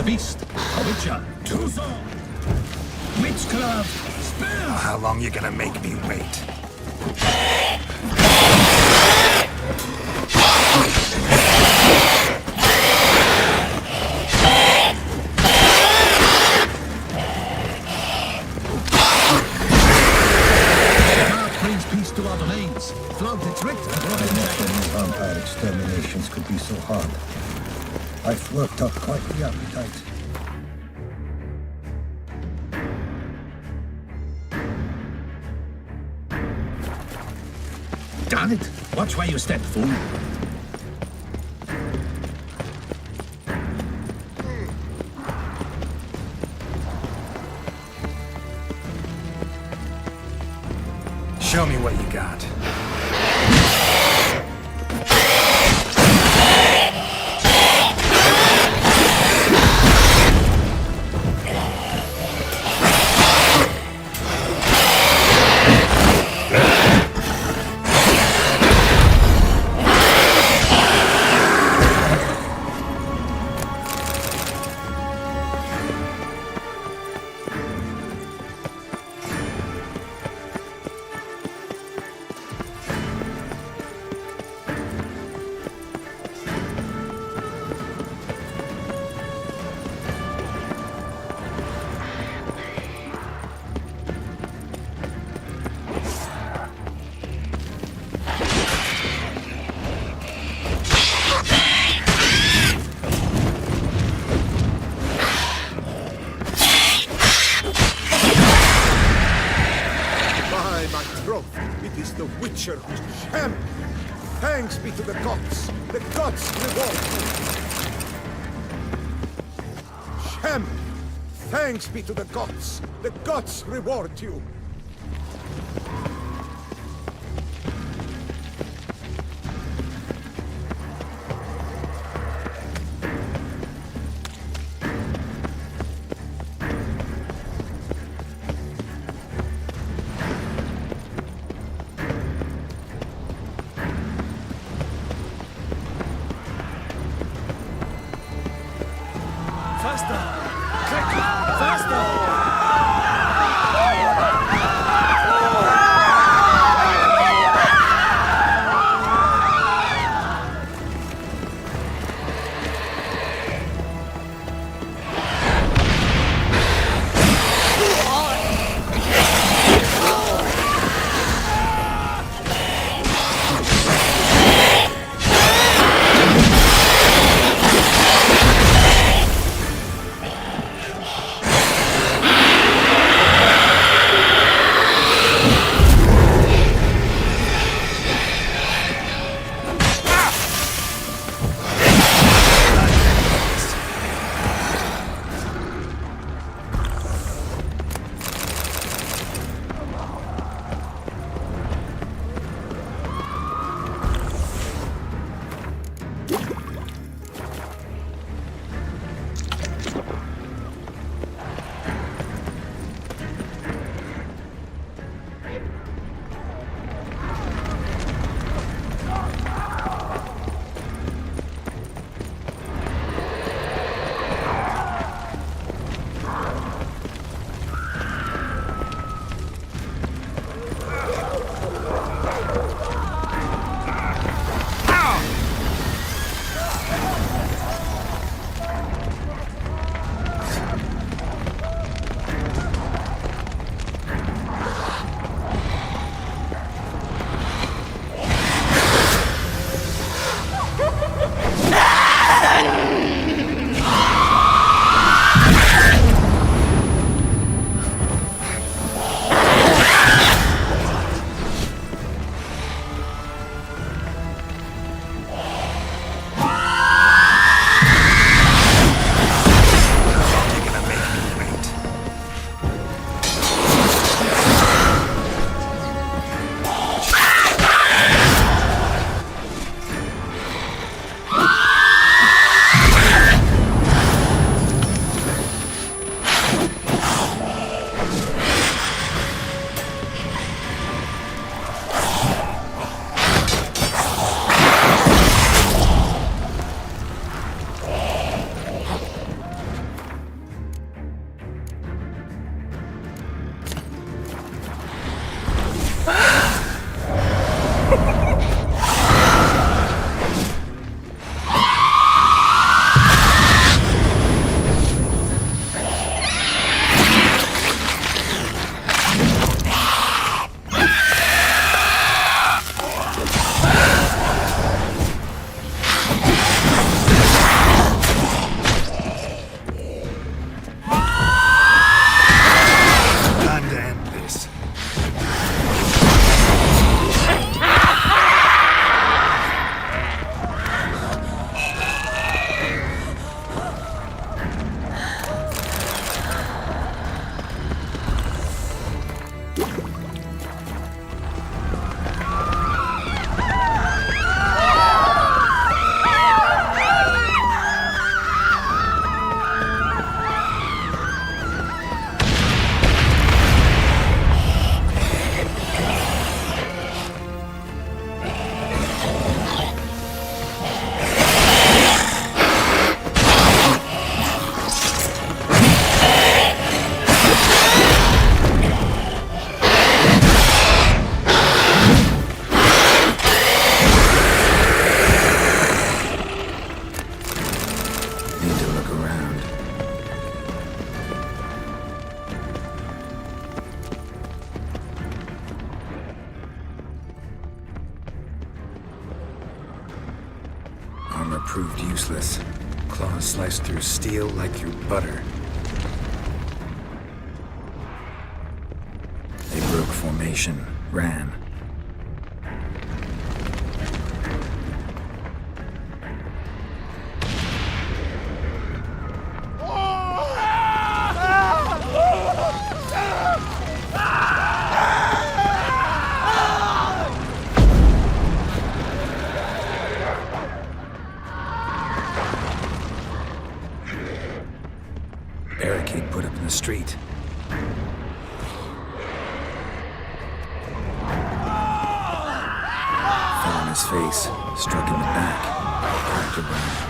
beast. A witcher. Tuzo. Witchcraft. Spell. How long you gonna make me wait? Brings peace to our domains. Flout its victor. Vampire exterminations could be so hard. I've worked up quite the appetite. Damn it! Watch where you step, fool. Show me what you got. It is the Witcher who's champ. Thanks be to the gods. The gods reward you. Champ. Thanks be to the gods. The gods reward you. armor proved useless. Claws sliced through steel like through butter. They broke formation, ran. Barricade put up in the street. Fell on his face, struck in the back, cracked a bone.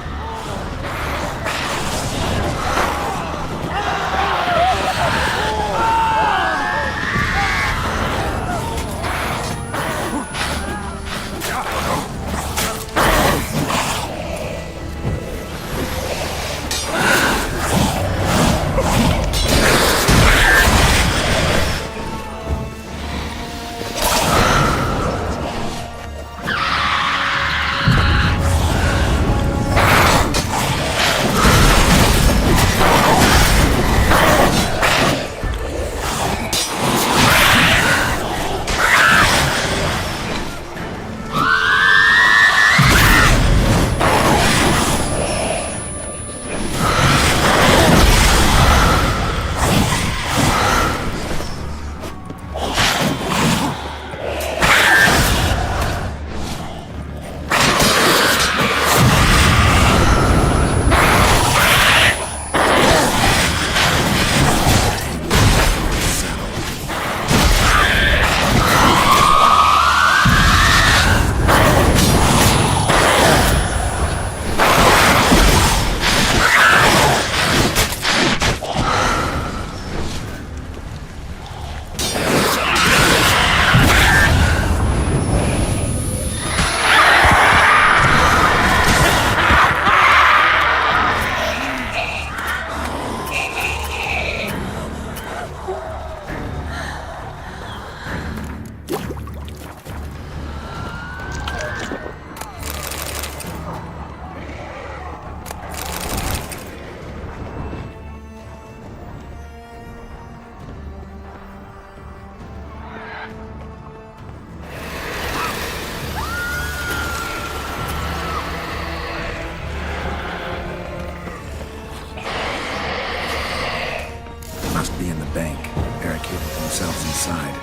Must be in the bank, barricaded themselves inside.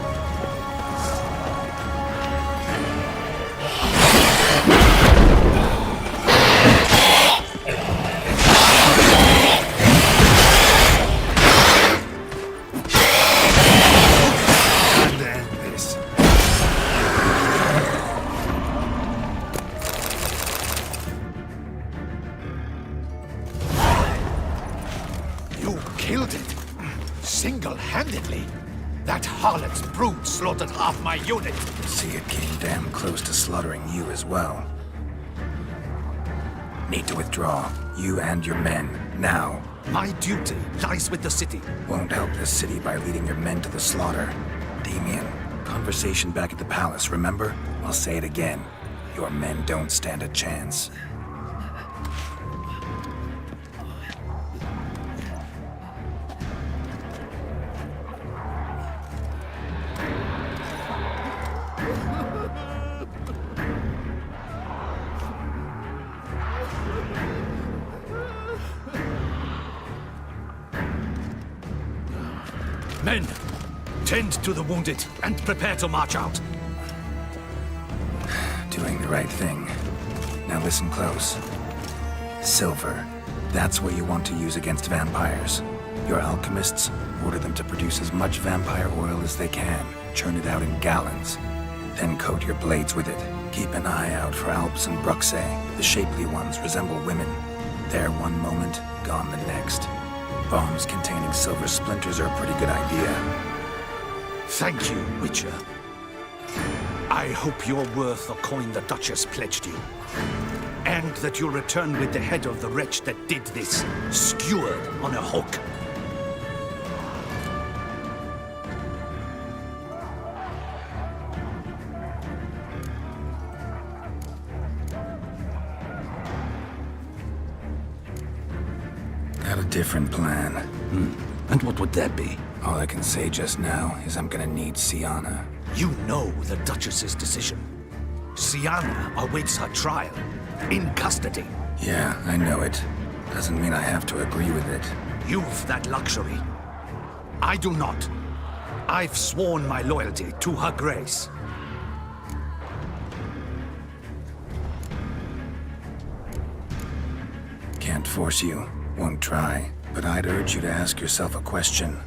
And then this. You killed it! Single-handedly? That harlot's brood slaughtered half my unit! See, it came damn close to slaughtering you as well. Need to withdraw. You and your men. Now. My duty lies with the city. Won't help this city by leading your men to the slaughter. Damien, conversation back at the palace, remember? I'll say it again. Your men don't stand a chance. Men, tend to the wounded and prepare to march out. Doing the right thing. Now listen close. Silver. That's what you want to use against vampires. Your alchemists, order them to produce as much vampire oil as they can. Churn it out in gallons. Then coat your blades with it. Keep an eye out for Alps and Bruxae. The shapely ones resemble women. There one moment, gone the next. Bombs containing silver splinters are a pretty good idea. Thank you, Witcher. I hope you're worth the coin the Duchess pledged you. And that you'll return with the head of the wretch that did this, skewered on a hook. a different plan. And what would that be? All I can say just now is I'm gonna need Sienna. You know the Duchess's decision. Sienna awaits her trial. In custody. Yeah, I know it. Doesn't mean I have to agree with it. You've that luxury. I do not. I've sworn my loyalty to Her Grace. Can't force you. Won't try. But I'd urge you to ask yourself a question.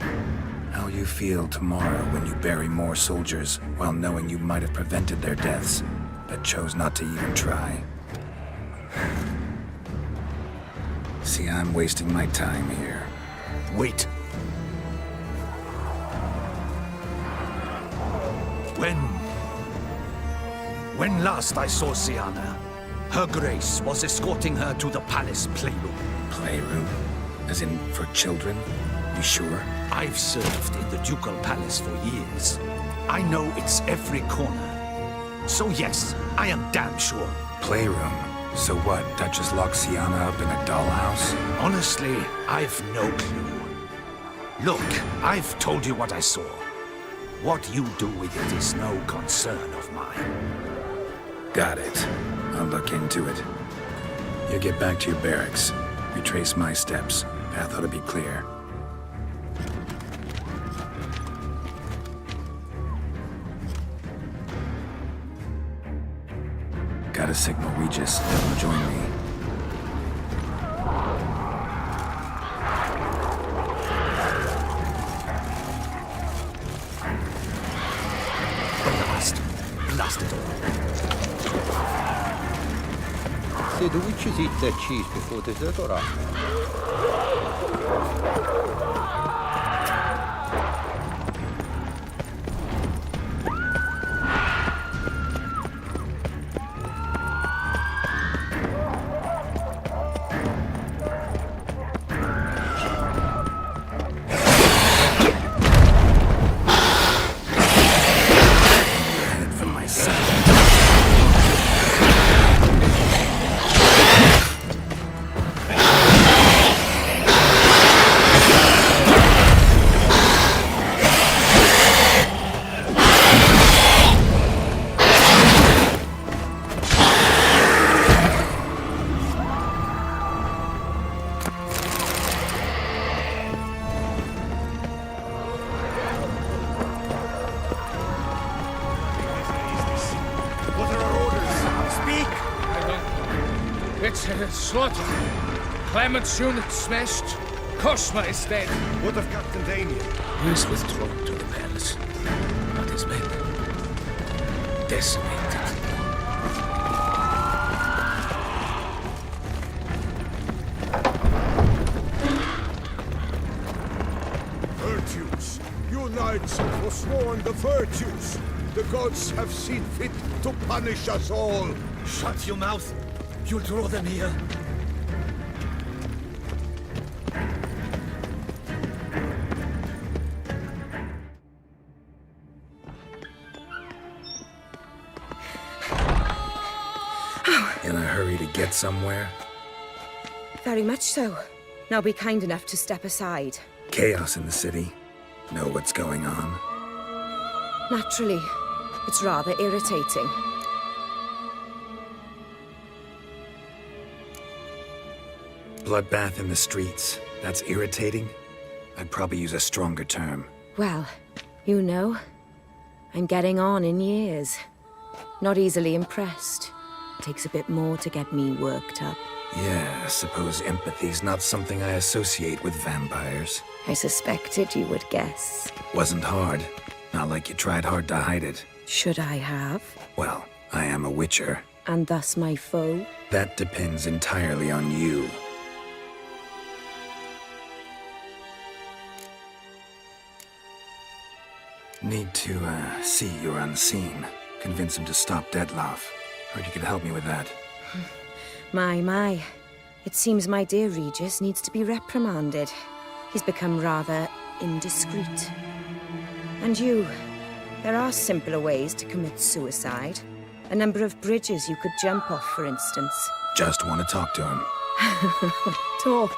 How you feel tomorrow when you bury more soldiers while knowing you might have prevented their deaths, but chose not to even try. See, I'm wasting my time here. Wait. When last I saw Sienna, Her Grace was escorting her to the palace playroom. Playroom? As in, for children? You sure? I've served in the ducal palace for years. I know its every corner. So yes, I am damn sure. Playroom? So what, Duchess locks Sienna up in a dollhouse? Honestly, I've no clue. Look, I've told you what I saw. What you do with it is no concern of mine. Got it. I'll look into it. You get back to your barracks. Retrace my steps. Path ought to be clear. Gotta signal Regis. Have him join me. Blast it all. Say, the witches eat their cheese before dessert or after? Head from my side. What are our orders? Speak! It's a slaughter. Clement's unit smashed. Cosma is dead. What of Captain Damien? He is withdrawn to the palace. But his men decimated. Virtues! You knights have forsworn the virtues! The gods have seen fit to punish us all! Shut your mouth. You'll draw them here. In a hurry to get somewhere? Very much so. Now be kind enough to step aside. Chaos in the city. Know what's going on? Naturally, it's rather irritating. Bloodbath in the streets. That's irritating? I'd probably use a stronger term. Well, you know, I'm getting on in years. Not easily impressed. Takes a bit more to get me worked up. Yeah, I suppose empathy's not something I associate with vampires. I suspected you would guess. Wasn't hard. Not like you tried hard to hide it. Should I have? Well, I am a witcher. And thus my foe? That depends entirely on you. Need to, see you're unseen. Convince him to stop Detloff. Heard you could help me with that. My. It seems my dear Regis needs to be reprimanded. He's become rather indiscreet. And you, there are simpler ways to commit suicide. A number of bridges you could jump off, for instance. Just want to talk to him. Talk.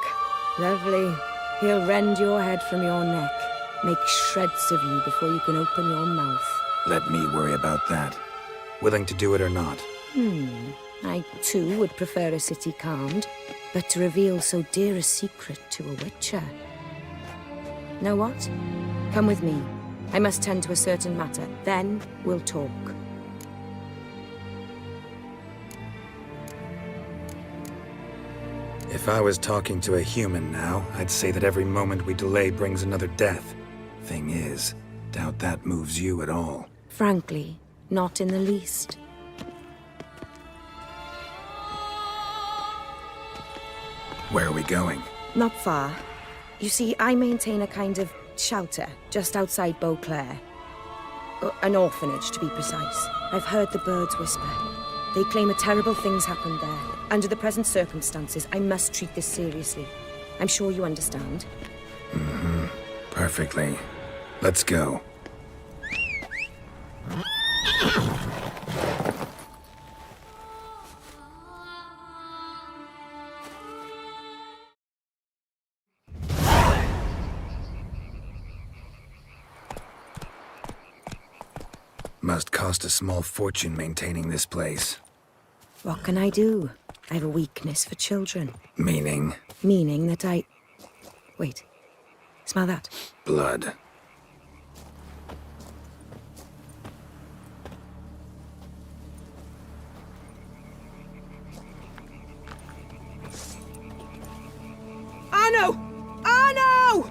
Lovely. He'll rend your head from your neck, make shreds of you before you can open your mouth. Let me worry about that. Willing to do it or not? I, too, would prefer a city calmed, but to reveal so dear a secret to a witcher. Know what? Come with me. I must tend to a certain matter. Then we'll talk. If I was talking to a human now, I'd say that every moment we delay brings another death. Thing is, doubt that moves you at all. Frankly, not in the least. Where are we going? Not far. You see, I maintain a kind of shelter just outside Beauclair. An orphanage, to be precise. I've heard the birds whisper. They claim a terrible thing's happened there. Under the present circumstances, I must treat this seriously. I'm sure you understand. Perfectly. Let's go. Must cost a small fortune maintaining this place. What can I do? I have a weakness for children. Meaning? Meaning that I... Wait. Smell that? Blood. Arno! Arno!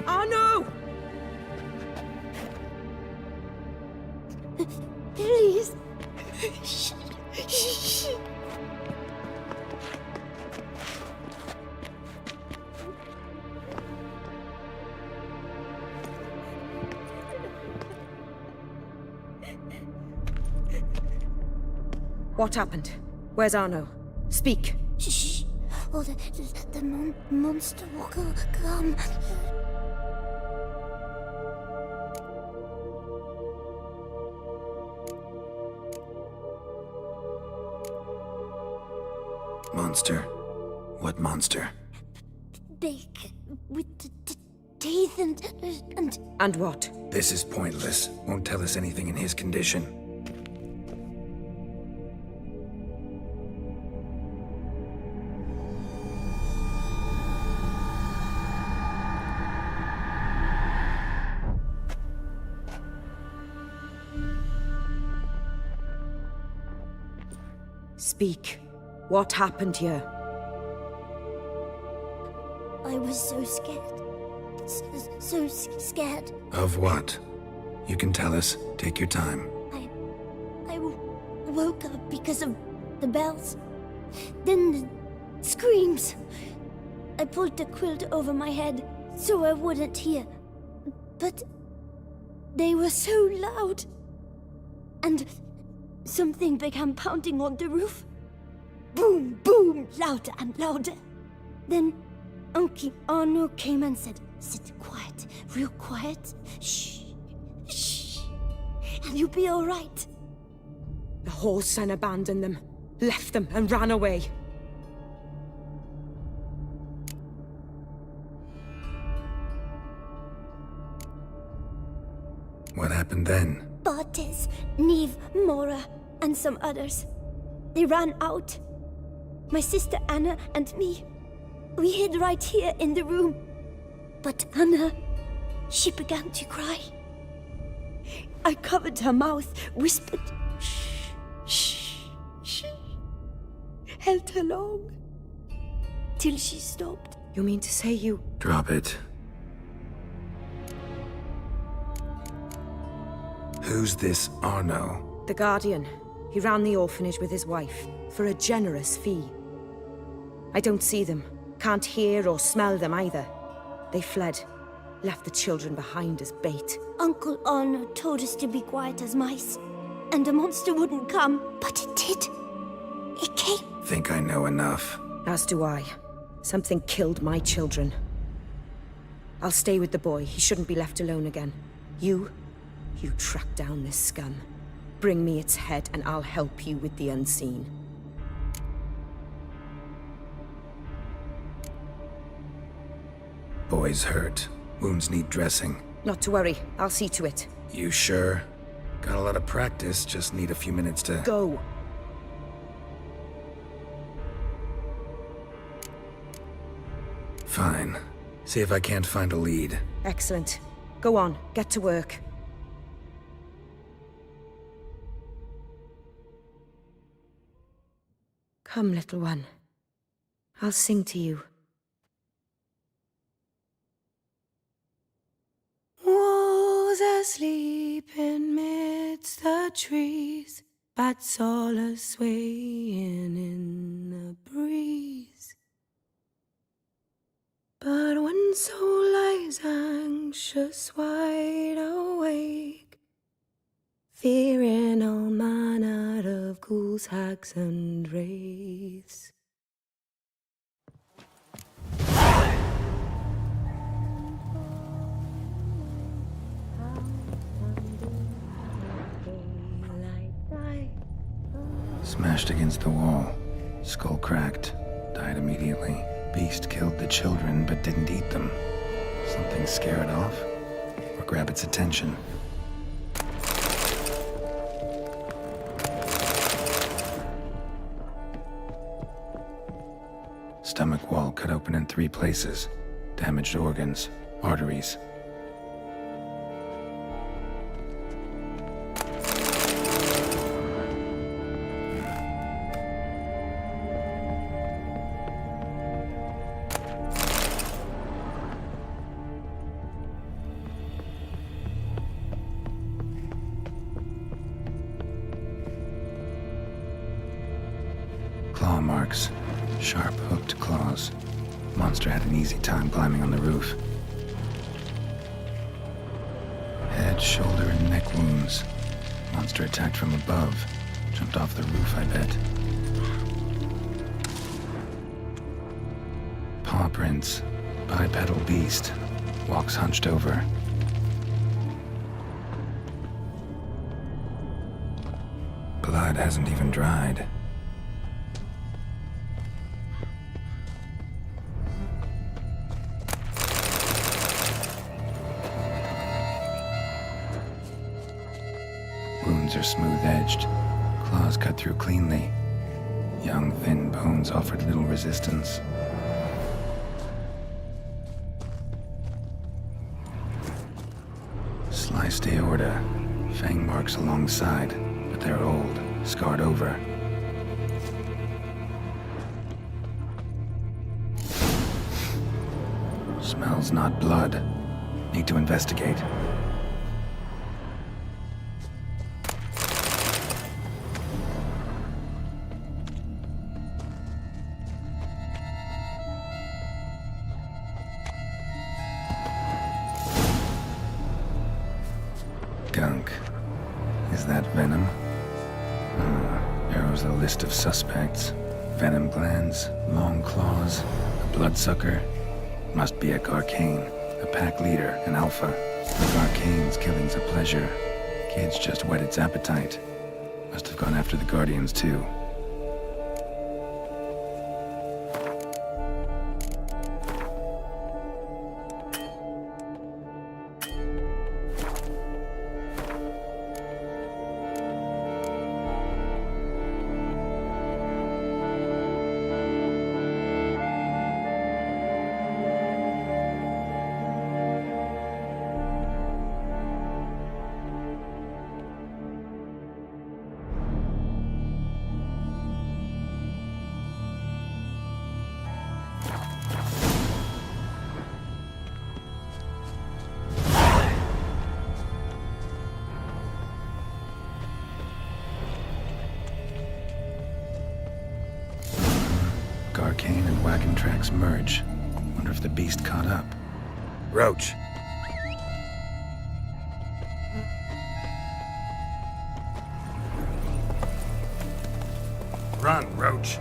Arno! Please. What happened? Where's Arno? Speak. Shh. Oh, the monster will come. Monster? What monster? Big, with the teeth and... And what? This is pointless. Won't tell us anything in his condition. Speak. What happened here? I was so scared. So scared. Of what? You can tell us. Take your time. I woke up because of the bells. Then the screams. I pulled the quilt over my head so I wouldn't hear. But they were so loud. And something began pounding on the roof. Boom, boom, louder and louder. Then Uncle Arno came and said, "Sit quiet, real quiet. Shh, shh, and you'll be all right." The whole son abandoned them, left them, and ran away. What happened then? Bartes, Neve, Mora, and some others. They ran out. My sister Anna and me. We hid right here in the room. But Anna, she began to cry. I covered her mouth, whispered, "Shh, shh, shh." Held her long. Till she stopped. You mean to say you... Drop it. Who's this Arno? The Guardian. He ran the orphanage with his wife, for a generous fee. I don't see them, can't hear or smell them either. They fled, left the children behind as bait. Uncle Arno told us to be quiet as mice, and the monster wouldn't come, but it did. It came. Think I know enough. As do I. Something killed my children. I'll stay with the boy. He shouldn't be left alone again. You track down this scum. Bring me its head and I'll help you with the unseen. Boy's hurt. Wounds need dressing. Not to worry, I'll see to it. You sure? Got a lot of practice, just need a few minutes to... Go! Fine. See if I can't find a lead. Excellent. Go on, get to work. Come, little one. I'll sing to you. Wolves asleep in midst the trees, bats all a-swaying in the breeze. But one soul lies anxious, wide awake, fearing all manner of ghouls, hags, and wraiths. Smashed against the wall. Skull cracked. Died immediately. Beast killed the children, but didn't eat them. Something scare it off? Or grab its attention? Stomach wall cut open in 3 places. Damaged organs, arteries. Claw marks. Sharp, hooked claws. Monster had an easy time climbing on the roof. Head, shoulder, and neck wounds. Monster attacked from above. Jumped off the roof, I bet. Paw prints. Bipedal beast. Walks hunched over. Blood hasn't even dried. Wounds are smooth-edged. Claws cut through cleanly. Young, thin bones offered little resistance. Sliced aorta. Fang marks alongside, but they're old, scarred over. Smells not blood. Need to investigate. Gunk. Is that venom? Narrows the list of suspects. Venom glands, long claws, a bloodsucker. Must be a Garcane, a pack leader, an alpha. The Garcane's killing's a pleasure. Kid's just whet its appetite. Must have gone after the Guardians too. Garcane and wagon tracks merge. Wonder if the beast caught up. Roach. Run, Roach.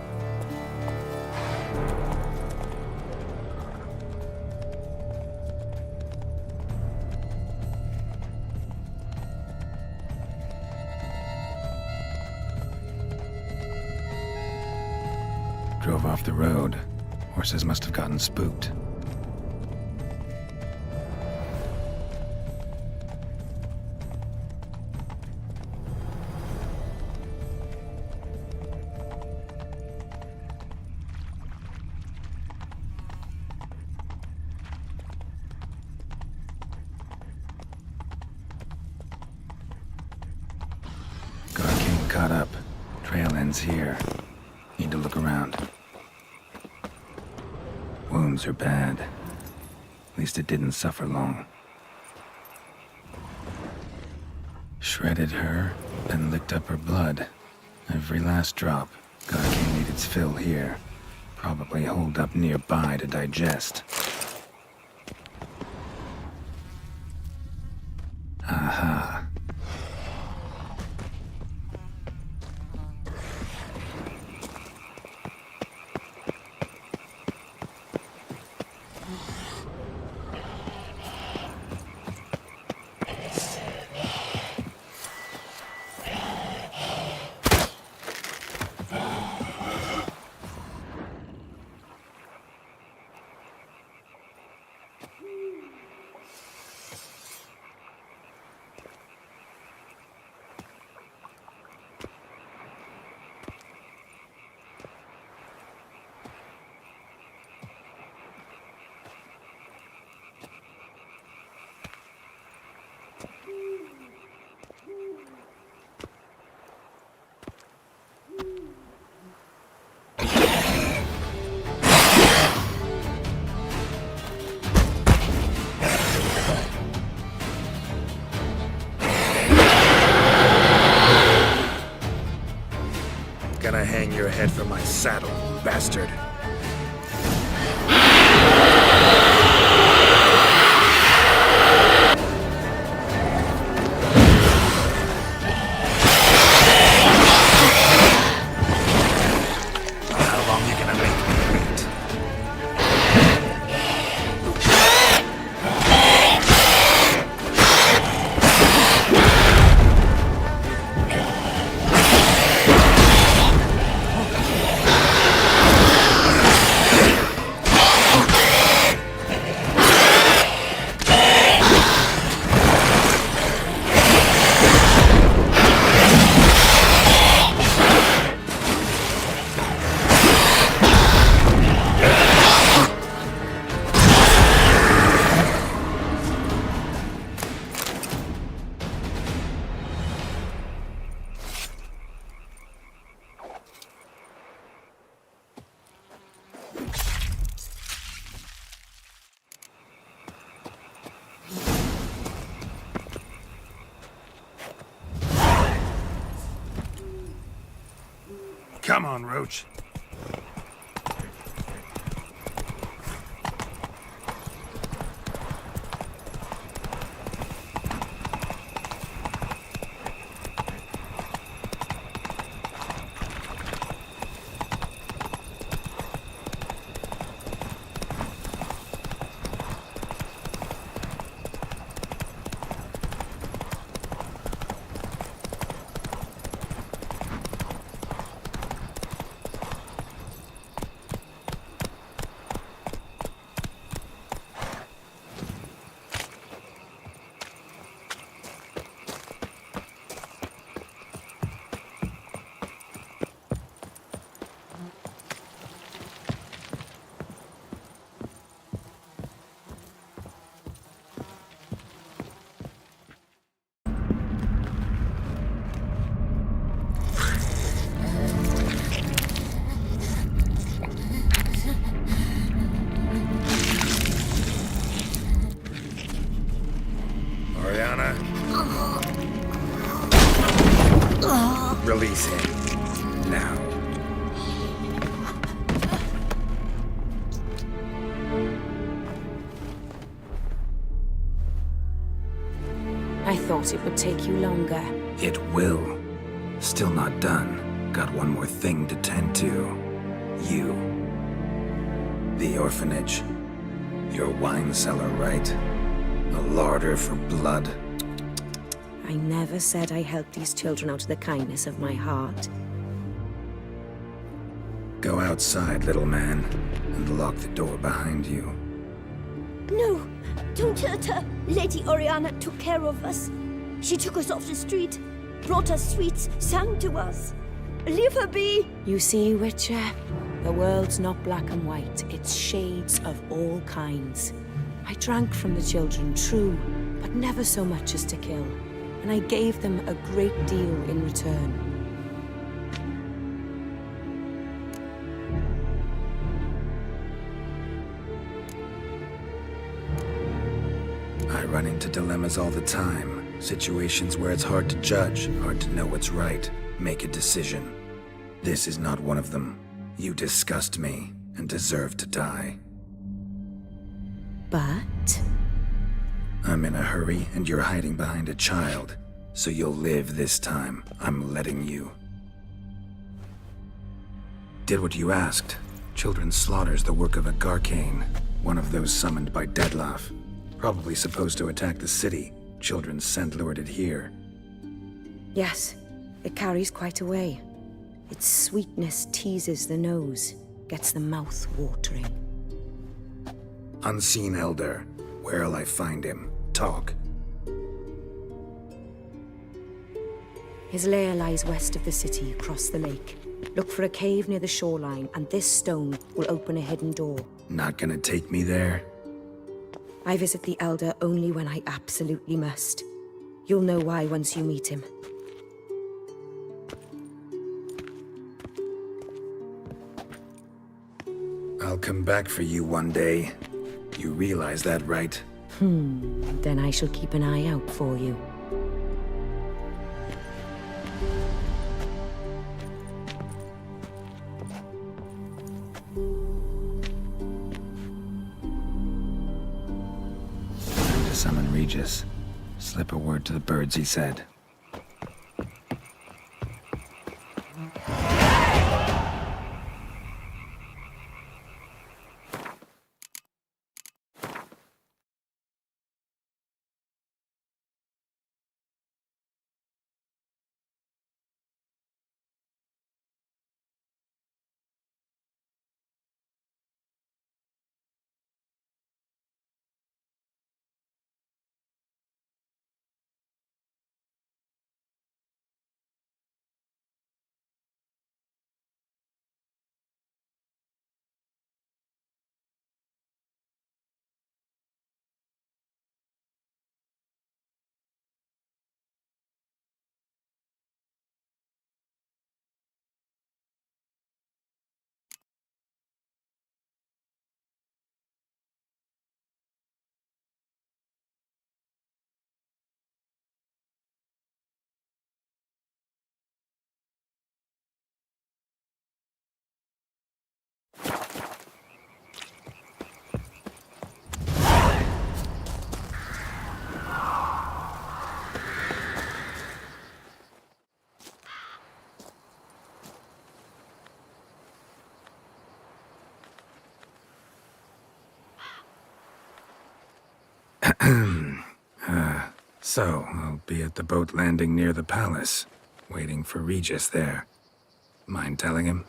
Drove off the road. Horses must have gotten spooked. Garcane caught up. Trail ends here. Need to look around. Wounds are bad. At least it didn't suffer long. Shredded her, then licked up her blood. Every last drop. Garcane need its fill here. Probably holed up nearby to digest. Aha. Gonna hang your head from my saddle, bastard. How long you gonna make me wait? Come on, Roach. Release him. Now. I thought it would take you longer. It will. Still not done. Got one more thing to tend to. You. The orphanage. Your wine cellar, right? A larder for blood. I never said I helped these children out of the kindness of my heart. Go outside, little man, and lock the door behind you. No, don't hurt her. Lady Oriana took care of us. She took us off the street, brought us sweets, sang to us. Leave her be! You see, Witcher, the world's not black and white. It's shades of all kinds. I drank from the children, true, but never so much as to kill. And I gave them a great deal in return. I run into dilemmas all the time. Situations where it's hard to judge, hard to know what's right, make a decision. This is not one of them. You disgust me and deserve to die. But... I'm in a hurry and you're hiding behind a child. So you'll live this time. I'm letting you. Did what you asked. Children's slaughter's the work of a Garcane, one of those summoned by Dettlaff. Probably supposed to attack the city. Children's scent lured it here. yes, it carries quite a way. Its sweetness teases the nose, gets the mouth watering. Unseen Elder. Where'll I find him? Talk. His lair lies west of the city, across the lake. Look for a cave near the shoreline, and this stone will open a hidden door. Not gonna take me there? I visit the Elder only when I absolutely must. You'll know why once you meet him. I'll come back for you one day. You realize that, right? Then I shall keep an eye out for you. Time to summon Regis. Slip a word to the birds, he said. So, I'll be at the boat landing near the palace, waiting for Regis there. Mind telling him?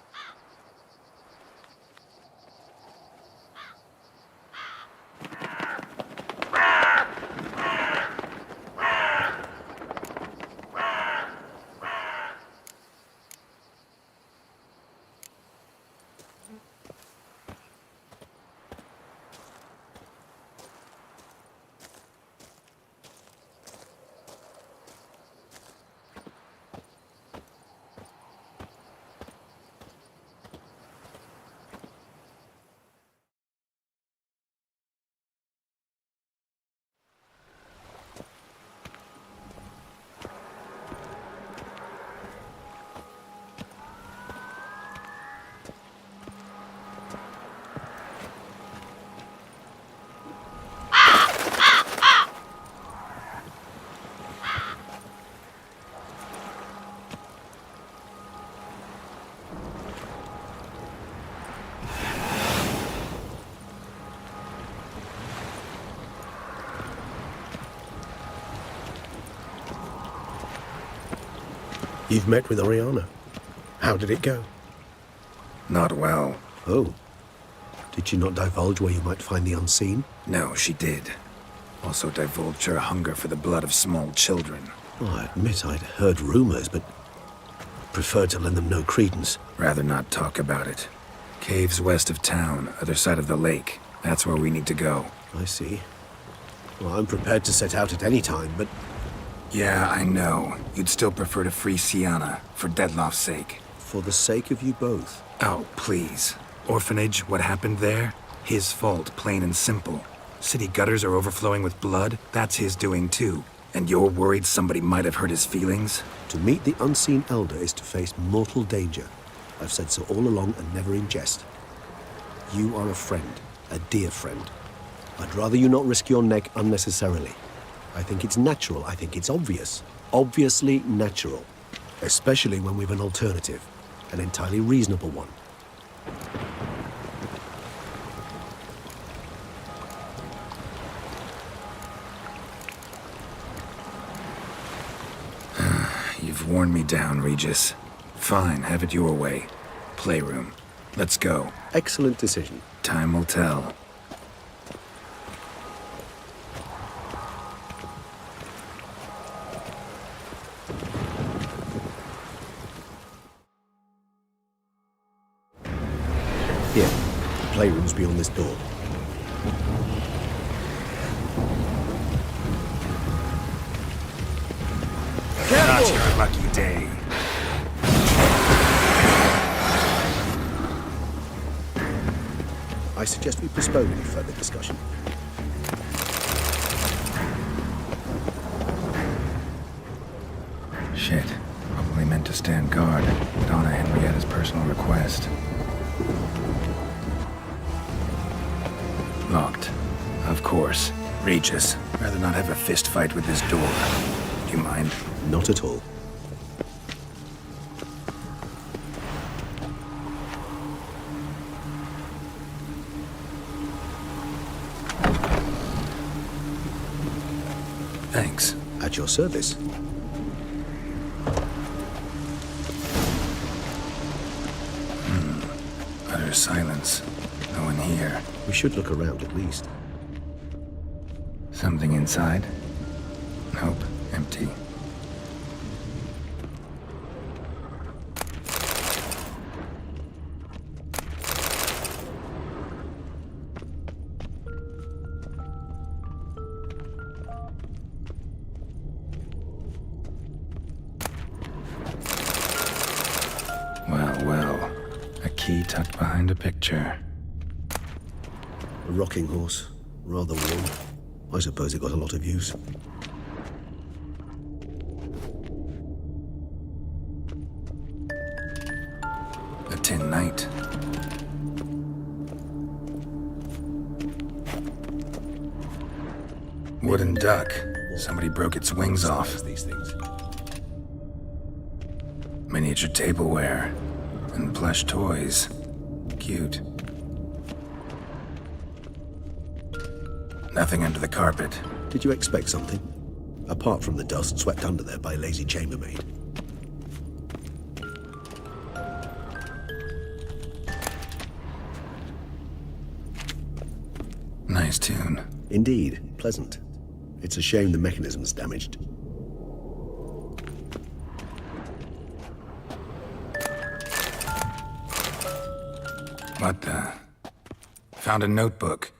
You've met with Oriana. How did it go? Not well. Oh. Did she not divulge where you might find the unseen? No, she did. Also divulged her hunger for the blood of small children. Oh, I admit I'd heard rumors, but preferred to lend them no credence. Rather not talk about it. Caves west of town, other side of the lake. That's where we need to go. I see. Well, I'm prepared to set out at any time, but... Yeah, I know. You'd still prefer to free Sienna, for Dettlaff's sake. For the sake of you both. Oh, please. Orphanage, what happened there? His fault, plain and simple. City gutters are overflowing with blood. That's his doing too. And you're worried somebody might have hurt his feelings? To meet the unseen elder is to face mortal danger. I've said so all along and never in jest. You are a friend, a dear friend. I'd rather you not risk your neck unnecessarily. I think it's natural, I think it's obvious. Obviously natural. Especially when we've an alternative. An entirely reasonable one. You've worn me down, Regis. Fine, have it your way. Playroom. Let's go. Excellent decision. Time will tell. Here, the playroom's beyond this door. Not your lucky day. I suggest we postpone any further discussion. Shit. Probably meant to stand guard, but Anna Henrietta's personal request. Locked. Of course. Regis. Rather not have a fist fight with this door. Do you mind? Not at all. Thanks. At your service. Utter silence. No one here. We should look around at least. Something inside? Nope. Empty. Well. A key tucked behind a picture. A rocking horse. Rather worn. I suppose it got a lot of use. A tin knight. Wooden duck. Somebody broke its wings off. These things. Miniature tableware. And plush toys. Cute. Nothing under the carpet. Did you expect something? Apart from the dust swept under there by a lazy chambermaid. Nice tune. Indeed, pleasant. It's a shame the mechanism's damaged. What the? Found a notebook.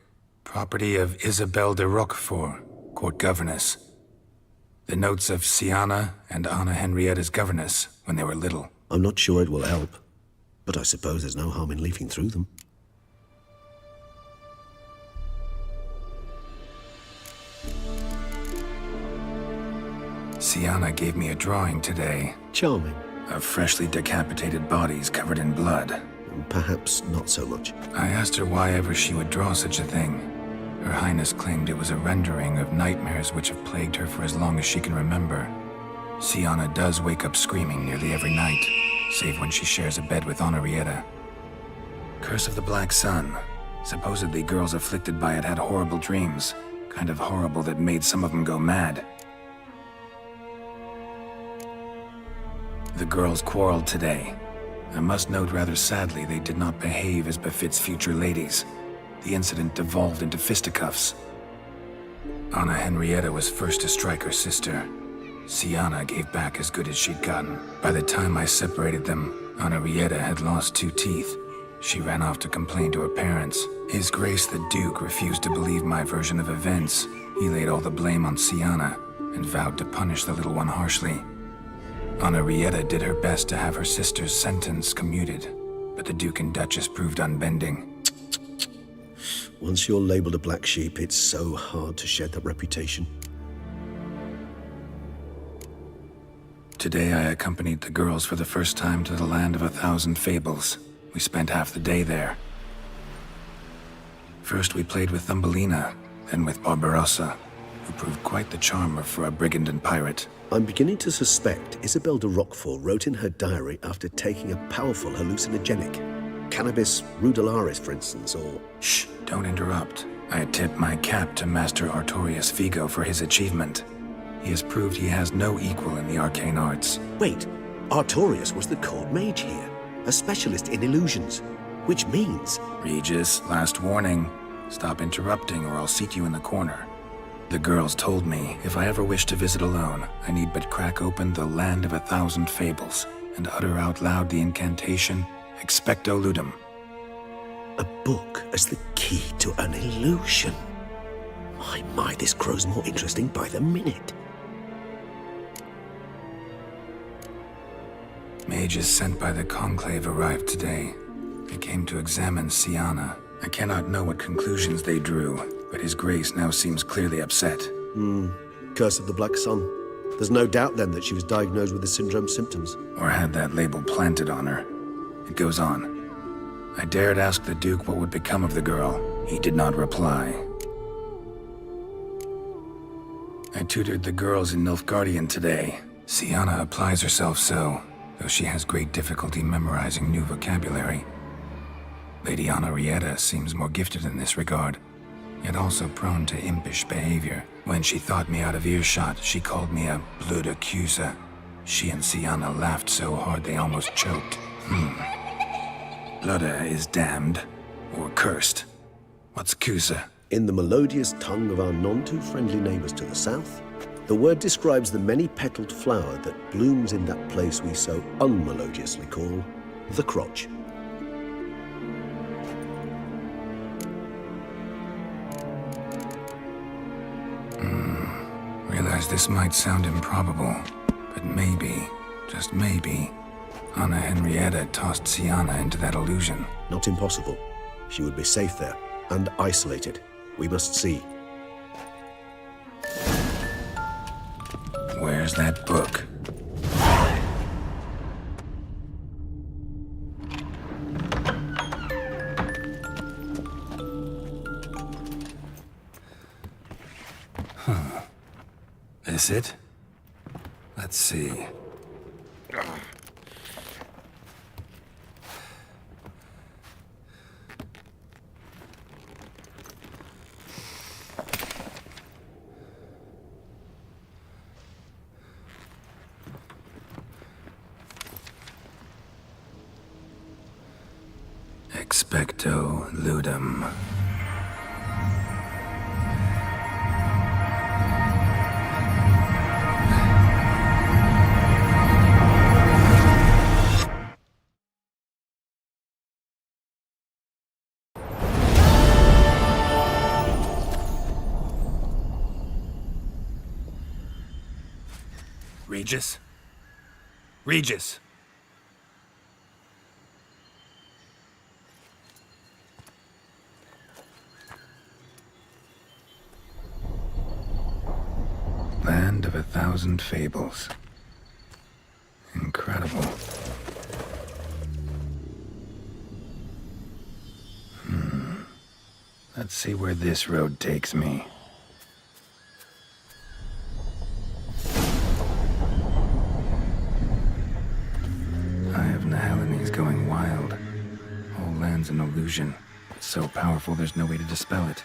Property of Isabelle de Roquefort, court governess. The notes of Sienna and Anna Henrietta's governess when they were little. I'm not sure it will help, but I suppose there's no harm in leafing through them. Sienna gave me a drawing today. Charming. Of freshly decapitated bodies covered in blood. Perhaps not so much. I asked her why ever she would draw such a thing. Her Highness claimed it was a rendering of nightmares which have plagued her for as long as she can remember. Sienna does wake up screaming nearly every night, save when she shares a bed with Henrietta. Curse of the Black Sun. Supposedly girls afflicted by it had horrible dreams. Kind of horrible that made some of them go mad. The girls quarreled today. I must note rather sadly they did not behave as befits future ladies. The incident devolved into fisticuffs. Anna Henrietta was first to strike her sister. Siana gave back as good as she'd gotten. By the time I separated them, Anna Henrietta had lost 2 teeth. She ran off to complain to her parents. His Grace the Duke refused to believe my version of events. He laid all the blame on Siana and vowed to punish the little one harshly. Anna Henrietta did her best to have her sister's sentence commuted, but the Duke and Duchess proved unbending. Once you're labeled a black sheep, it's so hard to shed that reputation. Today I accompanied the girls for the first time to the land of 1,000 fables. We spent half the day there. First we played with Thumbelina, then with Barbarossa, who proved quite the charmer for a brigand and pirate. I'm beginning to suspect Isabel de Roquefort wrote in her diary after taking a powerful hallucinogenic. Cannabis rudelaris, for instance, or... Shh, don't interrupt. I tip my cap to Master Artorius Figo for his achievement. He has proved he has no equal in the arcane arts. Wait, Artorius was the court mage here, a specialist in illusions, which means... Regis, last warning. Stop interrupting or I'll seat you in the corner. The girls told me if I ever wish to visit alone, I need but crack open the Land of 1,000 Fables and utter out loud the incantation, Expecto Ludum. A book as the key to an illusion. My, this grows more interesting by the minute. Mages sent by the Conclave arrived today. They came to examine Siana. I cannot know what conclusions they drew, but His Grace now seems clearly upset. Curse of the Black Sun. There's no doubt then that she was diagnosed with the syndrome symptoms. Or had that label planted on her. It goes on. I dared ask the Duke what would become of the girl. He did not reply. I tutored the girls in Nilfgaardian today. Siana applies herself so, though she has great difficulty memorizing new vocabulary. Lady Anna Henrietta seems more gifted in this regard, yet also prone to impish behavior. When she thought me out of earshot, she called me a blood accuser. She and Siana laughed so hard they almost choked. Ludda is damned, or cursed. What's Cusa? In the melodious tongue of our none-too-friendly neighbors to the south, the word describes the many-petaled flower that blooms in that place we so unmelodiously call the crotch. Realize this might sound improbable, but maybe, just maybe, Anna Henrietta tossed Siana into that illusion. Not impossible. She would be safe there, and isolated. We must see. Where's that book? This it? Let's see. Expecto Ludum. Regis? Regis! Land of 1,000 Fables. Incredible. Let's see where this road takes me. Eye of Nehelene is going wild. Whole land's an illusion. It's so powerful there's no way to dispel it.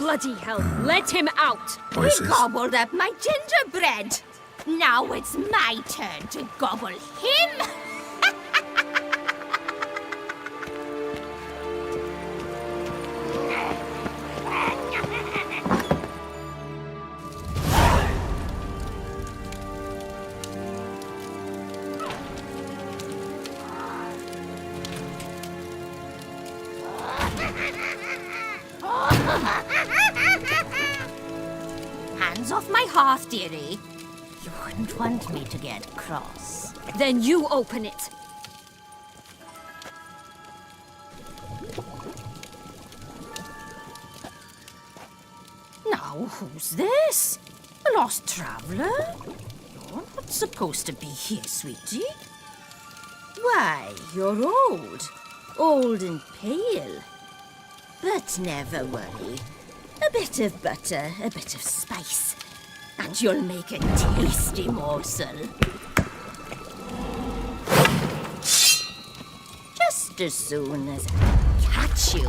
Bloody hell, let him out! Voices. He gobbled up my gingerbread. Now it's my turn to gobble him. Hands off my hearth, dearie. You wouldn't want me to get cross. Then you open it. Now, who's this? A lost traveler? You're not supposed to be here, sweetie. Why, you're old. Old and pale. But never worry. A bit of butter, a bit of spice, and you'll make a tasty morsel. Just as soon as I catch you.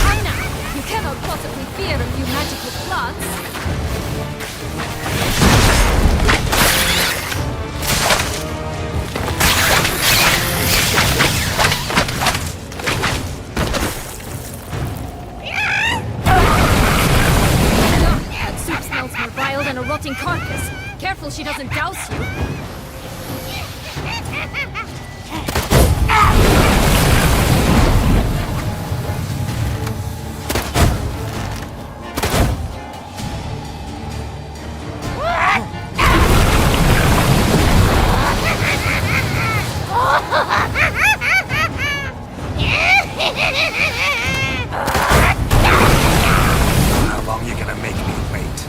Anna, you cannot possibly fear a few magical plants. That soup smells more vile than a rotting carcass. Careful she doesn't douse you. How long you gonna make me wait?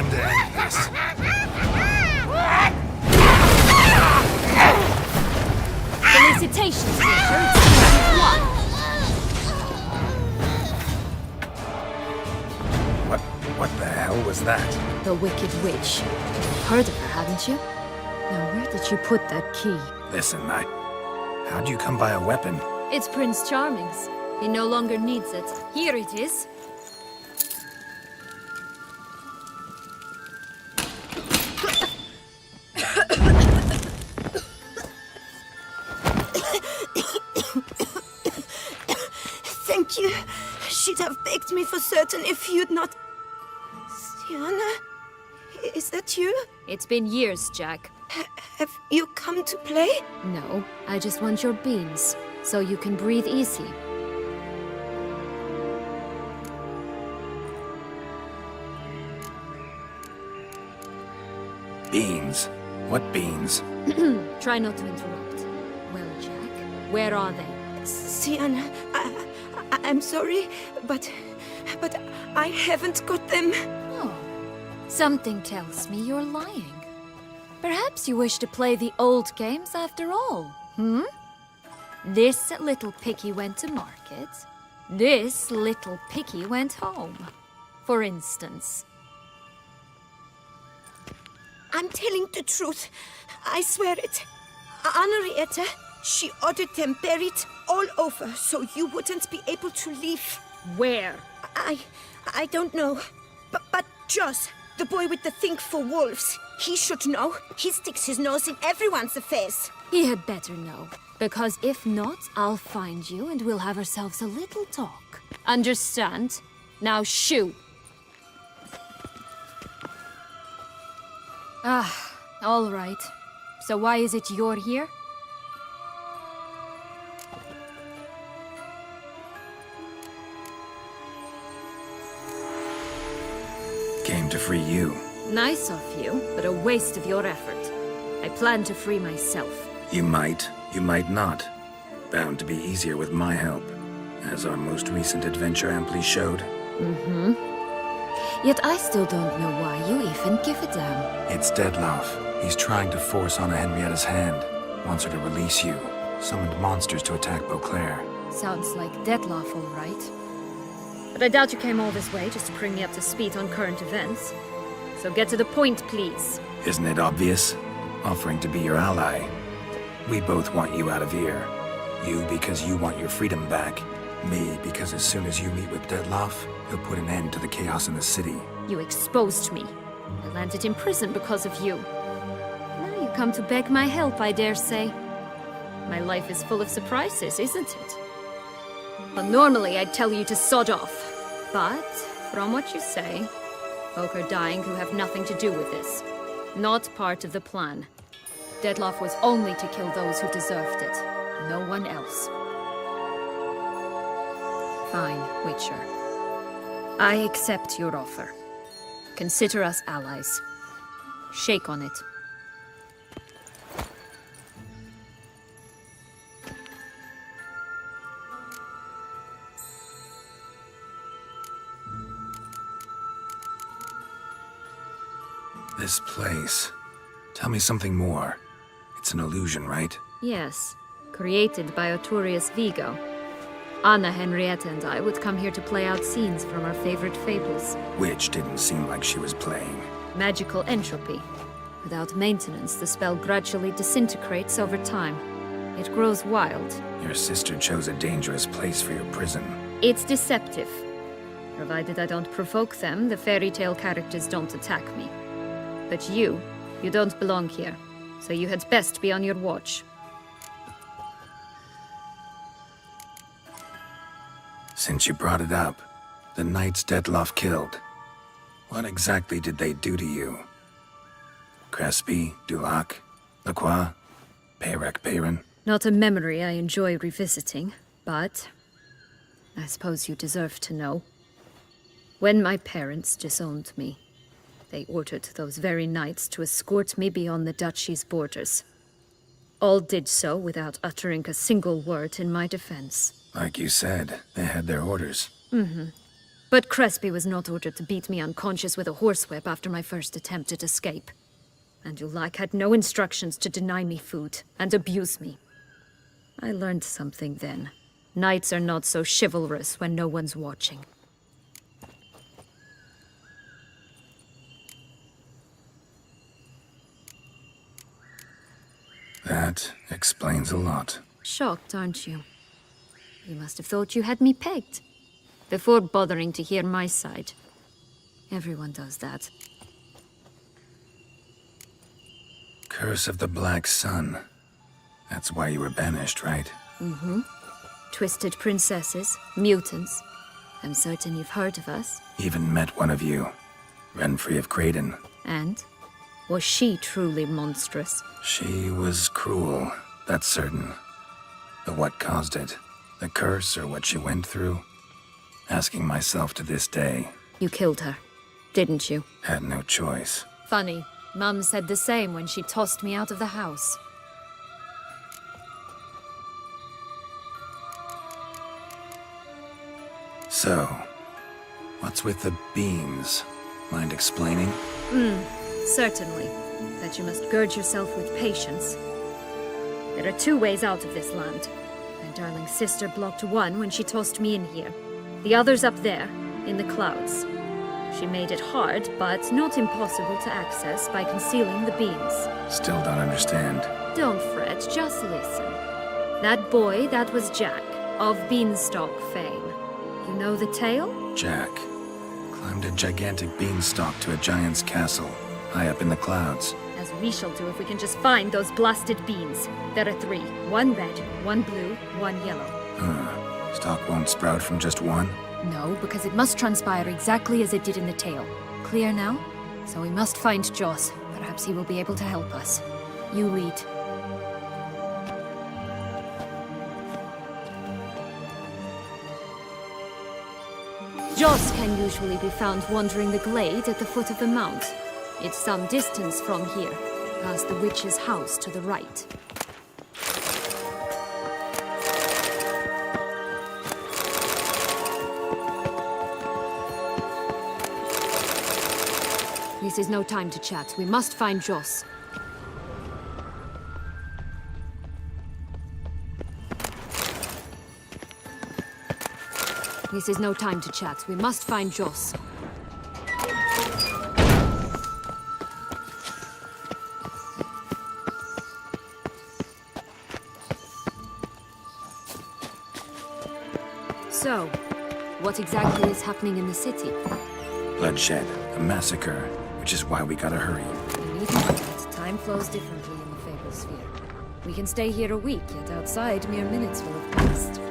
time to end this. Felicitations, Witcher. It seems you've won. What the hell was that? The Wicked Witch. You've heard of her, haven't you? Now, where did you put that key? Listen, how'd you come by a weapon? It's Prince Charming's. He no longer needs it. Here it is. Thank you. She'd have begged me for certain if you'd not... Sienna? Is that you? It's been years, Jack. Have you come to play? No, I just want your beans, so you can breathe easy. Beans? What beans? Try not to interrupt. Well, Jack, where are they? Sienna, I'm sorry, but I haven't got them. Oh, something tells me you're lying. Perhaps you wish to play the old games after all, This little piggy went to market. This little piggy went home. For instance. I'm telling the truth. I swear it. Henrietta, she ordered them buried all over so you wouldn't be able to leave. Where? I don't know. But Joss, the boy with the thing for wolves, he should know. He sticks his nose in everyone's affairs. He had better know. Because if not, I'll find you and we'll have ourselves a little talk. Understand? Now shoo! All right. So why is it you're here? Came to free you. Nice of you, but a waste of your effort. I plan to free myself. You might not. Bound to be easier with my help, as our most recent adventure amply showed. Yet I still don't know why you even give a damn. It's Dettlaff. He's trying to force Anna Henrietta's hand. Wants her to release you. Summoned monsters to attack Beauclair. Sounds like Dettlaff, all right. But I doubt you came all this way just to bring me up to speed on current events. So get to the point, please. Isn't it obvious? Offering to be your ally. We both want you out of here. You because you want your freedom back. Me because as soon as you meet with Dettlaff, he'll put an end to the chaos in the city. You exposed me. I landed in prison because of you. Now you come to beg my help, I dare say. My life is full of surprises, isn't it? Well, normally I'd tell you to sod off. But, from what you say, folk are dying who have nothing to do with this. Not part of the plan. Dettlaff was only to kill those who deserved it. No one else. Fine, Witcher. I accept your offer. Consider us allies. Shake on it. This place. Tell me something more. It's an illusion, right? Yes, created by Arturius Vigo. Anna, Henrietta, and I would come here to play out scenes from our favorite fables. Which didn't seem like she was playing. Magical entropy. Without maintenance, the spell gradually disintegrates over time. It grows wild. Your sister chose a dangerous place for your prison. It's deceptive. Provided I don't provoke them, the fairy tale characters don't attack me. But you don't belong here. So you had best be on your watch. Since you brought it up, the knights Dettlaff killed. What exactly did they do to you? Crespi, Dulac, Lacroix, Peyrac Peyran? Not a memory I enjoy revisiting, but I suppose you deserve to know. When my parents disowned me, they ordered those very knights to escort me beyond the duchy's borders. All did so without uttering a single word in my defense. Like you said, they had their orders. But Crespi was not ordered to beat me unconscious with a horsewhip after my first attempt at escape. And Ulak had no instructions to deny me food and abuse me. I learned something then. Knights are not so chivalrous when no one's watching. That explains a lot. Shocked, aren't you? You must have thought you had me pegged. Before bothering to hear my side. Everyone does that. Curse of the Black Sun. That's why you were banished, right? Mm-hmm. Twisted princesses, mutants. I'm certain you've heard of us. Even met one of you. Renfri of Kraden. And? Was she truly monstrous? She was cruel, that's certain. But what caused it? The curse or what she went through? Asking myself to this day. You killed her, didn't you? Had no choice. Funny. Mum said the same when she tossed me out of the house. So, what's with the beans? Mind explaining? Certainly. But you must gird yourself with patience. There are 2 ways out of this land. My darling sister blocked one when she tossed me in here. The other's up there, in the clouds. She made it hard, but not impossible to access by concealing the beans. Still don't understand. Don't fret, just listen. That boy, that was Jack, of Beanstalk fame. You know the tale? Jack climbed a gigantic beanstalk to a giant's castle, high up in the clouds. As we shall do if we can just find those blasted beans. There are 3. 1 red, 1 blue, 1 yellow. Stalk won't sprout from just one? No, because it must transpire exactly as it did in the tale. Clear now? So we must find Joss. Perhaps he will be able to help us. You lead. Joss can usually be found wandering the glade at the foot of the mount. It's some distance from here, past the witch's house to the right. This is no time to chat. We must find Joss. This is no time to chat. We must find Joss. So, what exactly is happening in the city? Bloodshed, a massacre, which is why we gotta hurry. We need to know that time flows differently in the Fable Sphere. We can stay here a week, yet outside mere minutes will have passed.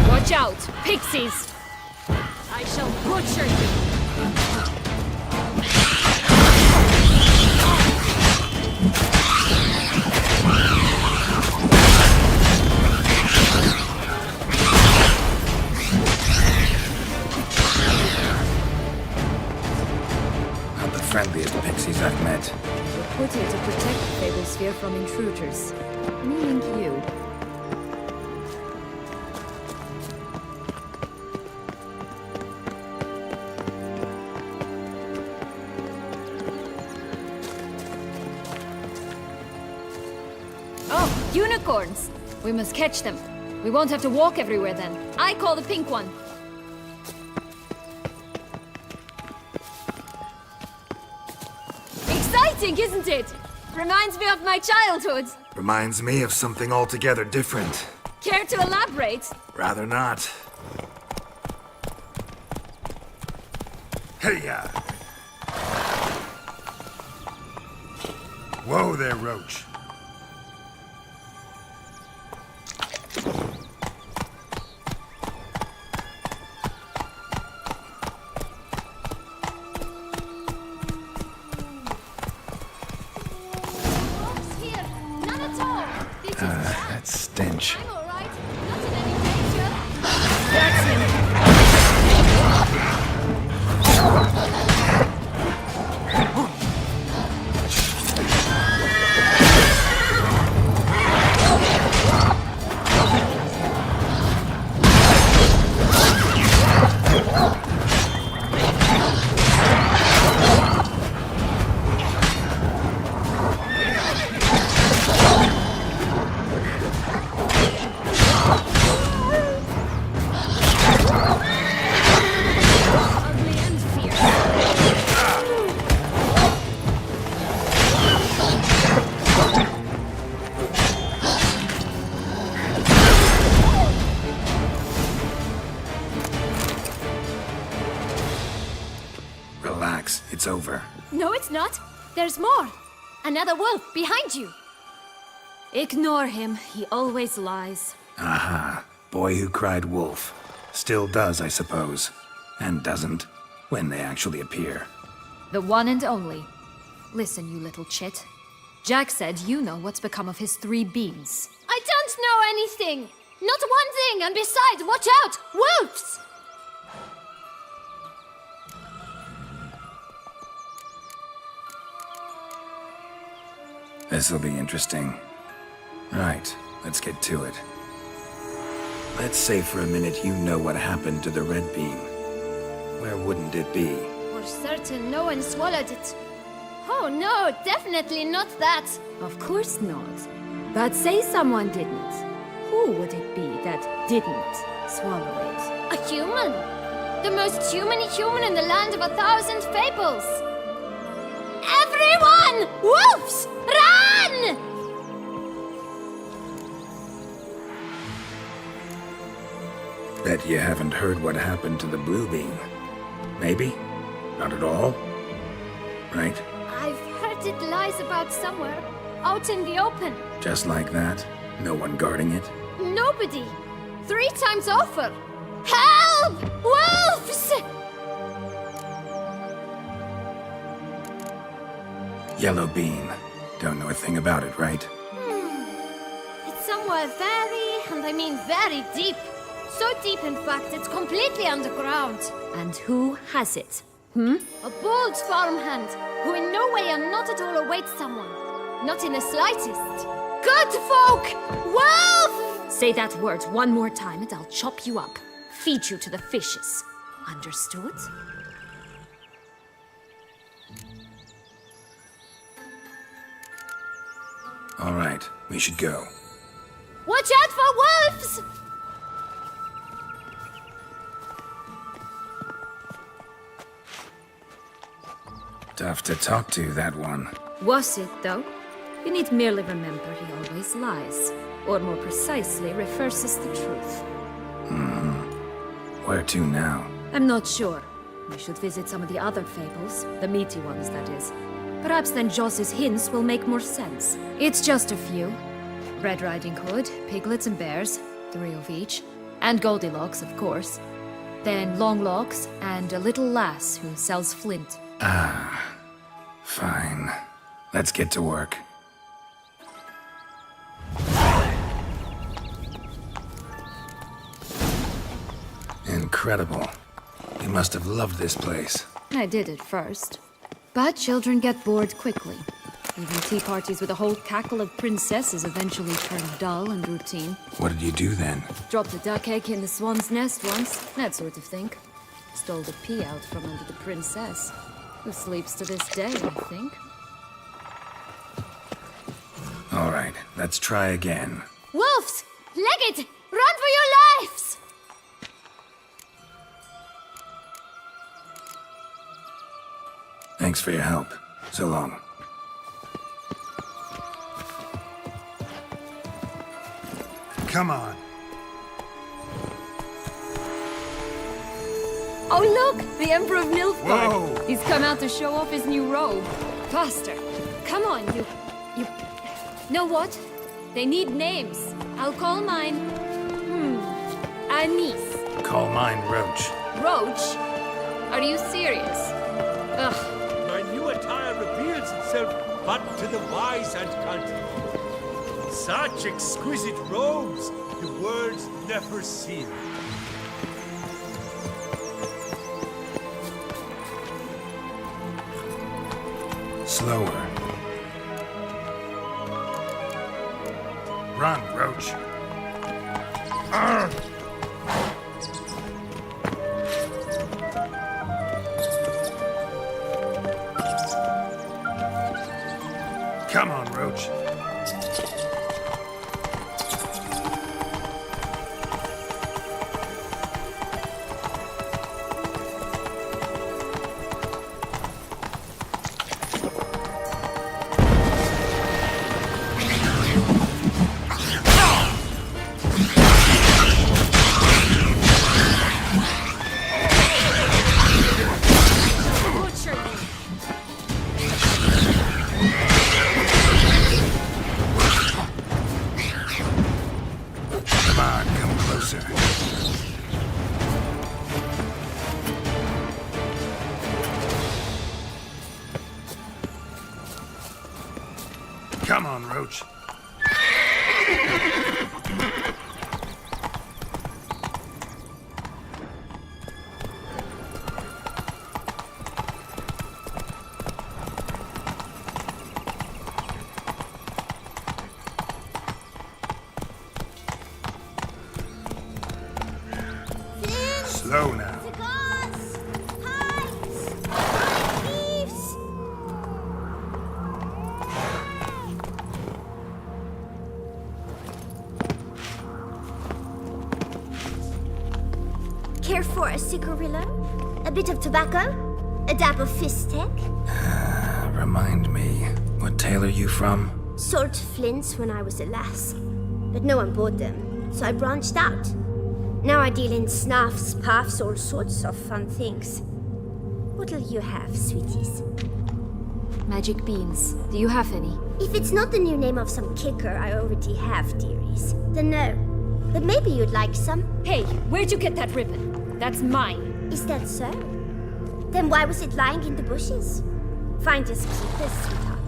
Watch out! Pixies! I shall butcher you! Not the friendliest pixies I've met. We're put here to protect the Fable Sphere from intruders. Meaning you. Oh, unicorns! We must catch them. We won't have to walk everywhere then. I call the pink one. Exciting, isn't it? Reminds me of my childhood. Reminds me of something altogether different. Care to elaborate? Rather not. Hey-ya! Whoa there, Roach. Here, none at all. This is That stench. I'm all right. Not in any danger. That's him. guess not. There's more. Another wolf behind you. Ignore him. He always lies. Aha. Boy who cried wolf. Still does, I suppose. And doesn't, when they actually appear. The one and only. Listen, you little chit. Jack said you know what's become of his 3 beans. I don't know anything! Not one thing, and besides, watch out! Wolves! This'll be interesting. Right, let's get to it. Let's say for a minute you know what happened to the red bean. Where wouldn't it be? For certain, no one swallowed it. Oh no, definitely not that. Of course not. But say someone didn't. Who would it be that didn't swallow it? A human. The most human in the land of 1,000 fables. Everyone! Wolves! Run! Bet you haven't heard what happened to the blue bean. Maybe? Not at all? Right? I've heard it lies about somewhere. Out in the open. Just like that? No one guarding it? Nobody. 3 times over. Help! Wolves! Yellow bean. Don't know a thing about it, right? It's somewhere very, and I mean very deep. So deep, in fact, it's completely underground. And who has it? A bold farmhand, who in no way and not at all awaits someone. Not in the slightest. Good folk! Wolf! Say that word one more time and I'll chop you up. Feed you to the fishes. Understood? All right, we should go. Watch out for wolves! Tough to talk to, that one. Was it, though? You need merely remember he always lies. Or more precisely, reverses the truth. Where to now? I'm not sure. We should visit some of the other fables. The meaty ones, that is. Perhaps then Joss's hints will make more sense. It's just a few. Red Riding Hood, piglets and bears, 3 of each. And Goldilocks, of course. Then Longlocks, and a little lass who sells flint. Fine. Let's get to work. Incredible. You must have loved this place. I did at first. But children get bored quickly. Even tea parties with a whole cackle of princesses eventually turn dull and routine. What did you do then? Dropped a duck egg in the swan's nest once, that sort of thing. Stole the pea out from under the princess, who sleeps to this day, I think. All right, let's try again. Wolves! Legate! Run for your lives! Thanks for your help. So long. Come on. Oh look! The Emperor of Nilfgaard! He's come out to show off his new robe. Faster! Come on, you... Know what? They need names. I'll call mine... Anise. Call mine Roach. Roach? Are you serious? Ugh. My new attire reveals itself but to the wise and cunning. Such exquisite robes, the world's never seen. Slower. Run, Roach. Come on, Roach. Come on, Roach. Slow now. Cigars! Pipes! Pine leaves! Care for a cigarillo? A bit of tobacco? A dab of fistek? Remind me, what tale are you from? Sold flints when I was a lass. But no one bought them, so I branched out. Now I deal in snuffs, puffs, all sorts of fun things. What'll you have, sweeties? Magic beans. Do you have any? If it's not the new name of some kicker I already have, dearies, then no. But maybe you'd like some. Hey, where'd you get that ribbon? That's mine. Is that so? Then why was it lying in the bushes? Finders keepers, sweetheart.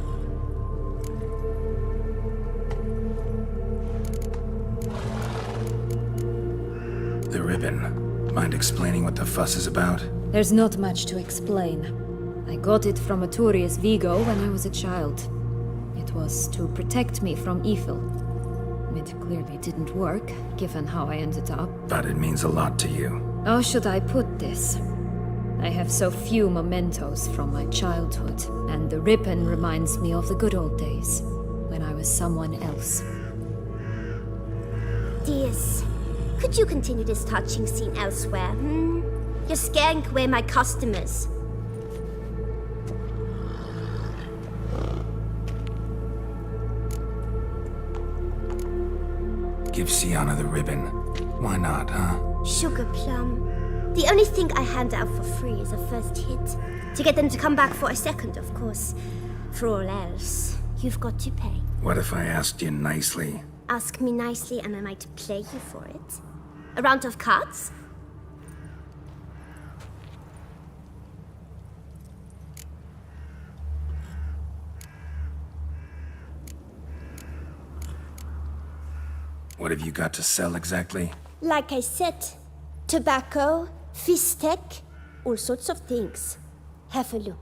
The ribbon. Mind explaining what the fuss is about? There's not much to explain. I got it from Arturius Vigo when I was a child. It was to protect me from evil. It clearly didn't work, given how I ended up. But it means a lot to you. How should I put this? I have so few mementos from my childhood, and the ribbon reminds me of the good old days, when I was someone else. Dears, could you continue this touching scene elsewhere, You're scaring away my customers. Give Sienna the ribbon. Why not, huh? Sugar plum. The only thing I hand out for free is a first hit. To get them to come back for a second, of course. For all else, you've got to pay. What if I asked you nicely? Ask me nicely and I might play you for it. A round of cards? What have you got to sell exactly? Like I said, tobacco, fistek, all sorts of things. Have a look.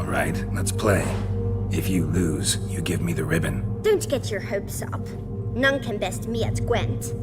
Right, let's play. If you lose, you give me the ribbon. Don't get your hopes up. None can best me at Gwent.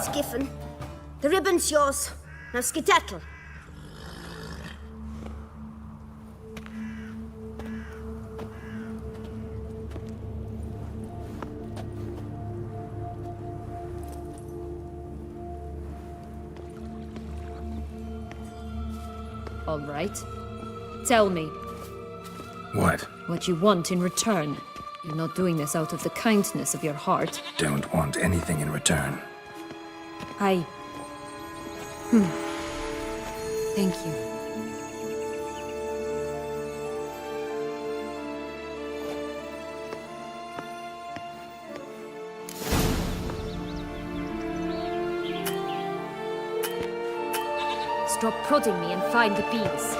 Skiffin. The ribbon's yours. Now skedaddle. All right. Tell me What? what you want in return. You're not doing this out of the kindness of your heart. Don't want anything in return. Thank you. Stop prodding me and find the bees.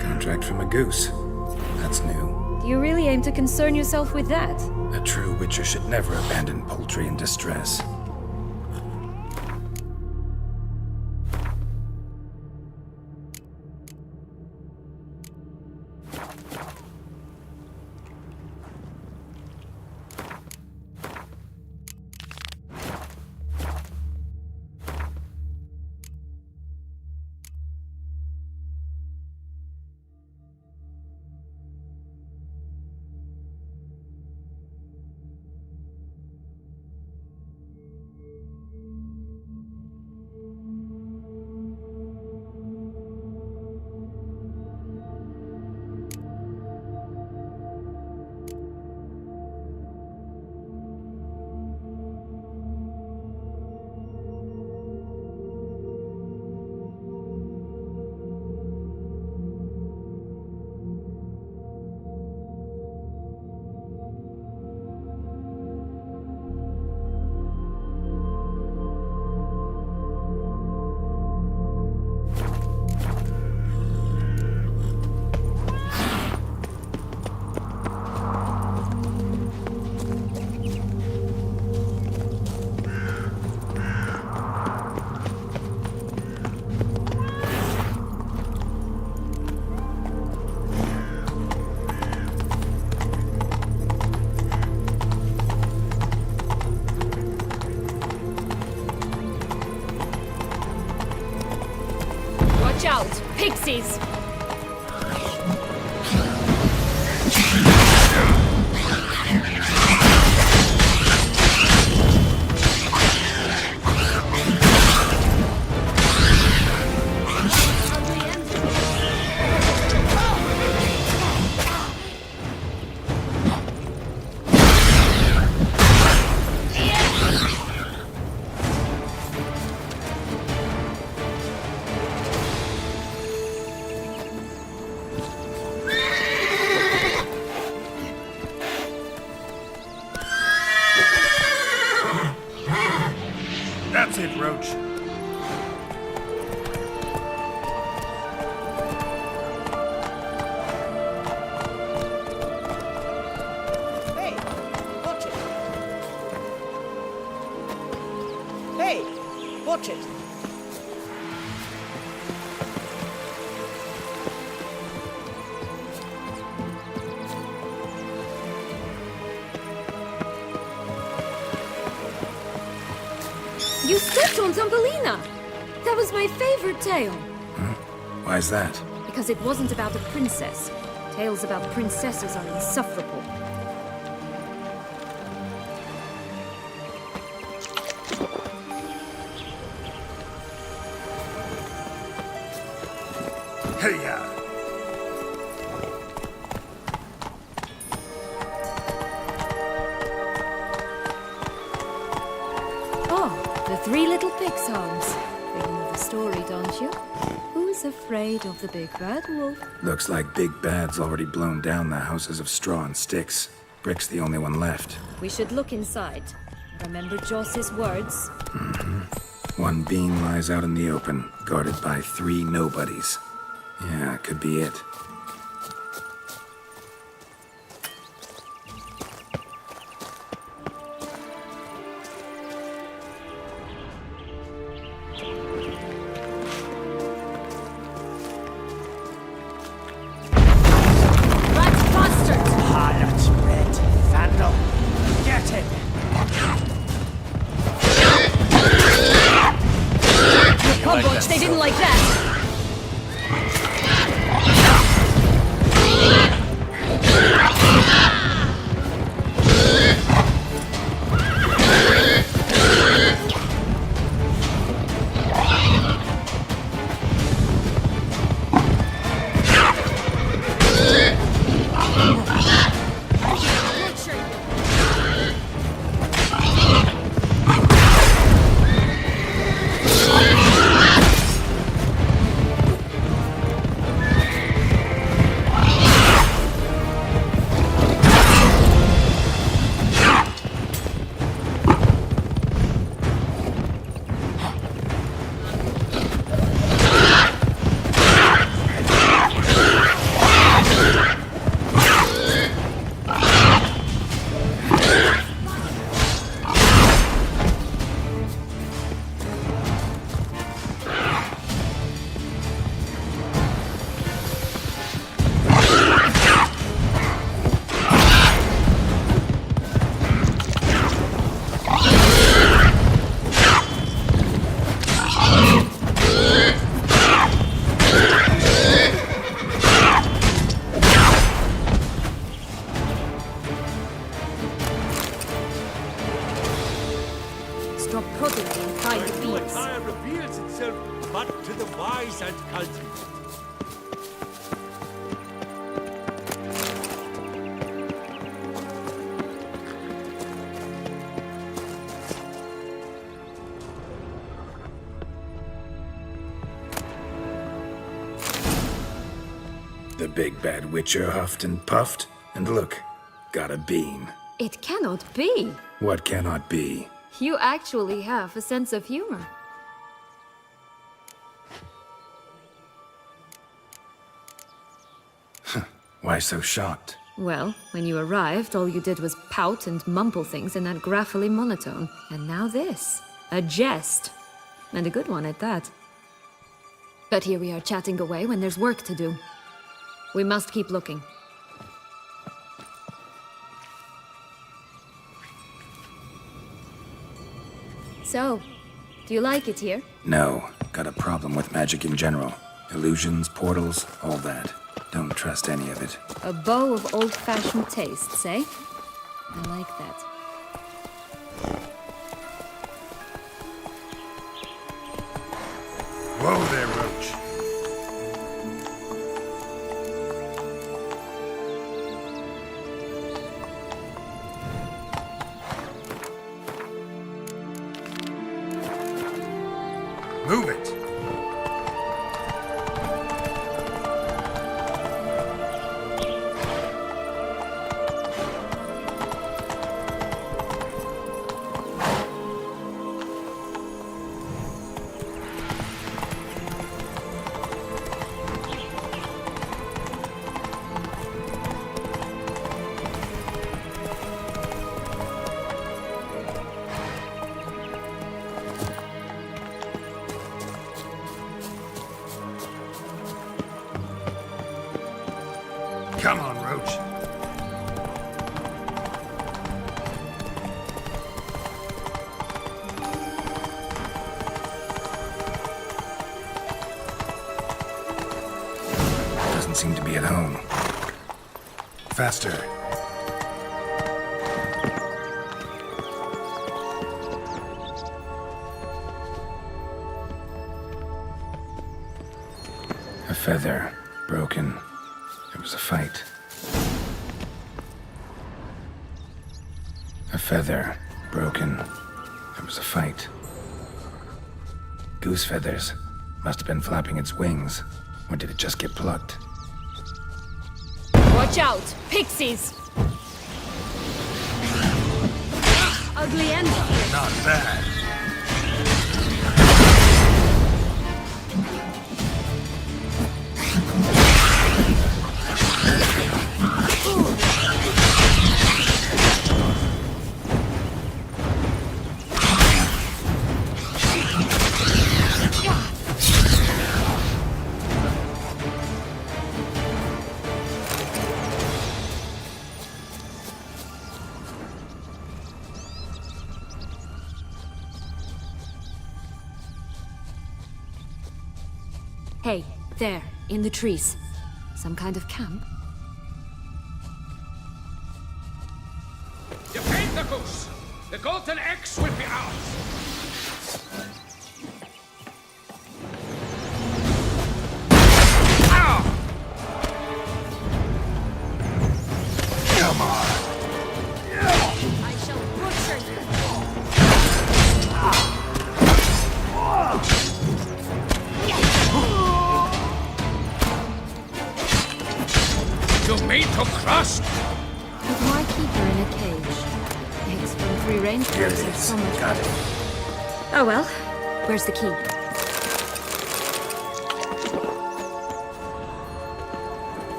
Contract from a goose. That's new. Do you really aim to concern yourself with that? A true Witcher should never abandon poultry in distress. Watch out! Pixies! That's it, Roach. Hey, watch it. Hey, watch it. You stepped on Thumbelina! That was my favorite tale. Why's that? Because it wasn't about a princess. Tales about princesses are insufferable. Hey-ya! Oh, the Three Little Pigs homes. You know the story, don't you? Who's afraid of the big bad wolf? Looks like Big Bad's already blown down the houses of straw and sticks. Brick's the only one left. We should look inside. Remember Joss's words? One being lies out in the open, guarded by 3 nobodies. Yeah, could be it. They didn't like that! Stop prodding me and find the No beans. attire reveals itself but to the wise and cultivated. The big bad witcher huffed and puffed, and look, got a bean. It cannot be. What cannot be? You actually have a sense of humor. Why so shocked? Well, when you arrived, all you did was pout and mumble things in that graphily monotone. And now this. A jest. And a good one at that. But here we are chatting away when there's work to do. We must keep looking. So, do you like it here? No, got a problem with magic in general. Illusions, portals, all that. Don't trust any of it. A bow of old-fashioned tastes, eh? I like that. Whoa there, Roach. Move it. Come on, Roach. doesn't seem to be at home. Faster. A feather. Broken. There was a fight. A feather. Broken. There was a fight. Goose feathers. Must have been flapping its wings. Or did it just get plucked? Watch out! Pixies! Ugly end. Not bad. Hey, there, in the trees. Some kind of camp? Defend the goose! The golden X will be ours! Come on. I shall butcher you! You mean to crust? But why keep her in a cage? Eggs from free-range Here it birds have is. so much. Got it. Oh well, where's the key?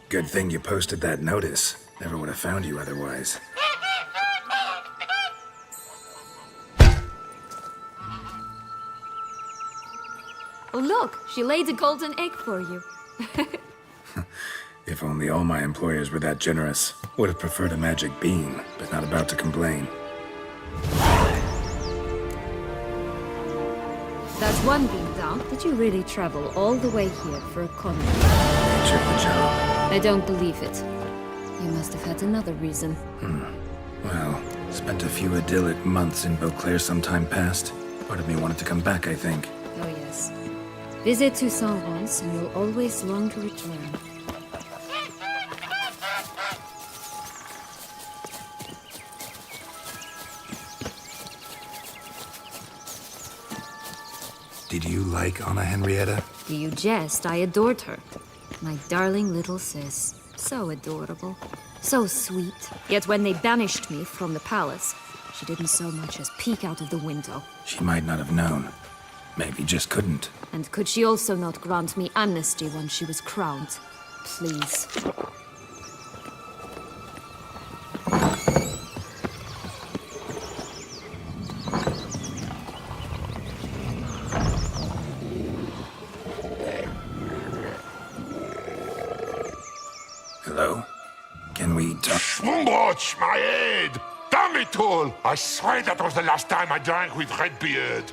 Good thing you posted that notice. Never would have found you otherwise. Oh look, she laid a golden egg for you. If only all my employers were that generous. Would have preferred a magic bean, but not about to complain. That's one bean down. Did you really travel all the way here for a convent? Nature of the job. I don't believe it. You must have had another reason. Well, spent a few idyllic months in Beauclair some time past. Part of me wanted to come back, I think. Oh yes. Visit Toussaint once, and you'll always long to return. Did you like Anna Henrietta? Do you jest? I adored her. My darling little sis. So adorable. So sweet. Yet when they banished me from the palace, she didn't so much as peek out of the window. She might not have known. Maybe just couldn't. And could she also not grant me amnesty when she was crowned? Please. Hello? Can we talk? Schwumbroch, my head! Damn it all! I swear that was the last time I drank with Redbeard.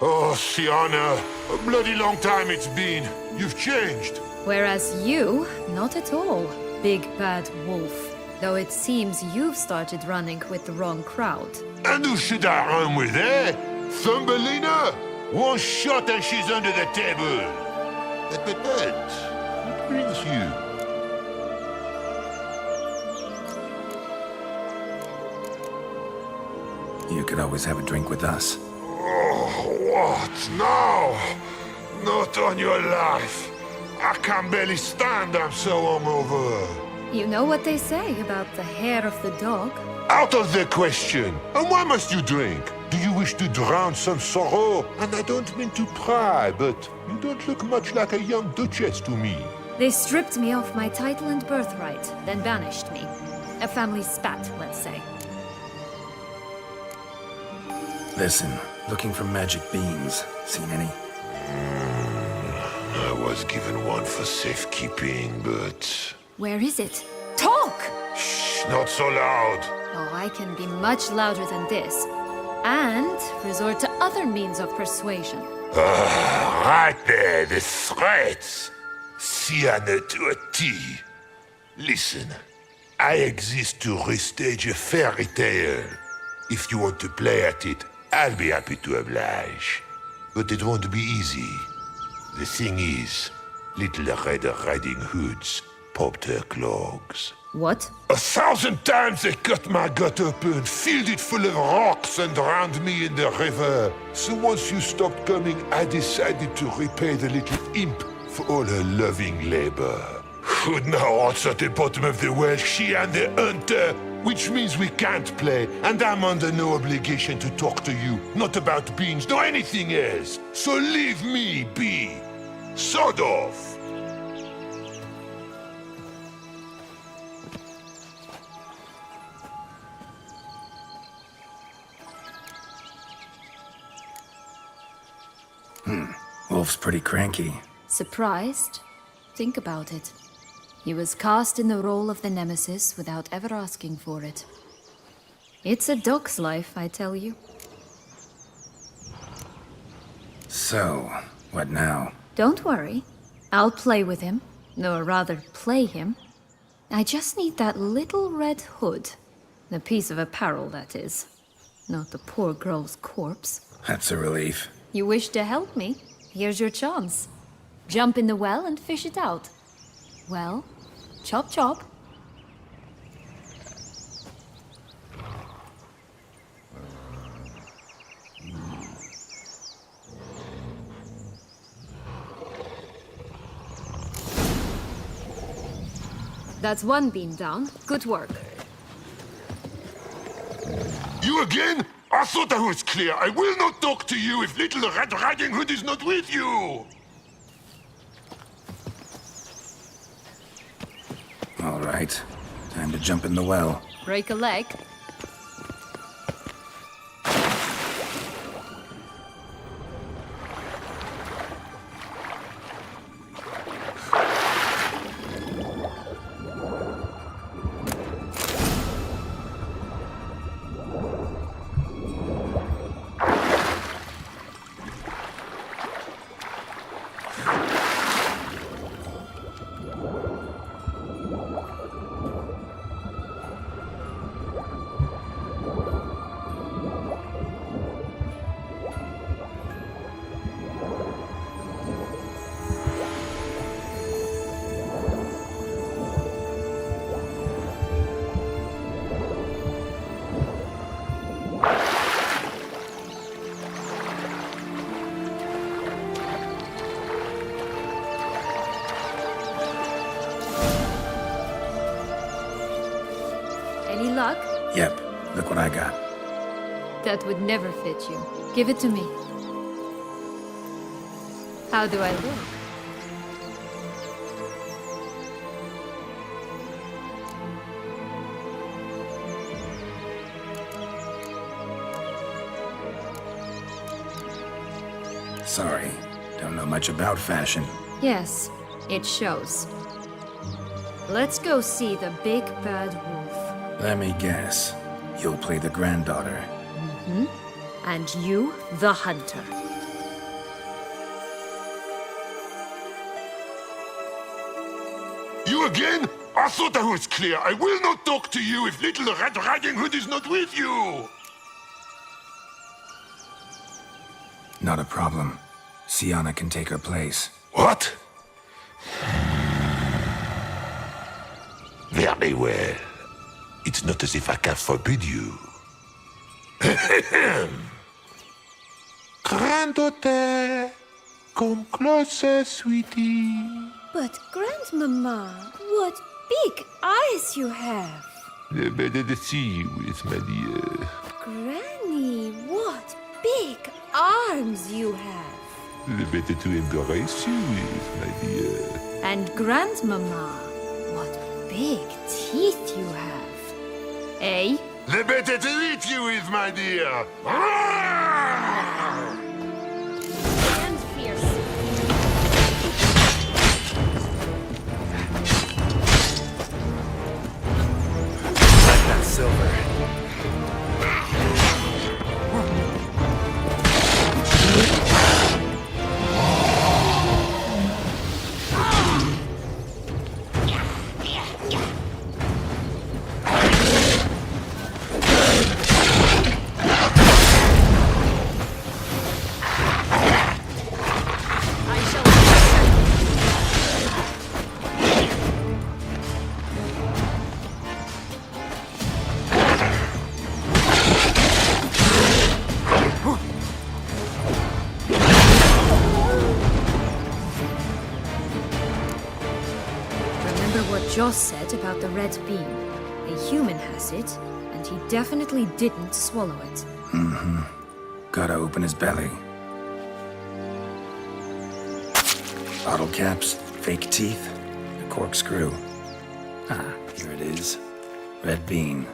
Oh, Sienna, a bloody long time it's been. You've changed. Whereas you, not at all, big bad wolf. Though it seems you've started running with the wrong crowd. And who should I run with, eh? Thumbelina? One shot and she's under the table. But, what brings you? You could always have a drink with us. Oh, what now? Not on your life. I can barely stand, I'm so hungover. You know what they say about the hair of the dog? Out of the question. And why must you drink? Do you wish to drown some sorrow? And I don't mean to pry, but you don't look much like a young duchess to me. They stripped me of my title and birthright, then banished me. A family spat, let's say. Listen, looking for magic beans. Seen any? I was given one for safekeeping, but... Where is it? Talk! Shh, not so loud. Oh, I can be much louder than this. And resort to other means of persuasion. Right there, the threats. Sienna to a T. Listen, I exist to restage a fairy tale. If you want to play at it, I'll be happy to oblige. But it won't be easy. The thing is, Little Red Riding Hoods popped her clogs. What? 1,000 times they cut my gut open, filled it full of rocks, and drowned me in the river. So once you stopped coming, I decided to repay the little imp for all her loving labor. Who now rots at the bottom of the well, she and the hunter, which means we can't play, and I'm under no obligation to talk to you, not about beans, nor anything else. So leave me be. Sod off. Wolf's pretty cranky. Surprised? Think about it. He was cast in the role of the Nemesis without ever asking for it. It's a dog's life, I tell you. So, what now? Don't worry. I'll play with him. Or rather, play him. I just need that little red hood. The piece of apparel, that is. Not the poor girl's corpse. That's a relief. You wish to help me? Here's your chance. Jump in the well and fish it out. Well, chop chop. That's one beam down. Good work. You again? I thought I was clear. I will not talk to you if Little Red Riding Hood is not with you! All right. Time to jump in the well. Break a leg. Any luck? Yep. Look what I got. That would never fit you. Give it to me. How do I look? Sorry. Don't know much about fashion. Yes, it shows. Let's go see the big bad wolf. Let me guess. You'll play the granddaughter. Mm-hmm. And you, the hunter. You again? I thought I was clear. I will not talk to you if Little Red Riding Hood is not with you! Not a problem. Sienna can take her place. What? Very well. It's not as if I can forbid you. Granddaughter, come closer, sweetie. But, Grandmama, what big eyes you have! Better to see you with, my dear. Granny, what big arms you have! Better to embrace you with, my dear. And Grandmama, what big teeth you have. Eh? The better to eat you with, my dear. And fierce. Joss said about the red bean. A human has it, and he definitely didn't swallow it. Mm-hmm. Gotta open his belly. Bottle caps, fake teeth, a corkscrew. Ah, here it is. Red bean.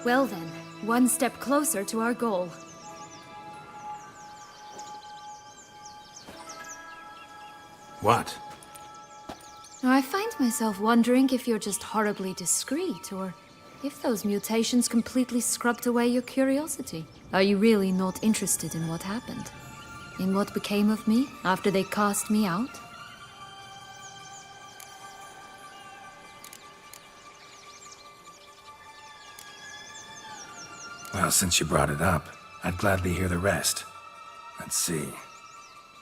Well then, one step closer to our goal. What? I find myself wondering if you're just horribly discreet, or if those mutations completely scrubbed away your curiosity. Are you really not interested in what happened? In what became of me after they cast me out? Well, since you brought it up, I'd gladly hear the rest. Let's see.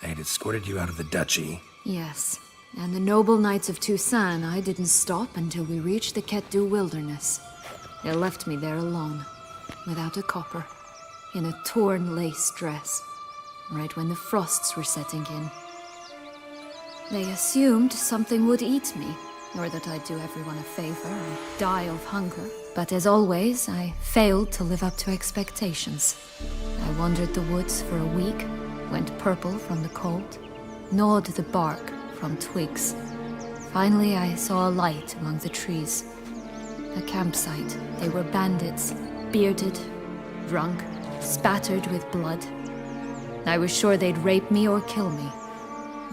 They'd escorted you out of the duchy. Yes. And the noble knights of Toussaint, I didn't stop until we reached the Ketdu wilderness. They left me there alone, without a copper, in a torn lace dress, right when the frosts were setting in. They assumed something would eat me, or that I'd do everyone a favor and die of hunger. But as always, I failed to live up to expectations. I wandered the woods for a week, went purple from the cold, gnawed the bark from twigs. Finally, I saw a light among the trees. A campsite. They were bandits, bearded, drunk, spattered with blood. I was sure they'd rape me or kill me,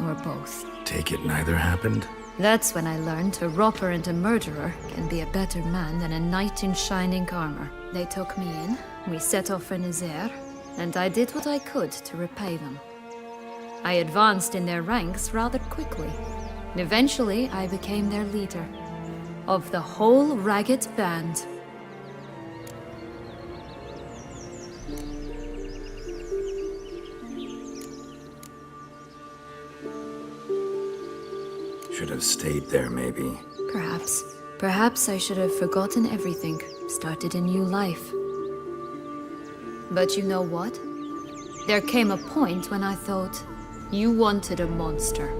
or both. Take it neither happened? That's when I learned a robber and a murderer can be a better man than a knight in shining armor. They took me in, we set off for Nazaire, and I did what I could to repay them. I advanced in their ranks rather quickly. Eventually, I became their leader. Of the whole ragged band. Should have stayed there, maybe. Perhaps. Perhaps I should have forgotten everything, started a new life. But you know what? There came a point when I thought, you wanted a monster.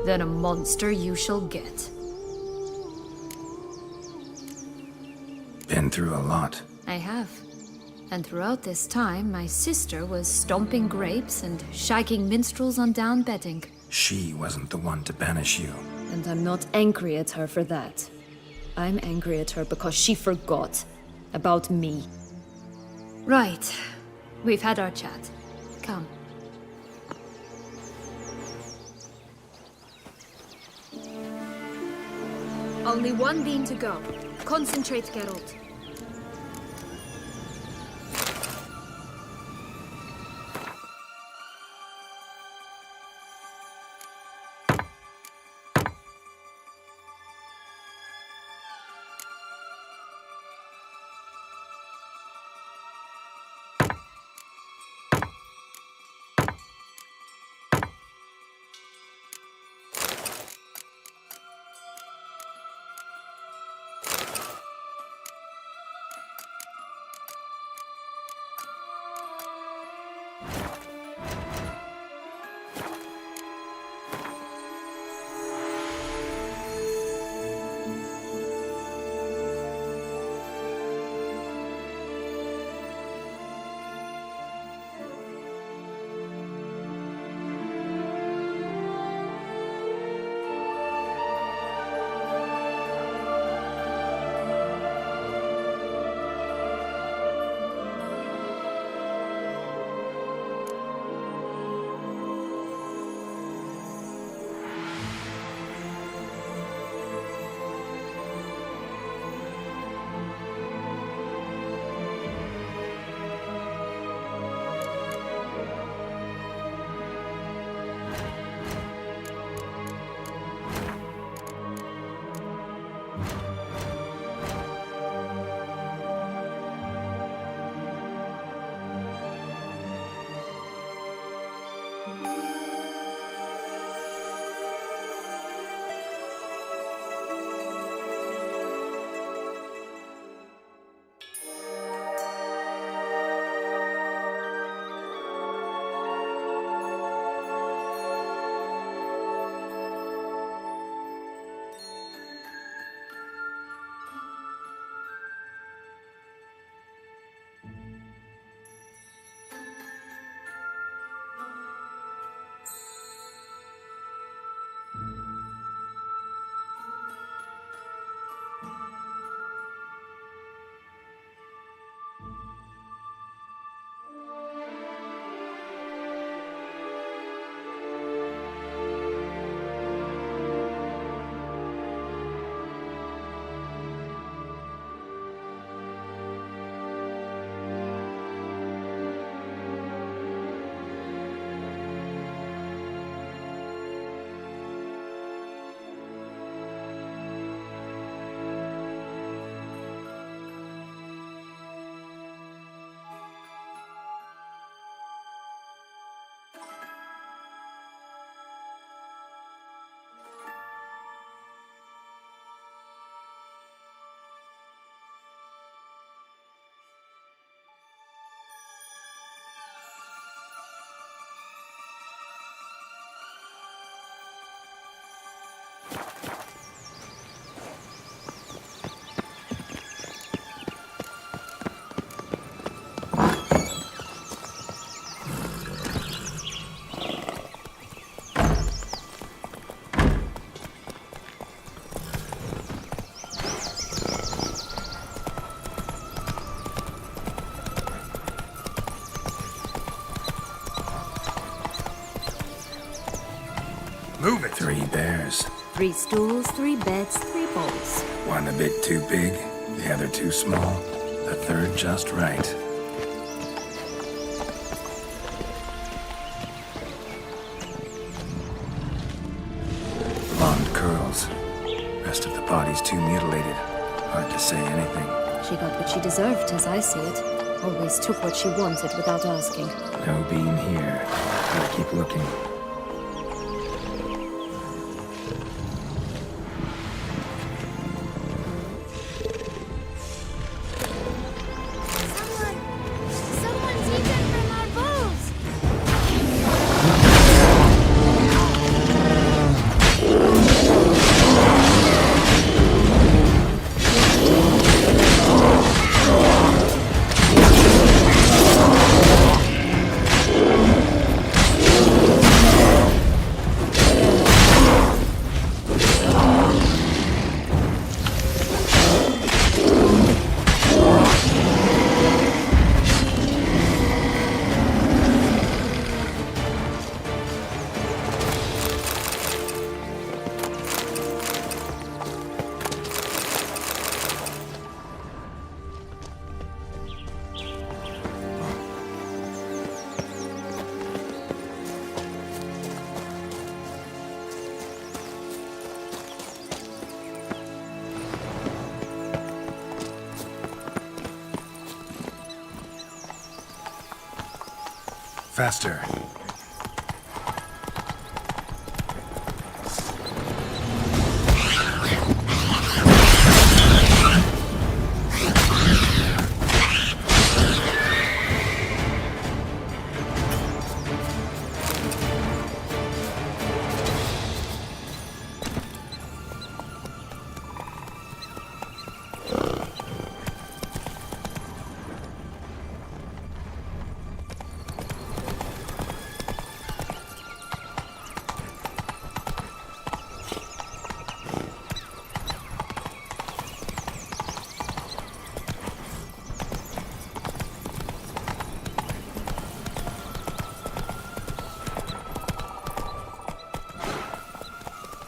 Then a monster you shall get. Been through a lot. I have. And throughout this time, my sister was stomping grapes and shagging minstrels on down bedding. She wasn't the one to banish you. And I'm not angry at her for that. I'm angry at her because she forgot about me. Right. We've had our chat. Come. Only one bean to go. Concentrate, Geralt. Move it! 3 bears. 3 stools, 3 beds, 3 bowls. One a bit too big, the other too small, the third just right. Blonde curls. Rest of the body's too mutilated. Hard to say anything. She got what she deserved, as I see it. Always took what she wanted without asking. No beam here. Gotta keep looking. Someone's eaten from our bowls! Faster.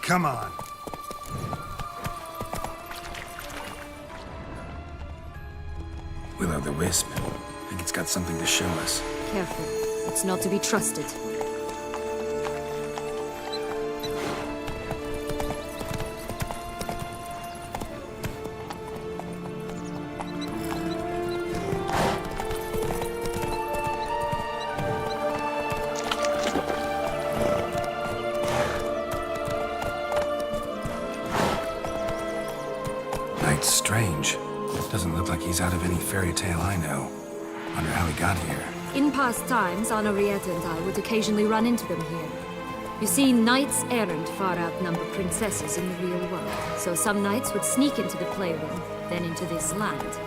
Come on. Will-o'-the-Wisp. I think it's got something to show us. Careful. It's not to be trusted. Knight's strange. Doesn't look like he's out of any fairy tale I know. Wonder how he got here. In past times, Henrietta and I would occasionally run into them here. You see, knights errant far outnumber princesses in the real world. So some knights would sneak into the playroom, then into this land,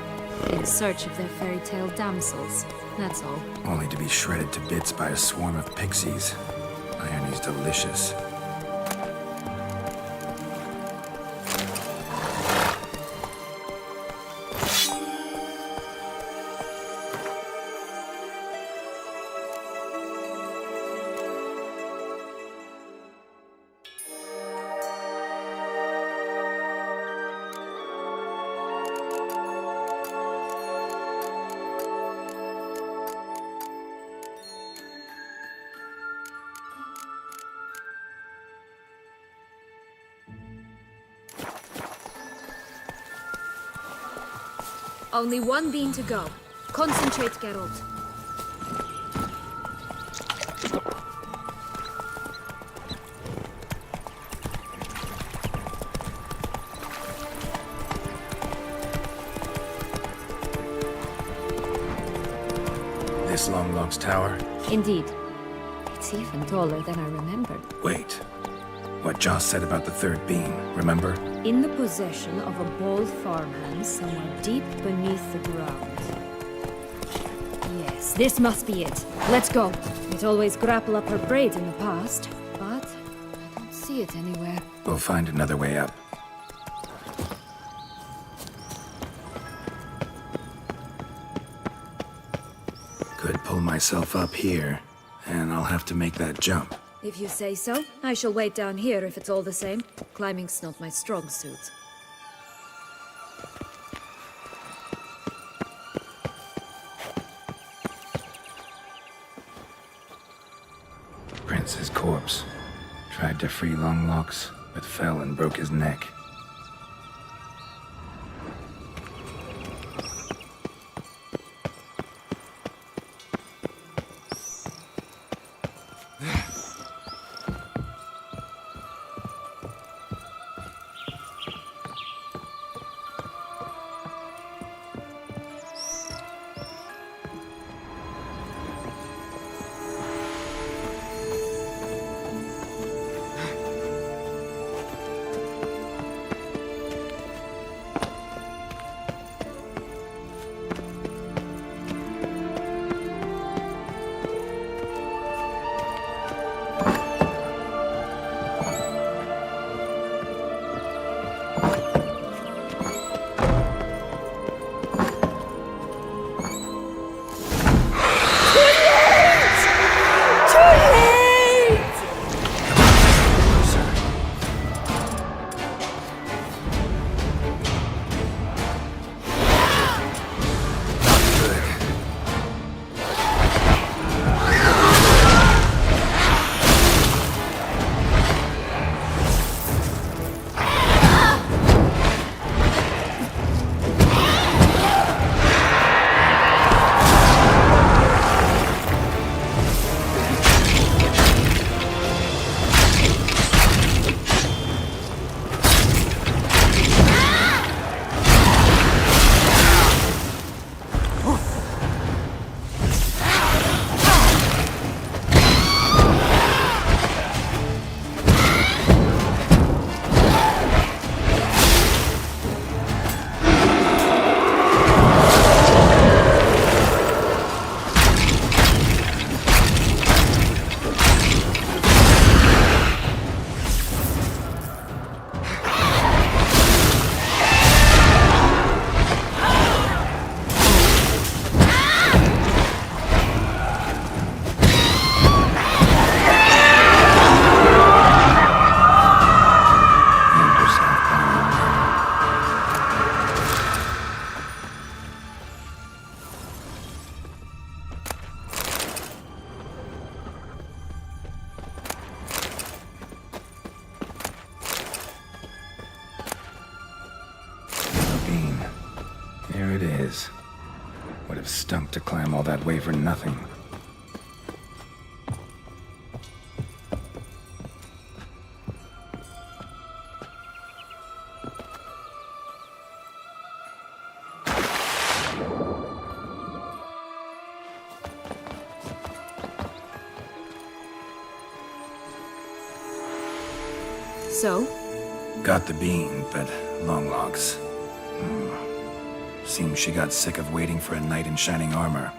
in search of their fairy tale damsels. That's all. Only to be shredded to bits by a swarm of pixies. Irony's delicious. Only one beam to go. Concentrate, Geralt. This Longlog's tower? Indeed. It's even taller than I remembered. Wait. What Joss said about the third beam, remember? In the possession of a bold farmhand somewhere deep beneath the ground. Yes, this must be it. Let's go. It always grapple up her braid in the past, but I don't see it anywhere. We'll find another way up. Could pull myself up here, and I'll have to make that jump. If you say so, I shall wait down here if it's all the same. Climbing's not my strong suit. Prince's corpse. Tried to free Longlocks, but fell and broke his neck. There it is. Would have stunk to climb all that way for nothing. So? Got the bean, but Longlocks. Seems she got sick of waiting for a knight in shining armor.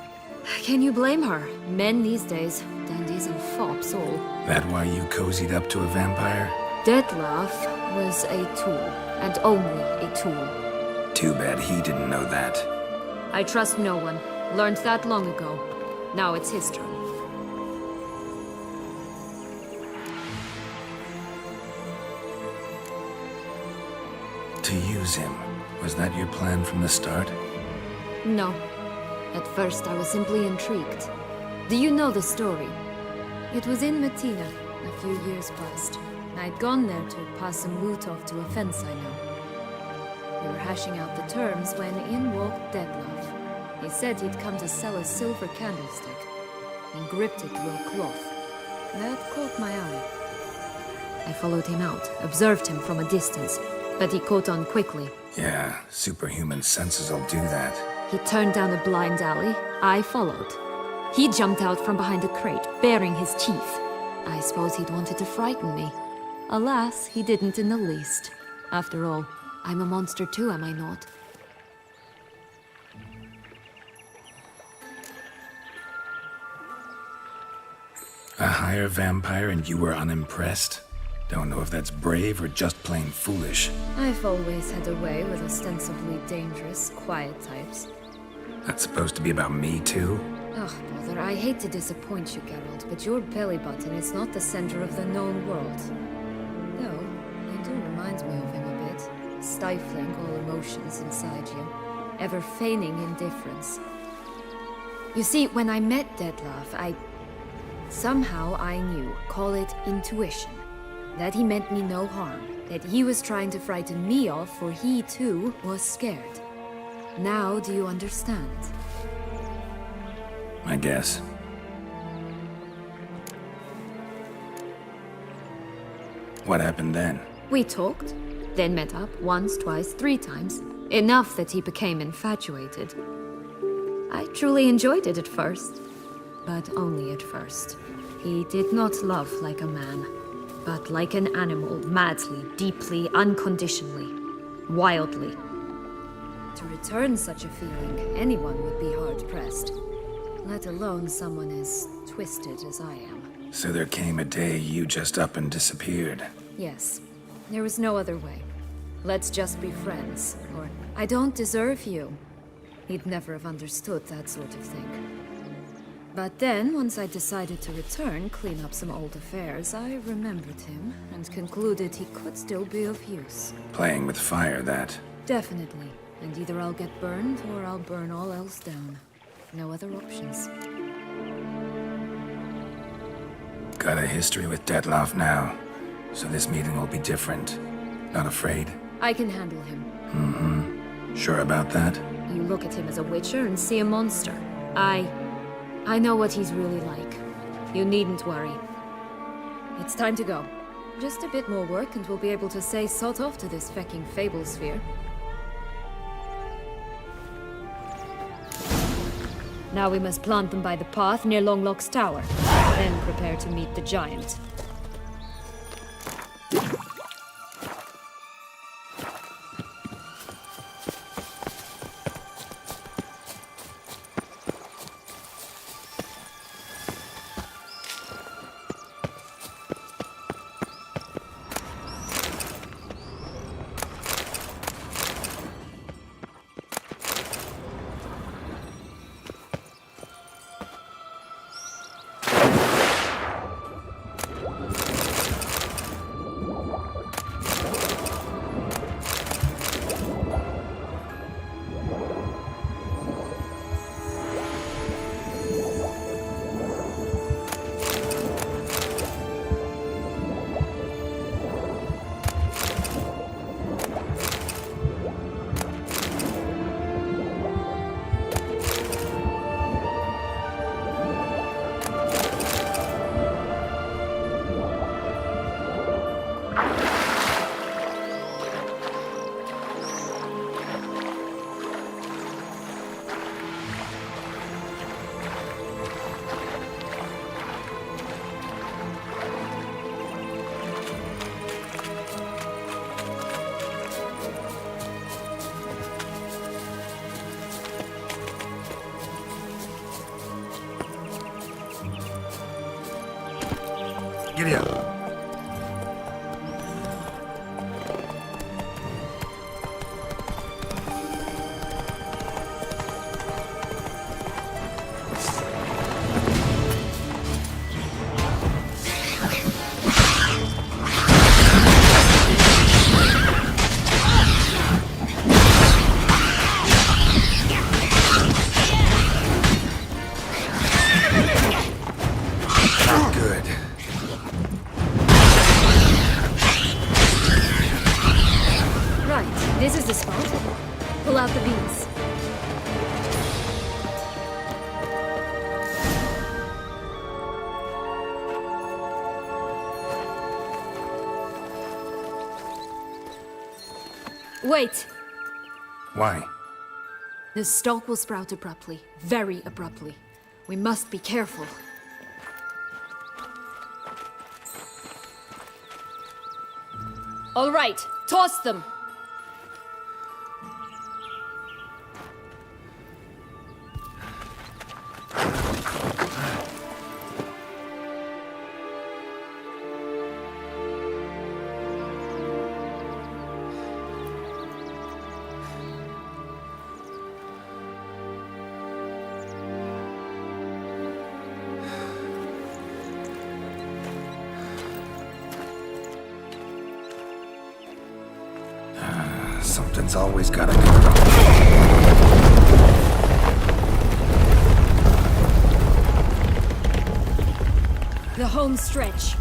Can you blame her? Men these days, dandies and fops all. That why you cozied up to a vampire? Dettlaff was a tool, and only a tool. Too bad he didn't know that. I trust no one. Learned that long ago. Now it's his turn. To use him. Was that your plan from the start? No. At first I was simply intrigued. Do you know the story? It was in Metina, a few years past. I'd gone there to pass some loot off to a fence I know. We were hashing out the terms when in walked Dettlaff. He said he'd come to sell a silver candlestick, and gripped it to a cloth. That caught my eye. I followed him out, observed him from a distance, but he caught on quickly. Yeah, superhuman senses will do that. He turned down a blind alley. I followed. He jumped out from behind a crate, baring his teeth. I suppose he'd wanted to frighten me. Alas, he didn't in the least. After all, I'm a monster too, am I not? A higher vampire and you were unimpressed? Don't know if that's brave or just plain foolish. I've always had a way with ostensibly dangerous, quiet types. That's supposed to be about me, too? Ugh, bother, I hate to disappoint you, Geralt, but your belly button is not the center of the known world. Though, you do remind me of him a bit, stifling all emotions inside you, ever feigning indifference. You see, when I met Dettlaff, somehow I knew, call it intuition, that he meant me no harm, that he was trying to frighten me off, for he too was scared. Now do you understand? I guess. What happened then? We talked, then met up once, twice, 3 times. Enough that he became infatuated. I truly enjoyed it at first, but only at first. He did not love like a man, but like an animal, madly, deeply, unconditionally, wildly. To return such a feeling, anyone would be hard-pressed, let alone someone as twisted as I am. So there came a day you just up and disappeared. Yes, there was no other way. Let's just be friends, or I don't deserve you. He'd never have understood that sort of thing. But then, once I decided to return, clean up some old affairs, I remembered him and concluded he could still be of use. Playing with fire, that. Definitely. And either I'll get burned, or I'll burn all else down. No other options. Got a history with Dettlaff now, so this meeting will be different. Not afraid? I can handle him. Mm-hmm. Sure about that? You look at him as a witcher and see a monster. I know what he's really like. You needn't worry. It's time to go. Just a bit more work and we'll be able to say sod off to this fecking fable sphere. Now we must plant them by the path near Longlock's tower. Then prepare to meet the giant. Giddy up. Good. Right, this is the spot. Pull out the beams. Wait! Why? The stalk will sprout abruptly. Very abruptly. We must be careful. All right, toss them! Something's always gotta go wrong. The home stretch.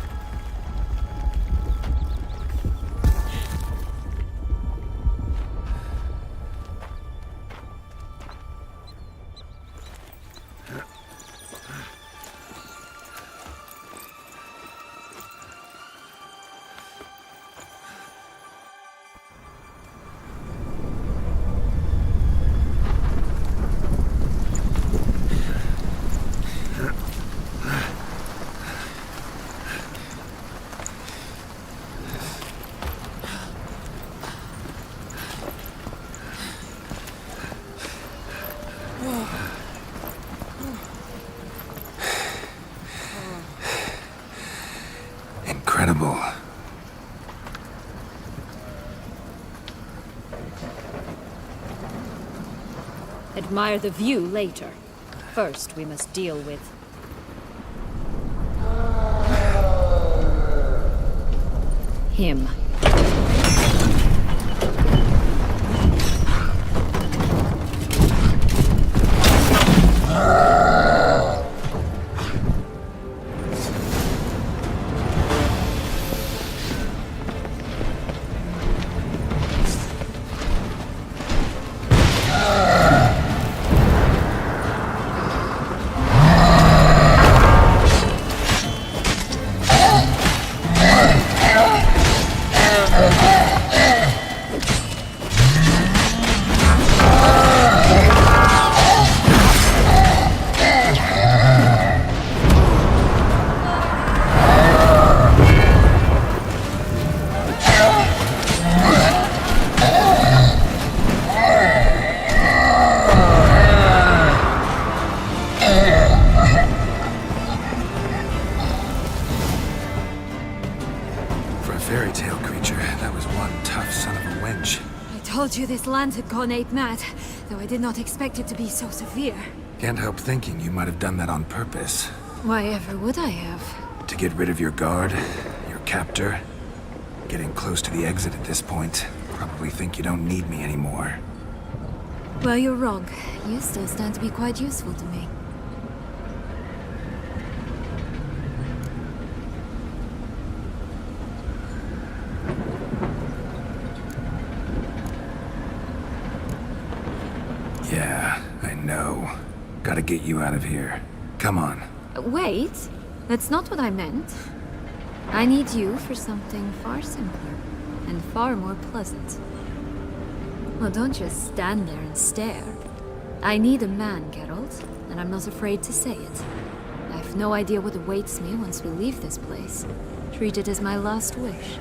Incredible. Admire the view later. First, we must deal with... him. Fairy tale creature. That was one tough son of a wench. I told you this land had gone ape mad, though I did not expect it to be so severe. Can't help thinking you might have done that on purpose. Why ever would I have? To get rid of your guard, your captor. Getting close to the exit at this point. Probably think you don't need me anymore. Well, you're wrong. You still stand to be quite useful to me. Yeah, I know. Gotta get you out of here. Come on. Wait, that's not what I meant. I need you for something far simpler and far more pleasant. Well, don't just stand there and stare. I need a man, Geralt, and I'm not afraid to say it. I've no idea what awaits me once we leave this place. Treat it as my last wish.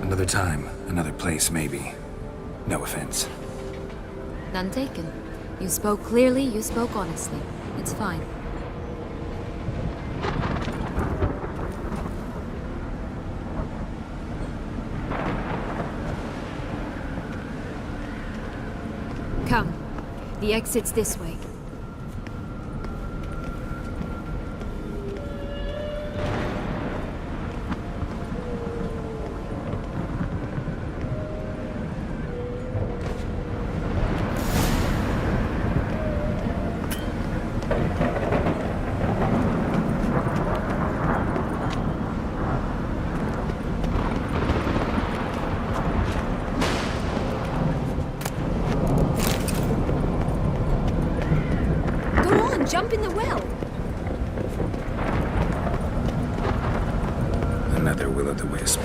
Another time, another place, maybe. No offense. None taken. You spoke clearly, you spoke honestly. It's fine. Come. The exit's this way. Jump in the well! Another will-o'-the-wisp.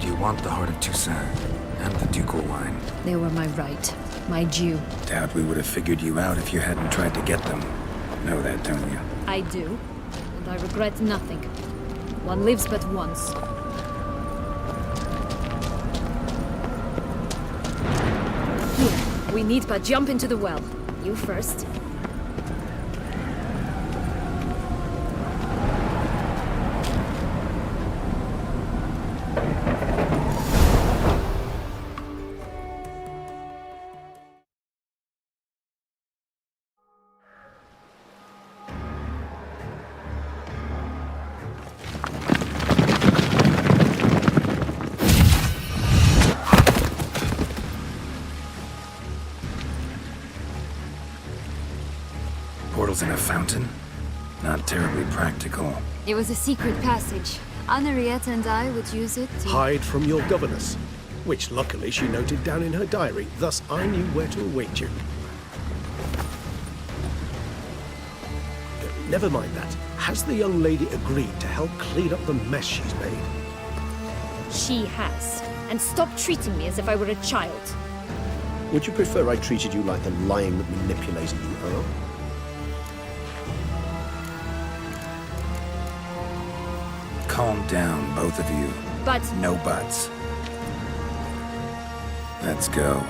But you want the Heart of Toussaint and the ducal wine. They were my right, my due. Doubt we would have figured you out if you hadn't tried to get them. Know that, don't you? I do, and I regret nothing. One lives but once. Here, we need but jump into the well. You first. Portals in a fountain? Not terribly practical. It was a secret passage. Henriette and I would use it to... Hide from your governess, which luckily she noted down in her diary, thus I knew where to await you. Never mind that. Has the young lady agreed to help clean up the mess she's made? She has. And stop treating me as if I were a child. Would you prefer I treated you like the lying, manipulator you are? Calm down, both of you. But... No buts. Let's go.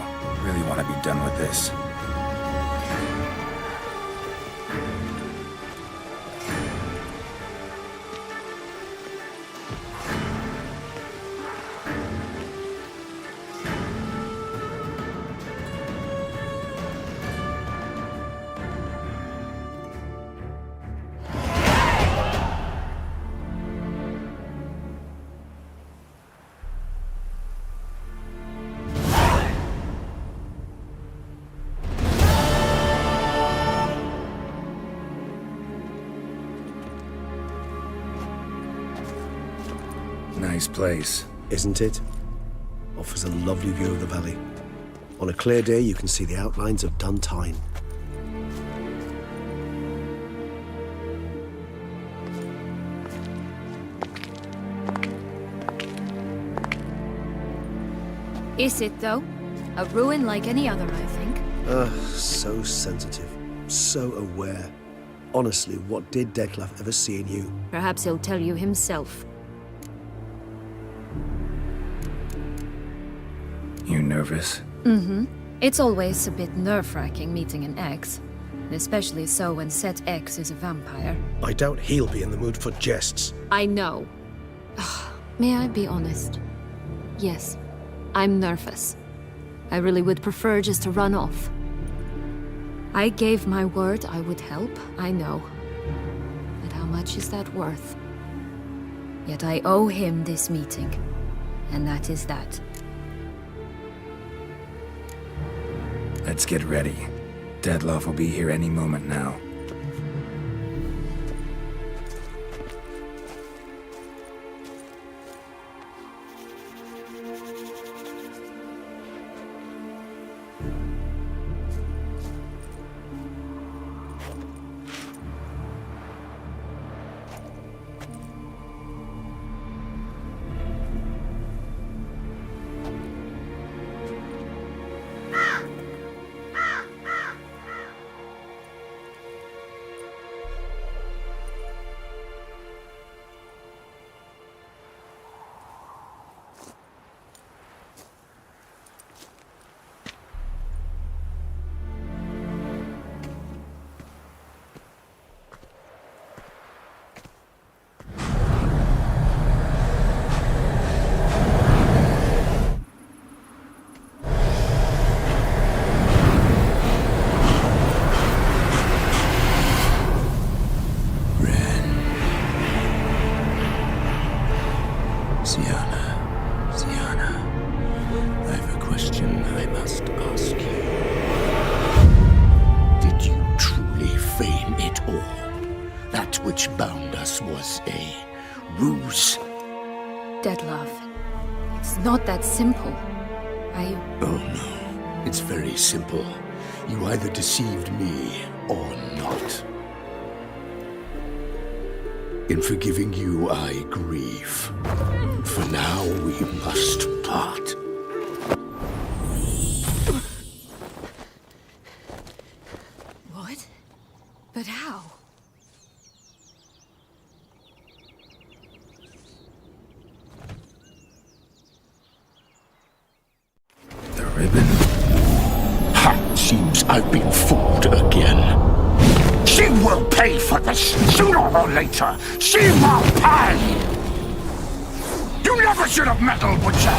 Really want to be done with this. Nice place. Isn't it? Offers a lovely view of the valley. On a clear day, you can see the outlines of Duntine. Is it, though? A ruin like any other, I think. So sensitive. So aware. Honestly, what did Dettlaff ever see in you? Perhaps he'll tell you himself. You nervous? Mm-hmm. It's always a bit nerve-wracking meeting an ex. Especially so when said ex is a vampire. I doubt he'll be in the mood for jests. I know. May I be honest? Yes, I'm nervous. I really would prefer just to run off. I gave my word I would help, I know. But how much is that worth? Yet I owe him this meeting. And that is that. Let's get ready. Dettlaff will be here any moment now. Dettlaff, it's not that simple. Oh no, it's very simple. You either deceived me or not. In forgiving you, I grieve. For now, we must part. What? But how? The ribbon? Ha! Seems I've been fooled again. She will pay for this, sooner or later. She will pay! You never should have meddled, Witcher!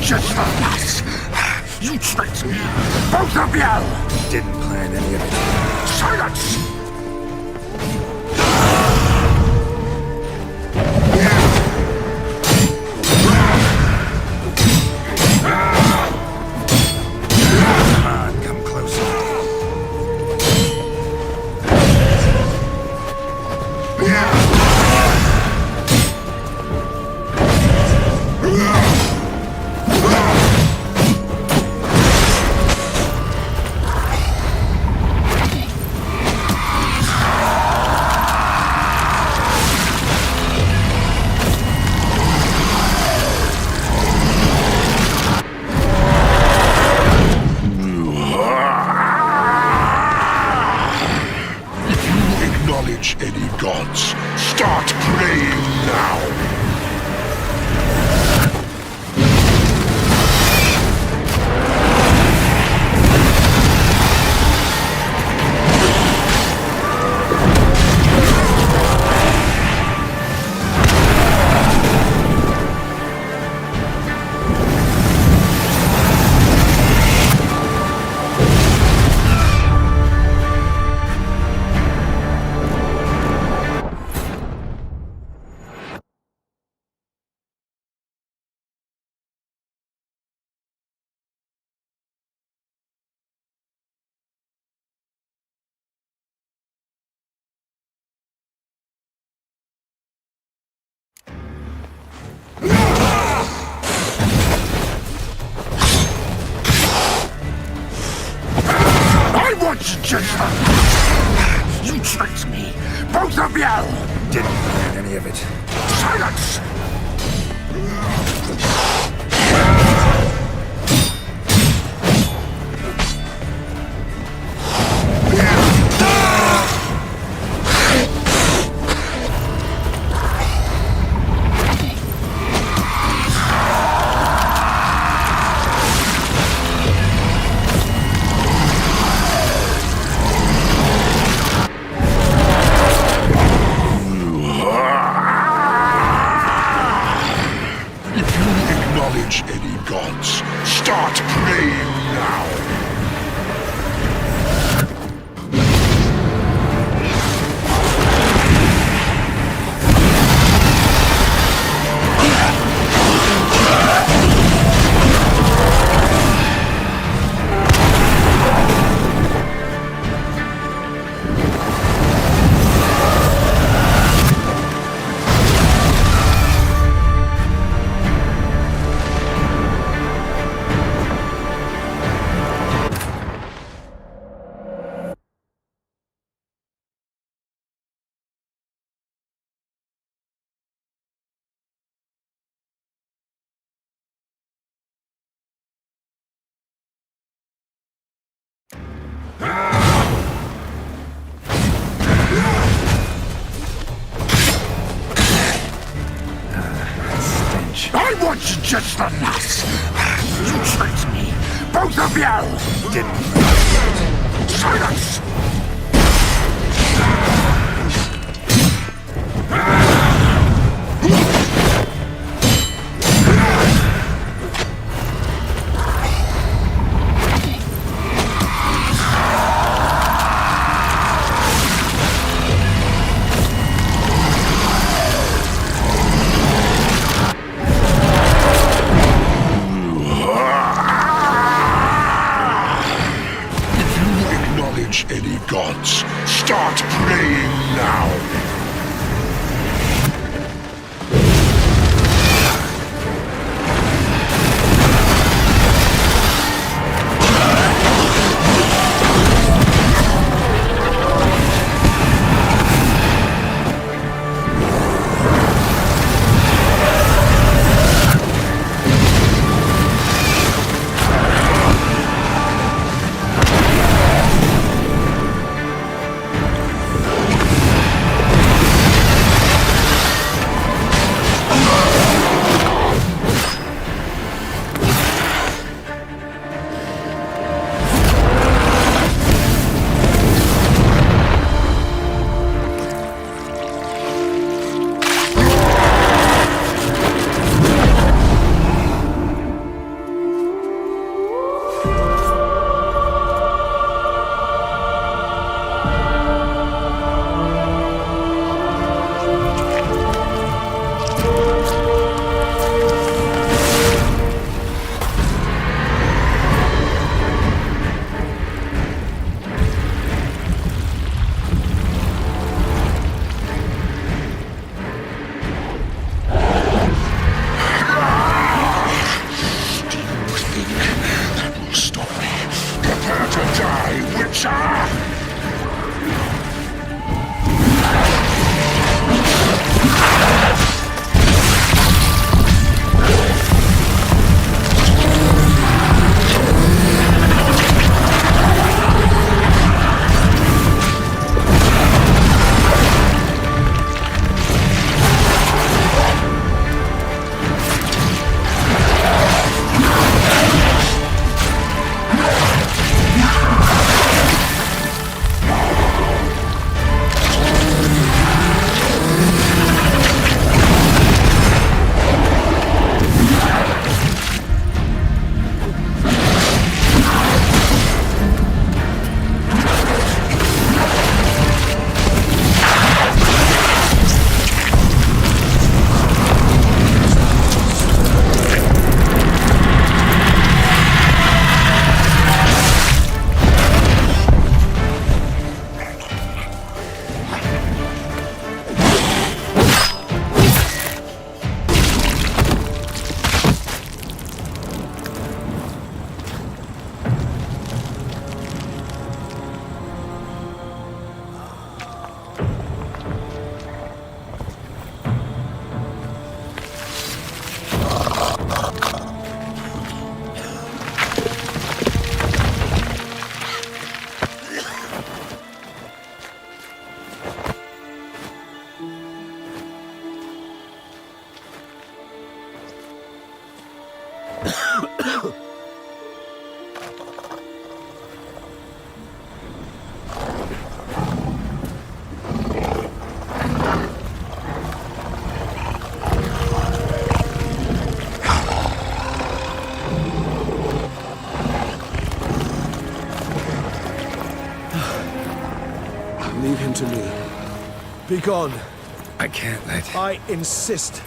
Just the last. You tricked me. Both of you! Didn't plan any of it. Silence! Come on, come closer. Acknowledge any gods. Start praying now. You tricked me! Both of you! Didn't plan any of it. Silence! acknowledge any gods. Start praying now. I want just the nuts. You tricked me. Both of you. Didn't. Silence! Any gods, start praying now. Be gone. I can't let... I insist.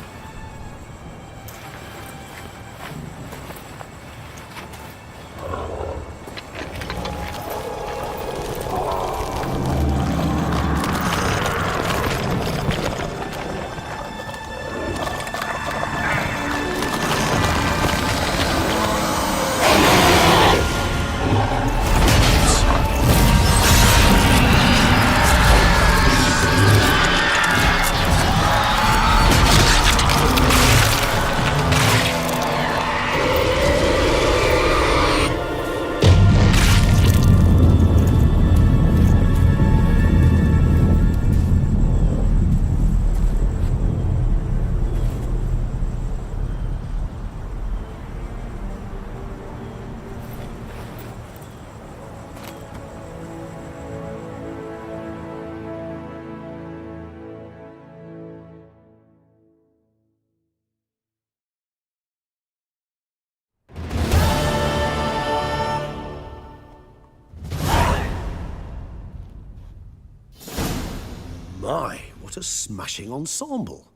My, what a smashing ensemble.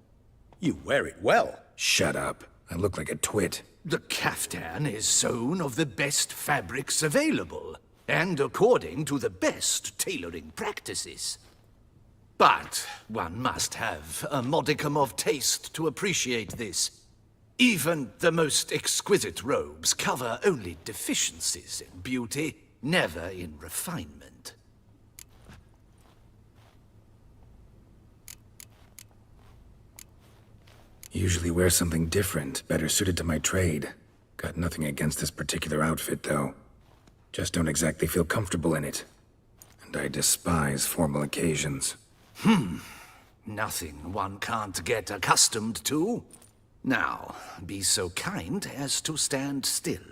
You wear it well. Shut up. I look like a twit. The caftan is sewn of the best fabrics available, and according to the best tailoring practices. But one must have a modicum of taste to appreciate this. Even the most exquisite robes cover only deficiencies in beauty, never in refinement. Usually wear something different, better suited to my trade. Got nothing against this particular outfit, though. Just don't exactly feel comfortable in it. And I despise formal occasions. Nothing one can't get accustomed to. Now, be so kind as to stand still.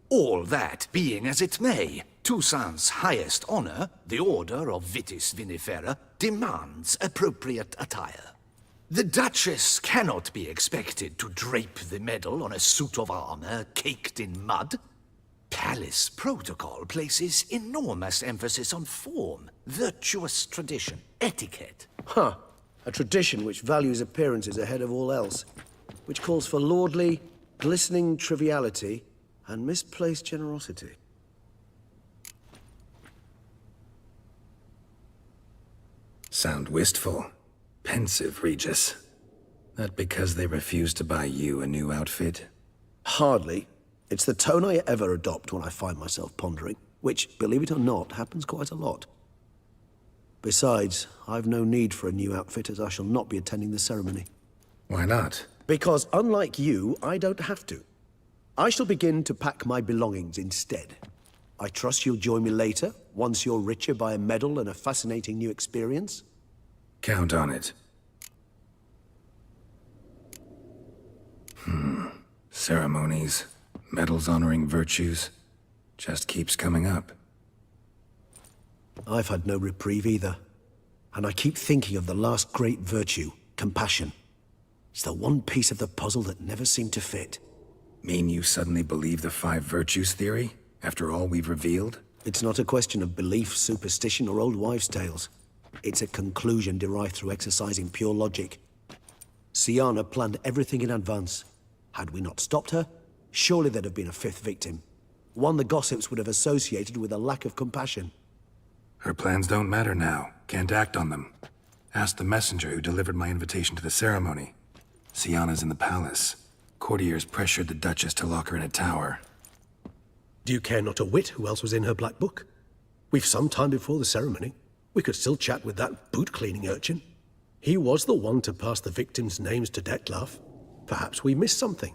All that being as it may, Toussaint's highest honor, the Order of Vitis Vinifera, demands appropriate attire. The Duchess cannot be expected to drape the medal on a suit of armor caked in mud. Palace protocol places enormous emphasis on form, virtuous tradition, etiquette. Huh. A tradition which values appearances ahead of all else. Which calls for lordly, glistening triviality and misplaced generosity. Sound wistful. Pensive, Regis. That because they refused to buy you a new outfit? Hardly. It's the tone I ever adopt when I find myself pondering, which, believe it or not, happens quite a lot. Besides, I've no need for a new outfit as I shall not be attending the ceremony. Why not? Because unlike you, I don't have to. I shall begin to pack my belongings instead. I trust you'll join me later, once you're richer by a medal and a fascinating new experience? Count on it. Ceremonies, medals honoring virtues, just keeps coming up. I've had no reprieve either. And I keep thinking of the last great virtue, compassion. It's the one piece of the puzzle that never seemed to fit. Mean you suddenly believe the 5 virtues theory, after all we've revealed? It's not a question of belief, superstition, or old wives' tales. It's a conclusion derived through exercising pure logic. Syanna planned everything in advance. Had we not stopped her, surely there'd have been a 5th victim. One the gossips would have associated with a lack of compassion. Her plans don't matter now. Can't act on them. Ask the messenger who delivered my invitation to the ceremony. Syanna's in the palace. Courtiers pressured the Duchess to lock her in a tower. Do you care not a whit who else was in her black book? We've some time before the ceremony. We could still chat with that boot-cleaning urchin. He was the one to pass the victims' names to Dettlaff. Perhaps we missed something.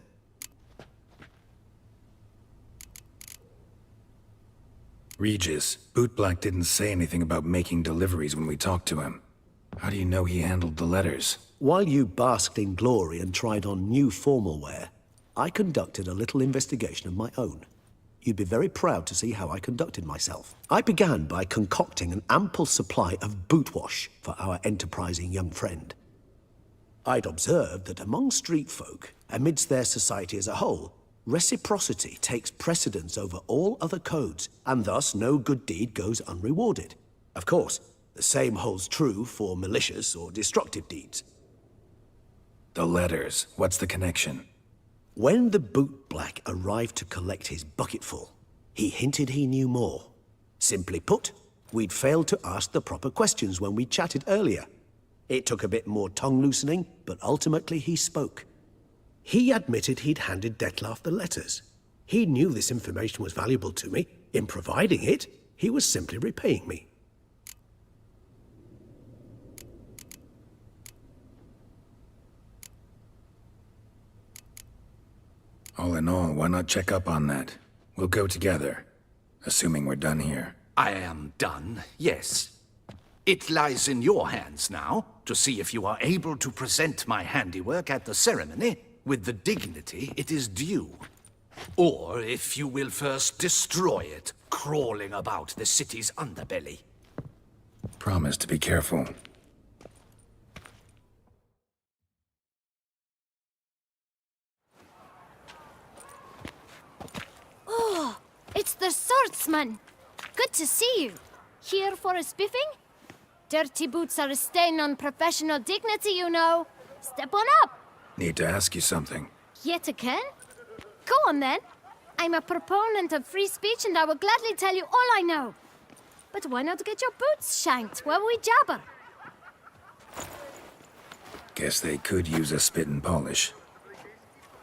Regis, Bootblack didn't say anything about making deliveries when we talked to him. How do you know he handled the letters? While you basked in glory and tried on new formal wear, I conducted a little investigation of my own. You'd be very proud to see how I conducted myself. I began by concocting an ample supply of boot wash for our enterprising young friend. I'd observed that among street folk, amidst their society as a whole, reciprocity takes precedence over all other codes, and thus no good deed goes unrewarded. Of course, The same holds true for malicious or destructive deeds. The letters, what's the connection? When the boot black arrived to collect his bucketful, he hinted he knew more. Simply put, we'd failed to ask the proper questions when we chatted earlier. It took a bit more tongue-loosening, but ultimately he spoke. He admitted he'd handed Dettlaff the letters. He knew this information was valuable to me. In providing it, he was simply repaying me. All in all, why not check up on that? We'll go together, assuming we're done here. I am done, yes. It lies in your hands now to see if you are able to present my handiwork at the ceremony with the dignity it is due. Or if you will first destroy it, crawling about the city's underbelly. Promise to be careful. Oh, it's the swordsman. Good to see you. Here for a spiffing? Dirty boots are a stain on professional dignity, you know. Step on up. Need to ask you something. Yet again? Go on then. I'm a proponent of free speech and I will gladly tell you all I know. But why not get your boots shanked while we jabber? Guess they could use a spit and polish.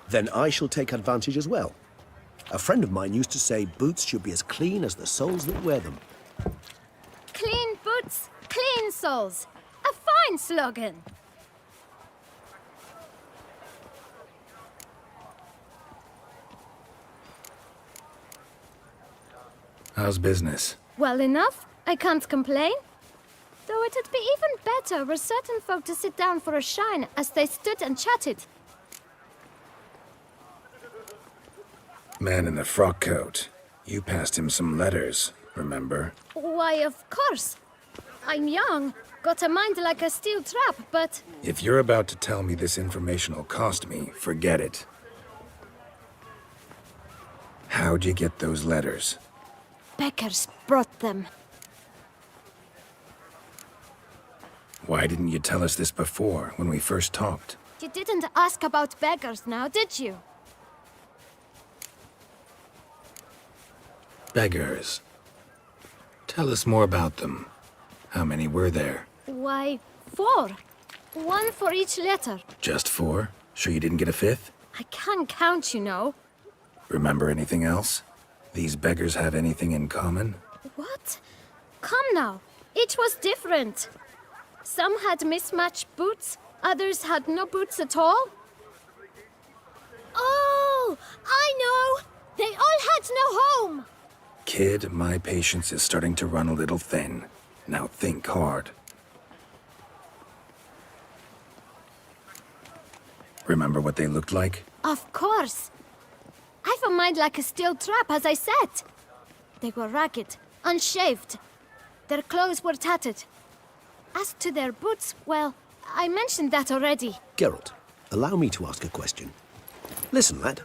Then I shall take advantage as well. A friend of mine used to say boots should be as clean as the soles that wear them. Clean boots, clean soles. A fine slogan. How's business? Well enough. I can't complain. Though it'd be even better were certain folk to sit down for a shine as they stood and chatted. Man in the frock coat. You passed him some letters, remember? Why, of course. I'm young, got a mind like a steel trap, but... If you're about to tell me this information will cost me, forget it. How'd you get those letters? Beggars brought them. Why didn't you tell us this before, when we first talked? You didn't ask about beggars now, did you? Beggars. Tell us more about them. How many were there? Why, 4. 1 for each letter. Just 4? Sure you didn't get a 5th? I can't count, you know. Remember anything else? These beggars have anything in common? What? Come now. Each was different. Some had mismatched boots, others had no boots at all. Oh, I know! They all had no home! Kid, my patience is starting to run a little thin. Now think hard. Remember what they looked like? Of course. I've a mind like a steel trap, as I said. They were ragged, unshaved. Their clothes were tattered. As to their boots, well, I mentioned that already. Geralt, allow me to ask a question. Listen, lad.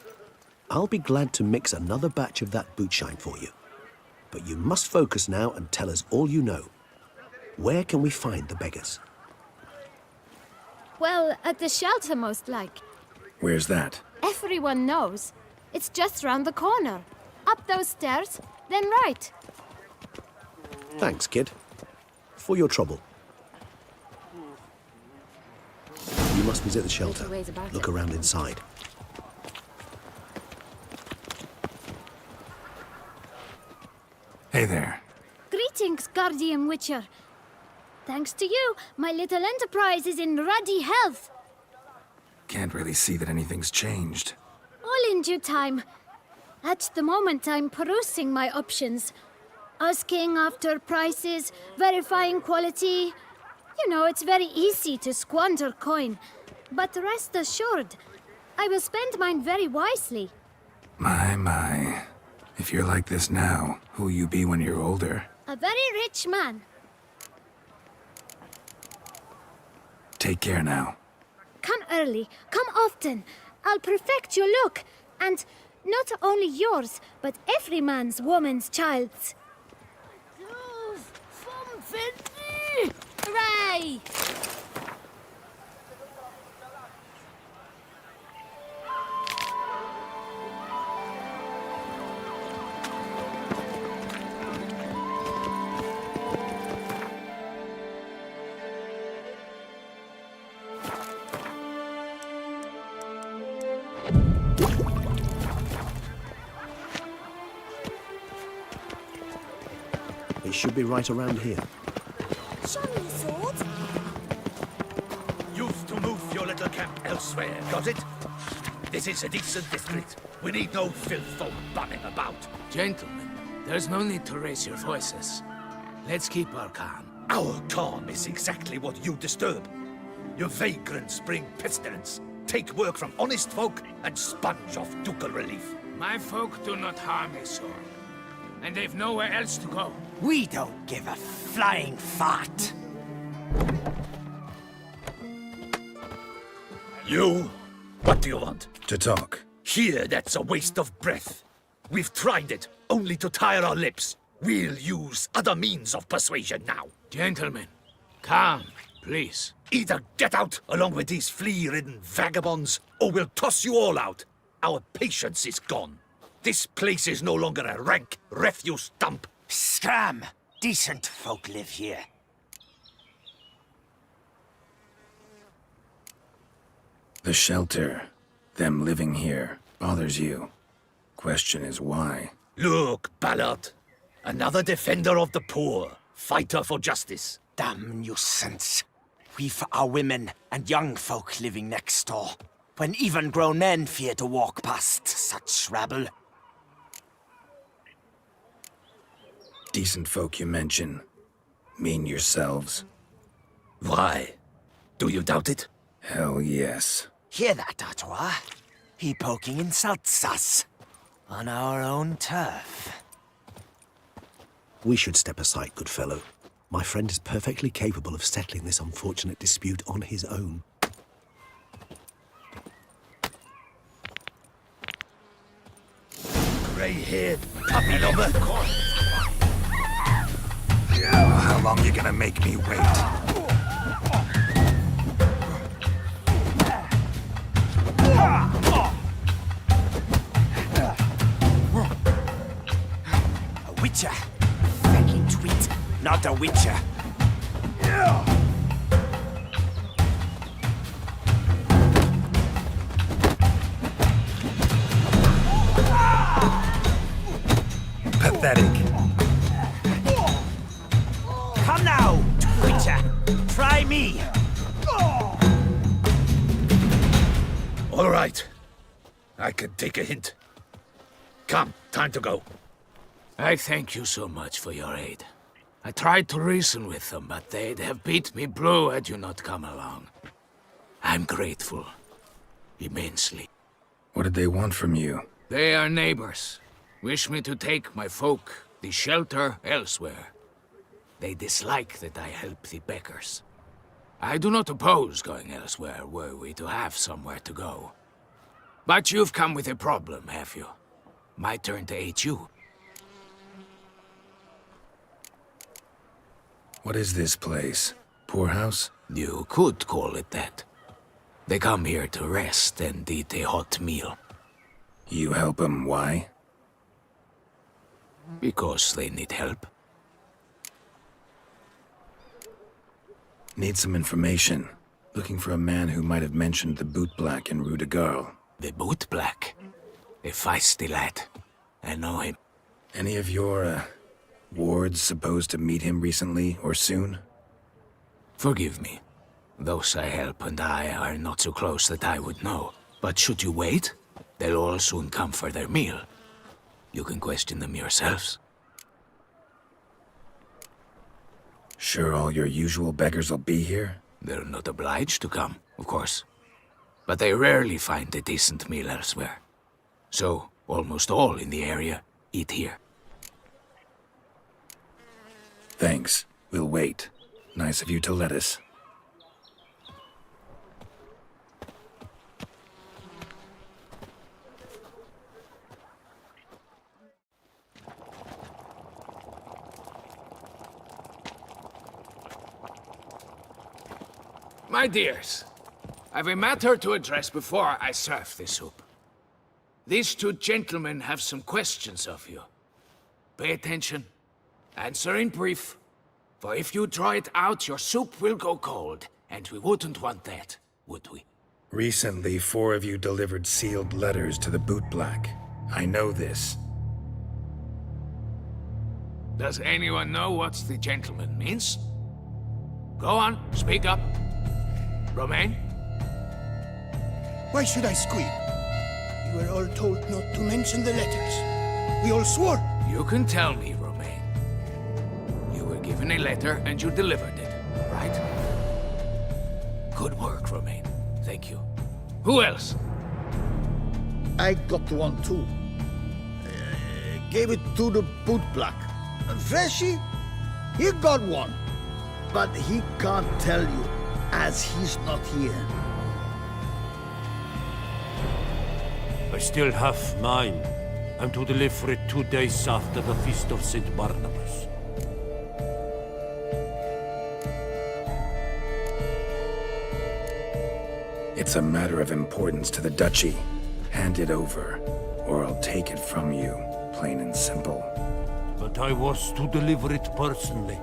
I'll be glad to mix another batch of that boot shine for you. But you must focus now and tell us all you know. Where can we find the beggars? Well, at the shelter, most like. Where's that? Everyone knows. It's just round the corner. Up those stairs, then right. Thanks, kid. For your trouble. You must visit the shelter. Look around inside. Hey there. Greetings, Guardian Witcher. Thanks to you, my little enterprise is in ruddy health. Can't really see that anything's changed. All in due time. At the moment, I'm perusing my options. Asking after prices, verifying quality. You know, it's very easy to squander coin. But rest assured, I will spend mine very wisely. My. If you're like this now, who'll you be when you're older? A very rich man. Take care now. Come early, come often. I'll perfect your look. And not only yours, but every man's woman's child's. Hooray! It should be right around here. Show me a sword. You've to move your little camp elsewhere, got it? This is a decent district. We need no filth folk bunning about. Gentlemen, there's no need to raise your voices. Let's keep our calm. Our calm is exactly what you disturb. Your vagrants bring pestilence, take work from honest folk, and sponge off ducal relief. My folk do not harm a soul, and they've nowhere else to go. We don't give a flying fart. You? What do you want? To talk. Here, that's a waste of breath. We've tried it, only to tire our lips. We'll use other means of persuasion now. Gentlemen, calm, please. Either get out along with these flea-ridden vagabonds, or we'll toss you all out. Our patience is gone. This place is no longer a rank refuse dump. Scram! Decent folk live here. The shelter, them living here, bothers you. Question is why? Look, Ballard. Another defender of the poor. Fighter for justice. Damn nuisance. We've our women and young folk living next door, when even grown men fear to walk past such rabble. Decent folk you mention. Mean yourselves? Why? Do you doubt it? Hell yes. Hear that, Artois? He poking insults us. On our own turf. We should step aside, good fellow. My friend is perfectly capable of settling this unfortunate dispute on his own. Grey-haired puppy lover. How long you gonna make me wait? A witcher. Fucking tweet. Not a witcher. Pathetic. Come now, witcher. Try me. All right. I can take a hint. Come, time to go. I thank you so much for your aid. I tried to reason with them, but they'd have beat me blue had you not come along. I'm grateful. Immensely. What did they want from you? They are neighbors. Wish me to take my folk, the shelter, elsewhere. They dislike that I help the beggars. I do not oppose going elsewhere, were we to have somewhere to go. But you've come with a problem, have you? My turn to aid you. What is this place? Poorhouse? You could call it that. They come here to rest and eat a hot meal. You help them, why? Because they need help. Need some information. Looking for a man who might have mentioned the Boot Black in Rue de Garl. The Boot Black? A feisty lad. I know him. Any of your, wards supposed to meet him recently or soon? Forgive me. Those I help and I are not so close that I would know. But should you wait, they'll all soon come for their meal. You can question them yourselves. Sure all your usual beggars will be here? They're not obliged to come, of course. But they rarely find a decent meal elsewhere. So, almost all in the area eat here. Thanks. We'll wait. Nice of you to let us. My dears, I've a matter to address before I serve the soup. These two gentlemen have some questions of you. Pay attention. Answer in brief. For if you draw it out, your soup will go cold, and we wouldn't want that, would we? Recently, 4 of you delivered sealed letters to the Bootblack. I know this. Does anyone know what the gentleman means? Go on, speak up. Romain? Why should I squeal? You were all told not to mention the letters. We all swore. You can tell me, Romain. You were given a letter and you delivered it, right? Good work, Romain. Thank you. Who else? I got one too. Gave it to the Bootblack. Freshy, he got one. But he can't tell you, as he's not here. I still have mine. I'm to deliver it 2 days after the Feast of St. Barnabas. It's a matter of importance to the Duchy. Hand it over, or I'll take it from you, plain and simple. But I was to deliver it personally.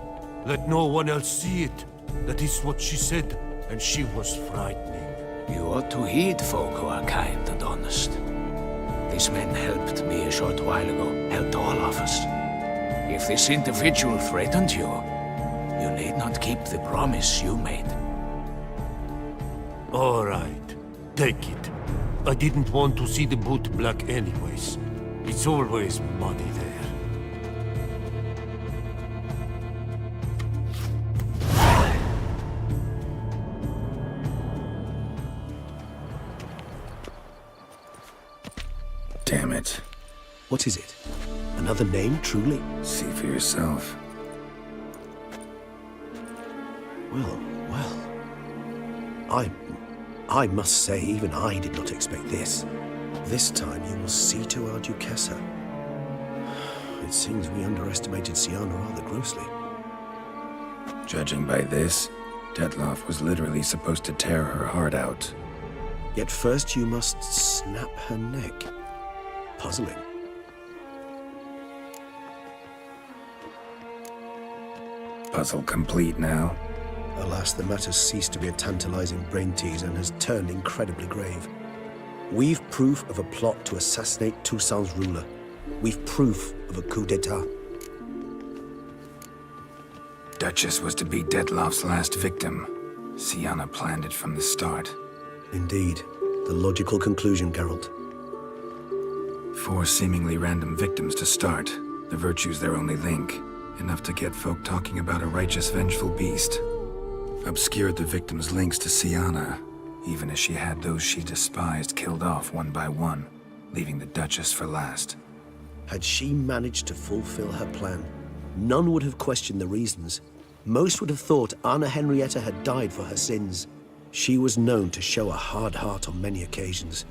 Let no one else see it. That is what she said, and she was frightening. You ought to heed folk who are kind and honest. These men helped me a short while ago, helped all of us. If this individual threatened you, you need not keep the promise you made. All right, take it. I didn't want to see the Bootblack anyways. It's always muddy there. Damn it. What is it? Another name, truly? See for yourself. Well. I must say, even I did not expect this. This time you will see to our Duquesa. It seems we underestimated Syanna rather grossly. Judging by this, Detloff was literally supposed to tear her heart out. Yet first you must snap her neck. Puzzling. Puzzle complete now. Alas, the matter's ceased to be a tantalizing brain tease and has turned incredibly grave. We've proof of a plot to assassinate Toussaint's ruler. We've proof of a coup d'etat. Duchess was to be Detloff's last victim. Syanna planned it from the start. Indeed. The logical conclusion, Geralt. 4 seemingly random victims to start. The virtue's their only link. Enough to get folk talking about a righteous, vengeful beast. Obscured the victims' links to Syanna, even as she had those she despised killed off one by one, leaving the Duchess for last. Had she managed to fulfill her plan, none would have questioned the reasons. Most would have thought Anna Henrietta had died for her sins. She was known to show a hard heart on many occasions.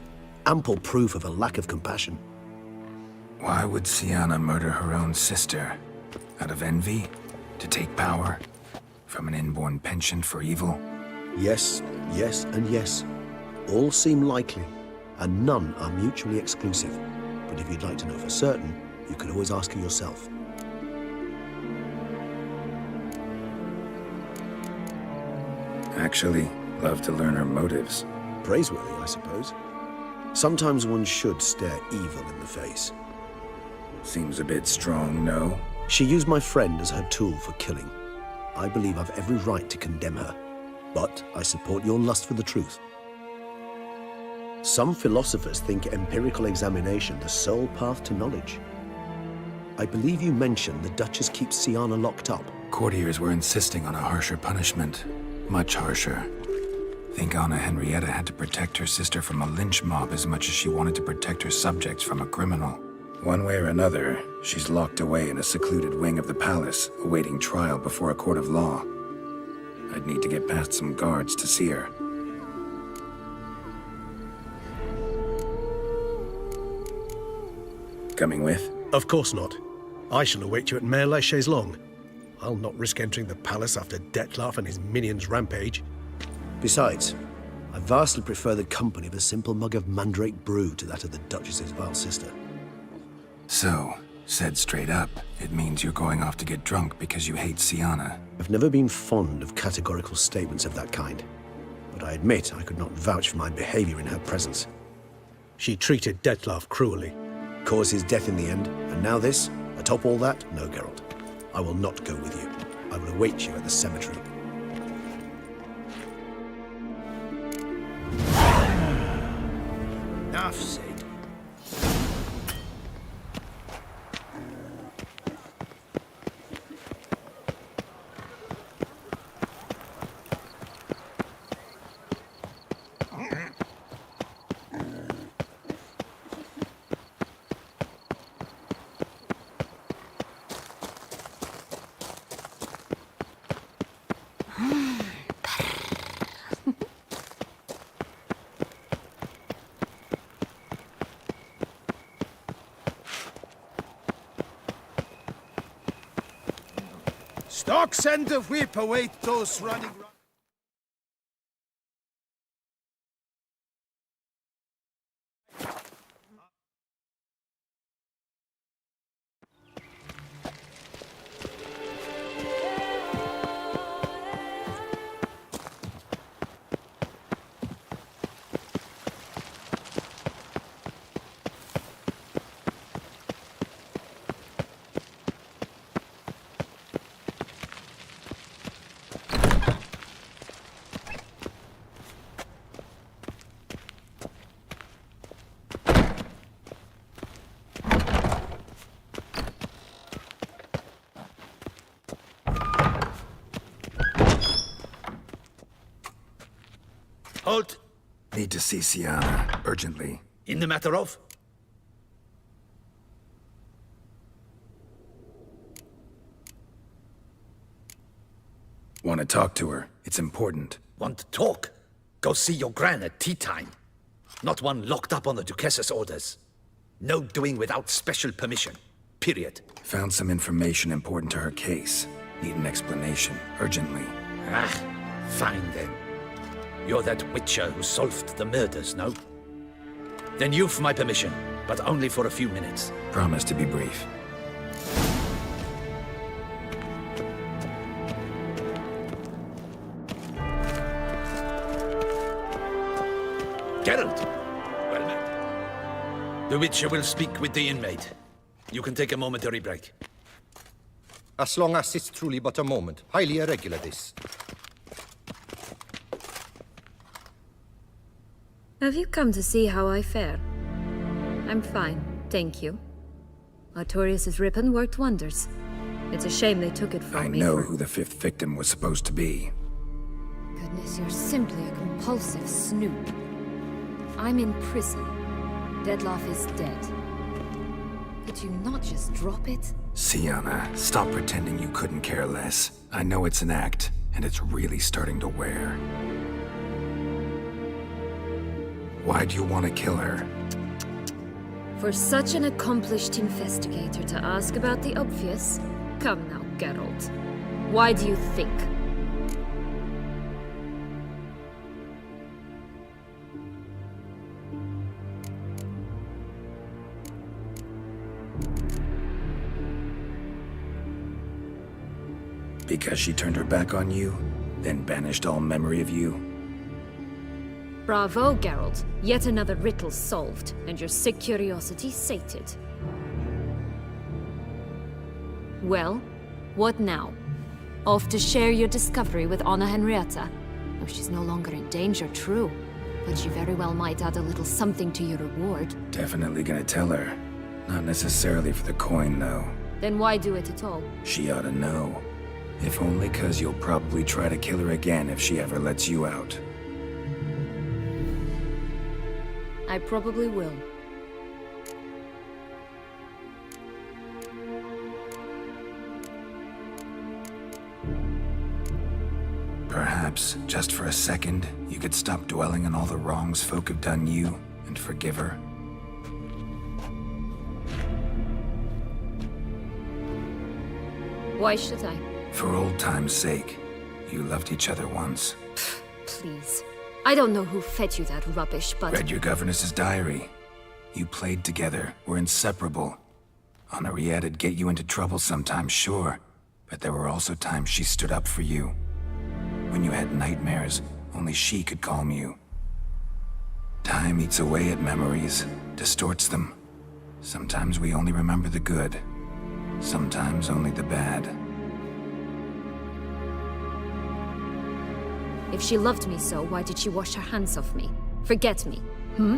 Ample proof of a lack of compassion. Why would Syanna murder her own sister? Out of envy? To take power? From an inborn penchant for evil? Yes, yes, and yes. All seem likely, and none are mutually exclusive. But if you'd like to know for certain, you could always ask her yourself. Actually, love to learn her motives. Praiseworthy, I suppose. Sometimes one should stare evil in the face. Seems a bit strong, no? She used my friend as her tool for killing. I believe I've every right to condemn her, but I support your lust for the truth. Some philosophers think empirical examination the sole path to knowledge. I believe you mentioned the Duchess keeps Syanna locked up. Courtiers were insisting on a harsher punishment. Much harsher. Think Anna Henrietta had to protect her sister from a lynch mob as much as she wanted to protect her subjects from a criminal. One way or another, she's locked away in a secluded wing of the palace, awaiting trial before a court of law. I'd need to get past some guards to see her. Coming with? Of course not. I shall await you at Mare la Chaise Longue. I'll not risk entering the palace after Detloff and his minions rampage. Besides, I vastly prefer the company of a simple mug of mandrake brew to that of the Duchess's vile sister. So, said straight up, it means you're going off to get drunk because you hate Sienna. I've never been fond of categorical statements of that kind, but I admit I could not vouch for my behavior in her presence. She treated Dettlaff cruelly, caused his death in the end, and now this? Atop all that, no, Geralt. I will not go with you. I will await you at the cemetery. Enough said. Stock send the whip, await those running. Halt! Need to see Sienna, urgently. In the matter of? Want to talk to her. It's important. Want to talk? Go see your gran at tea time. Not one locked up on the Duchess's orders. No doing without special permission. Period. Found some information important to her case. Need an explanation, urgently. Ah, fine then. You're that witcher who solved the murders, no? Then you've my permission, but only for a few minutes. Promise to be brief. Geralt! Well met. The Witcher will speak with the inmate. You can take a momentary break. As long as it's truly but a moment. Highly irregular, this. Have you come to see how I fare? I'm fine, thank you. Artorius' ribbon worked wonders. It's a shame they took it from me. I know who the fifth victim was supposed to be. Goodness, you're simply a compulsive snoop. I'm in prison. Dettlaff is dead. Could you not just drop it? Sienna, stop pretending you couldn't care less. I know it's an act, and it's really starting to wear. Why do you want to kill her? For such an accomplished investigator to ask about the obvious? Come now, Geralt. Why do you think? Because she turned her back on you, then banished all memory of you? Bravo, Geralt. Yet another riddle solved, and your sick curiosity sated. Well, what now? Off to share your discovery with Anna Henrietta? Oh, she's no longer in danger, true. But she very well might add a little something to your reward. Definitely gonna tell her. Not necessarily for the coin, though. Then why do it at all? She ought to know. If only 'cause you'll probably try to kill her again if she ever lets you out. I probably will. Perhaps, just for a second, you could stop dwelling on all the wrongs folk have done you and forgive her. Why should I? For old time's sake. You loved each other once. please. I don't know who fed you that rubbish, but... Read your governess's diary. You played together, were inseparable. Henriette'd get you into trouble sometimes, sure. But there were also times she stood up for you. When you had nightmares, only she could calm you. Time eats away at memories, distorts them. Sometimes we only remember the good. Sometimes only the bad. If she loved me so, why did she wash her hands off me? Forget me, hmm?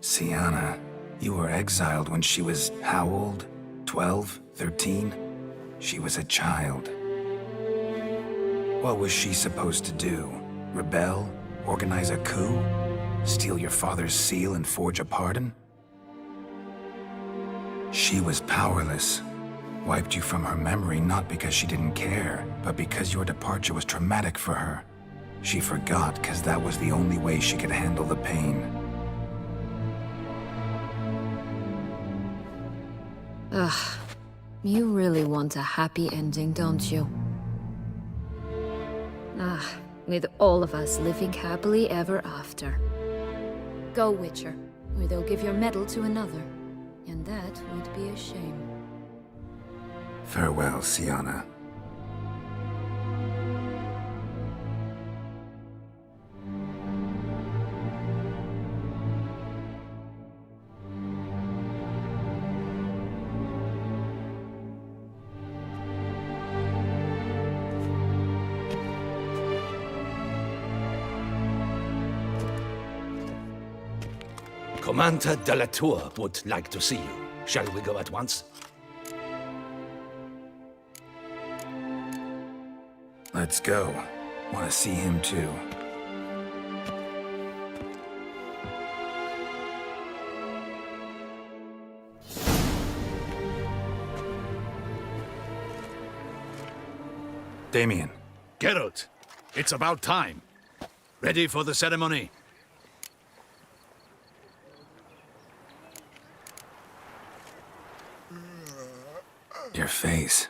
Syanna, you were exiled when she was how old? 12? 13? She was a child. What was she supposed to do? Rebel? Organize a coup? Steal your father's seal and forge a pardon? She was powerless. Wiped you from her memory not because she didn't care, but because your departure was traumatic for her. She forgot because that was the only way she could handle the pain. Ugh. You really want a happy ending, don't you? With all of us living happily ever after. Go, Witcher, or they'll give your medal to another. And that would be a shame. Farewell, Syanna. Commander de la Tour would like to see you. Shall we go at once? Let's go. Want to see him too. Damien. Geralt, it's about time. Ready for the ceremony? Your face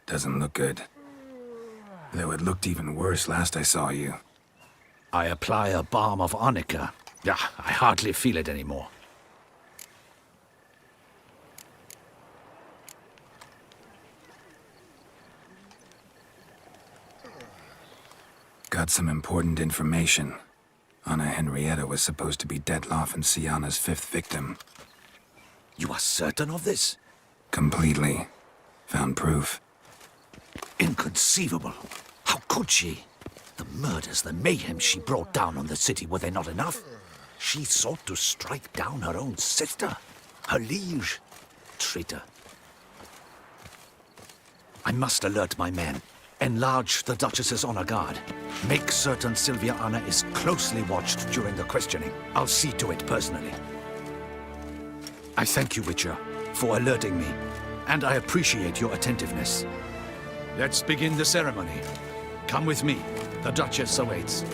doesn't look good. Though it looked even worse last I saw you. I apply a balm of arnica. Yeah, I hardly feel it anymore. Got some important information. Anna Henrietta was supposed to be Detloff and Syanna's 5th victim. You are certain of this? Completely. Found proof. Inconceivable. How could she? The murders, the mayhem she brought down on the city, were they not enough? She sought to strike down her own sister, her liege. Traitor. I must alert my men. Enlarge the Duchess's honor guard. Make certain Silvia-Anna is closely watched during the questioning. I'll see to it personally. I thank you, Witcher, for alerting me, and I appreciate your attentiveness. Let's begin the ceremony. Come with me. The Duchess awaits.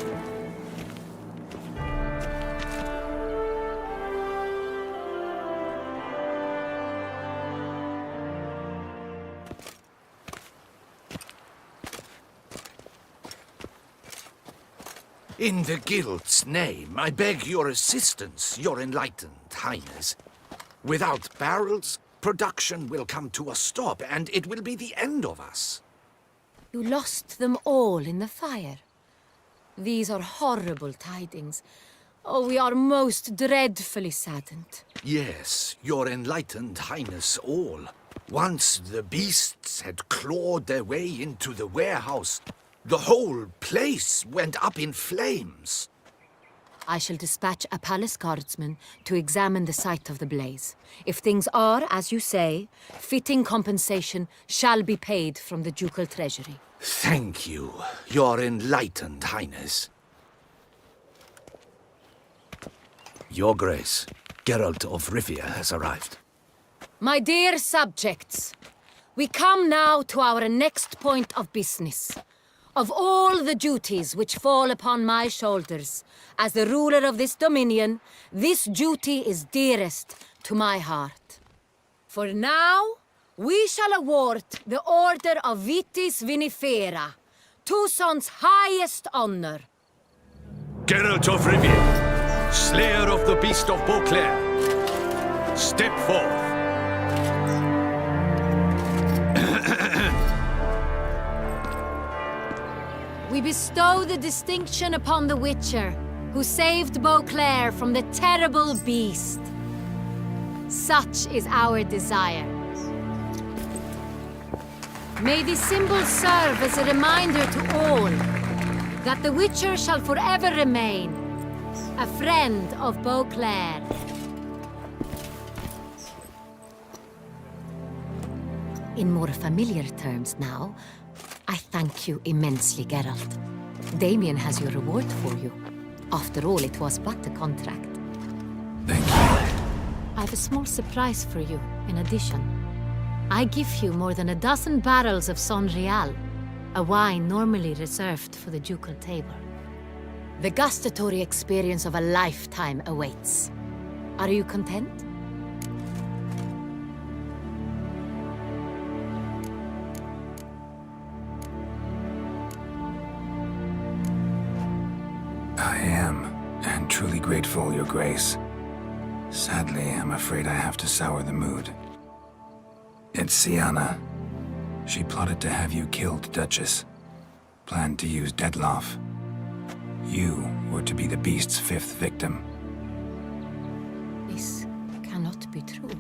In the Guild's name, I beg your assistance, your enlightened highness. Without barrels, production will come to a stop, and it will be the end of us. You lost them all in the fire. These are horrible tidings. Oh, we are most dreadfully saddened. Yes, your enlightened highness all. Once the beasts had clawed their way into the warehouse, the whole place went up in flames. I shall dispatch a palace guardsman to examine the site of the blaze. If things are, as you say, fitting compensation shall be paid from the ducal treasury. Thank you, your enlightened highness. Your Grace, Geralt of Rivia has arrived. My dear subjects, we come now to our next point of business. Of all the duties which fall upon my shoulders, as the ruler of this dominion, this duty is dearest to my heart. For now, We shall award the Order of Vitis Vinifera, Tucson's highest honor. Geralt of Rivia, Slayer of the Beast of Beauclair, step forth. We bestow the distinction upon the Witcher, who saved Beauclair from the terrible beast. Such is our desire. May this symbol serve as a reminder to all that the Witcher shall forever remain a friend of Beauclair. In more familiar terms now, I thank you immensely, Geralt. Damien has your reward for you. After all, it was but a contract. Thank you. I have a small surprise for you, in addition. I give you more than a dozen barrels of Son Real, a wine normally reserved for the ducal table. The gustatory experience of a lifetime awaits. Are you content? I am, and truly grateful, Your Grace. Sadly, I'm afraid I have to sour the mood. It's Sienna. She plotted to have you killed, Duchess. Planned to use Detloff. You were to be the beast's 5th victim. This cannot be true.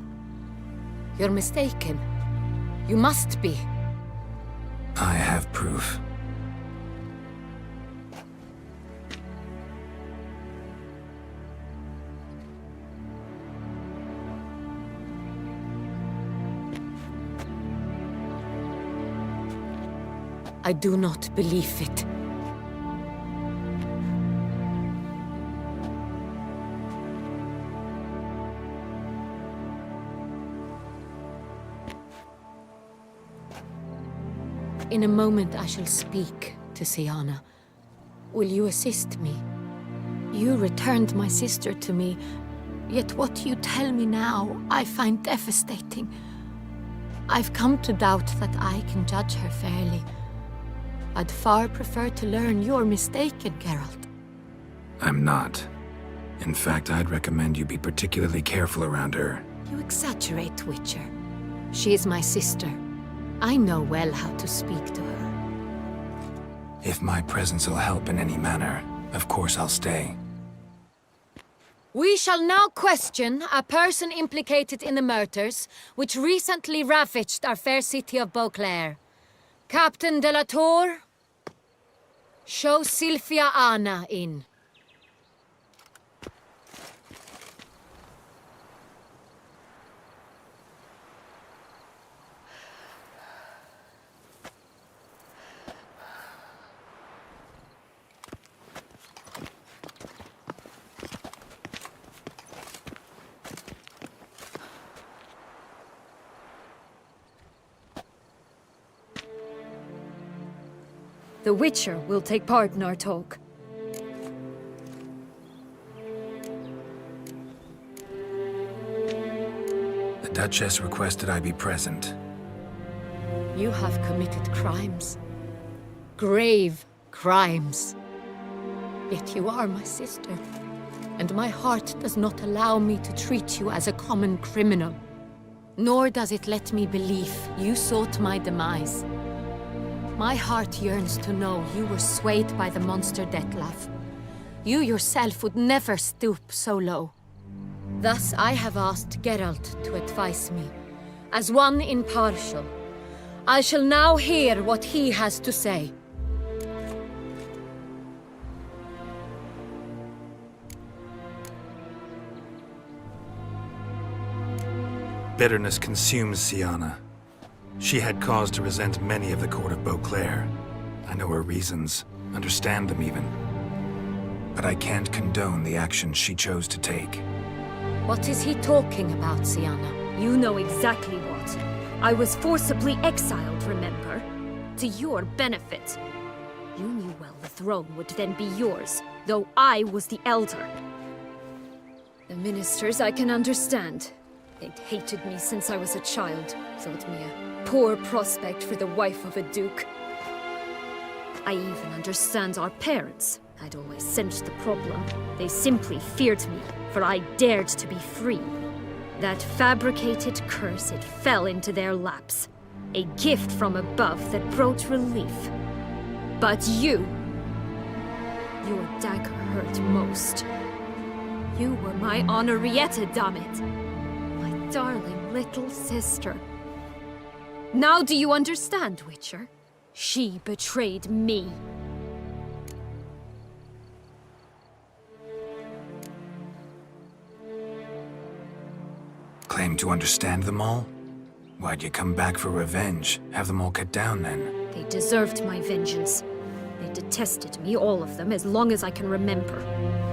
You're mistaken. You must be. I have proof. I do not believe it. In a moment I shall speak to Sienna. Will you assist me? You returned my sister to me, yet what you tell me now I find devastating. I've come to doubt that I can judge her fairly. I'd far prefer to learn you're mistaken, Geralt. I'm not. In fact, I'd recommend you be particularly careful around her. You exaggerate, Witcher. She is my sister. I know well how to speak to her. If my presence will help in any manner, of course I'll stay. We shall now question a person implicated in the murders which recently ravaged our fair city of Beauclair. Captain de la Tour, show Sylvia Anna in. The Witcher will take part in our talk. The Duchess requested I be present. You have committed crimes. Grave crimes. Yet you are my sister, and my heart does not allow me to treat you as a common criminal. Nor does it let me believe you sought my demise. My heart yearns to know you were swayed by the monster Detlaff. You yourself would never stoop so low. Thus I have asked Geralt to advise me, as one impartial. I shall now hear what he has to say. Bitterness consumes Sienna. She had cause to resent many of the court of Beauclair. I know her reasons, understand them even. But I can't condone the actions she chose to take. What is he talking about, Sienna? You know exactly what. I was forcibly exiled, remember? To your benefit. You knew well the throne would then be yours, though I was the elder. The ministers I can understand. They'd hated me since I was a child, thought me a poor prospect for the wife of a duke. I even understand our parents. I'd always sensed the problem. They simply feared me, for I dared to be free. That fabricated curse, it fell into their laps. A gift from above that brought relief. But you... your dagger hurt most. You were my Honorrietta, damn it. My darling little sister. Now do you understand, Witcher? She betrayed me. Claim to understand them all? Why'd you come back for revenge? Have them all cut down, then? They deserved my vengeance. They detested me, all of them, as long as I can remember.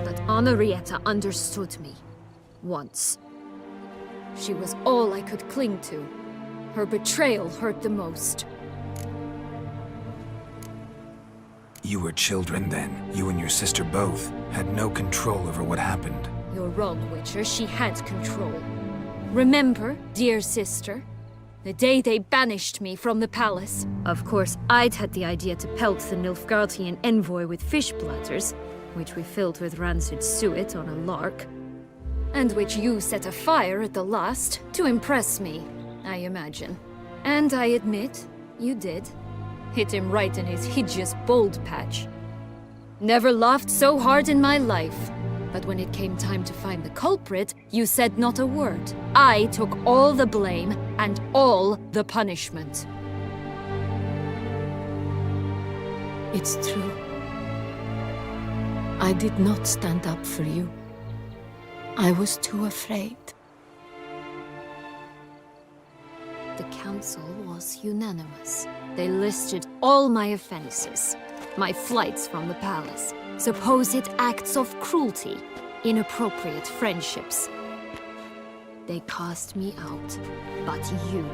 But Honorrietta understood me. Once. She was all I could cling to. Her betrayal hurt the most. You were children then. You and your sister both had no control over what happened. You're wrong, Witcher. She had control. Remember, dear sister? The day they banished me from the palace. Of course, I'd had the idea to pelt the Nilfgaardian envoy with fish bladders, which we filled with rancid suet on a lark, and which you set afire at the last to impress me, I imagine. And I admit, you did. Hit him right in his hideous bald patch. Never laughed so hard in my life. But when it came time to find the culprit, you said not a word. I took all the blame and all the punishment. It's true. I did not stand up for you. I was too afraid. The council was unanimous. They listed all my offenses. My flights from the palace, supposed acts of cruelty, inappropriate friendships. They cast me out, but you,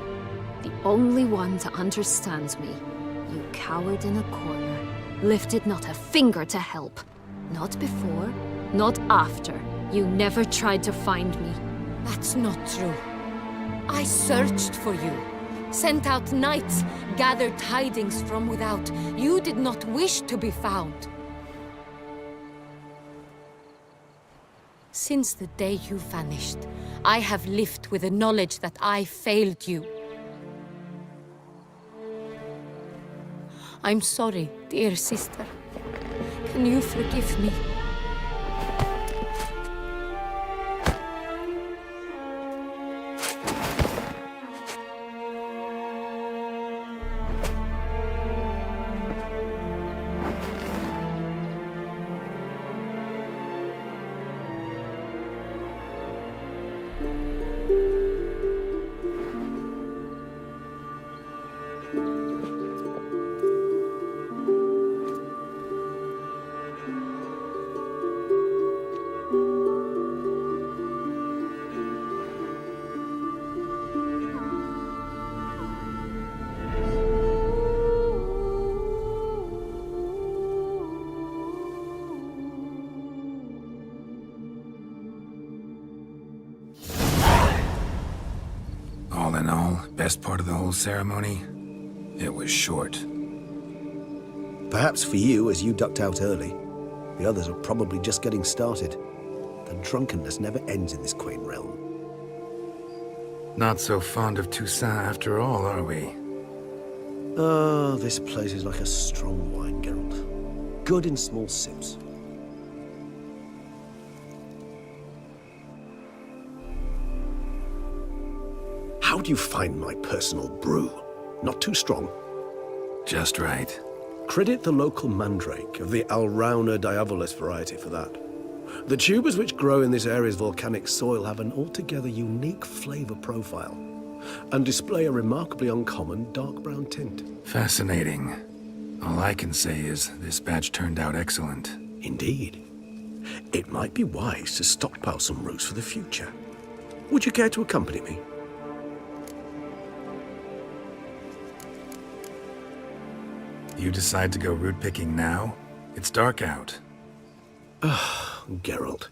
the only one to understand me, you cowered in a corner, lifted not a finger to help. Not before, not after. You never tried to find me. That's not true. I searched for you. Sent out knights, gathered tidings from without. You did not wish to be found. Since the day you vanished, I have lived with the knowledge that I failed you. I'm sorry, dear sister. Can you forgive me? All in all, best part of the whole ceremony? It was short. Perhaps for you, as you ducked out early. The others are probably just getting started. The drunkenness never ends in this quaint realm. Not so fond of Toussaint after all, are we? Oh, this place is like a strong wine, Geralt. Good in small sips. How do you find my personal brew? Not too strong? Just right. Credit the local mandrake of the Alrauna diavolis variety for that. The tubers which grow in this area's volcanic soil have an altogether unique flavor profile and display a remarkably uncommon dark brown tint. Fascinating. All I can say is this batch turned out excellent. Indeed. It might be wise to stockpile some roots for the future. Would you care to accompany me? You decide to go root picking now? It's dark out. Ah, Geralt.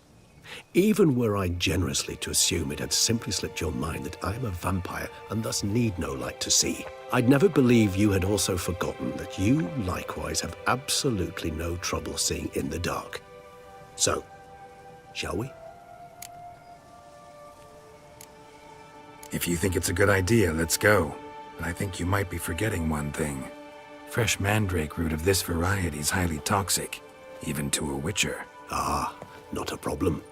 Even were I generously to assume it had simply slipped your mind that I am a vampire and thus need no light to see, I'd never believe you had also forgotten that you likewise have absolutely no trouble seeing in the dark. So, shall we? If you think it's a good idea, let's go. But I think you might be forgetting one thing. Fresh mandrake root of this variety is highly toxic, even to a witcher. Ah, not a problem.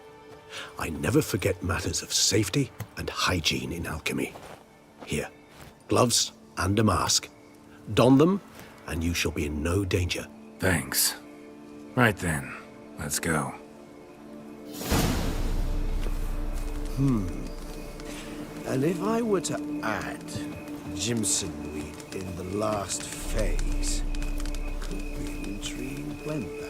I never forget matters of safety and hygiene in alchemy. Here, gloves and a mask. Don them, and you shall be in no danger. Thanks. Right then, let's go. And if I were to add Jimson weed in the last phase, could be an intriguing blend that.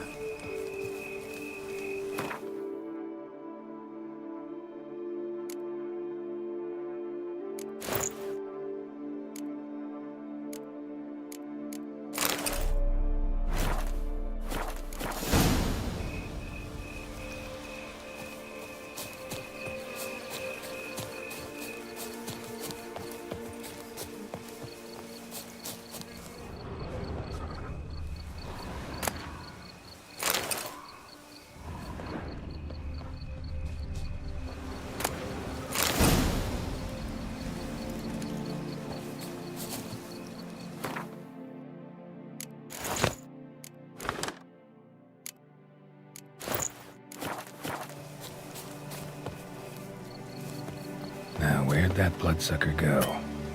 Now, where'd that bloodsucker go?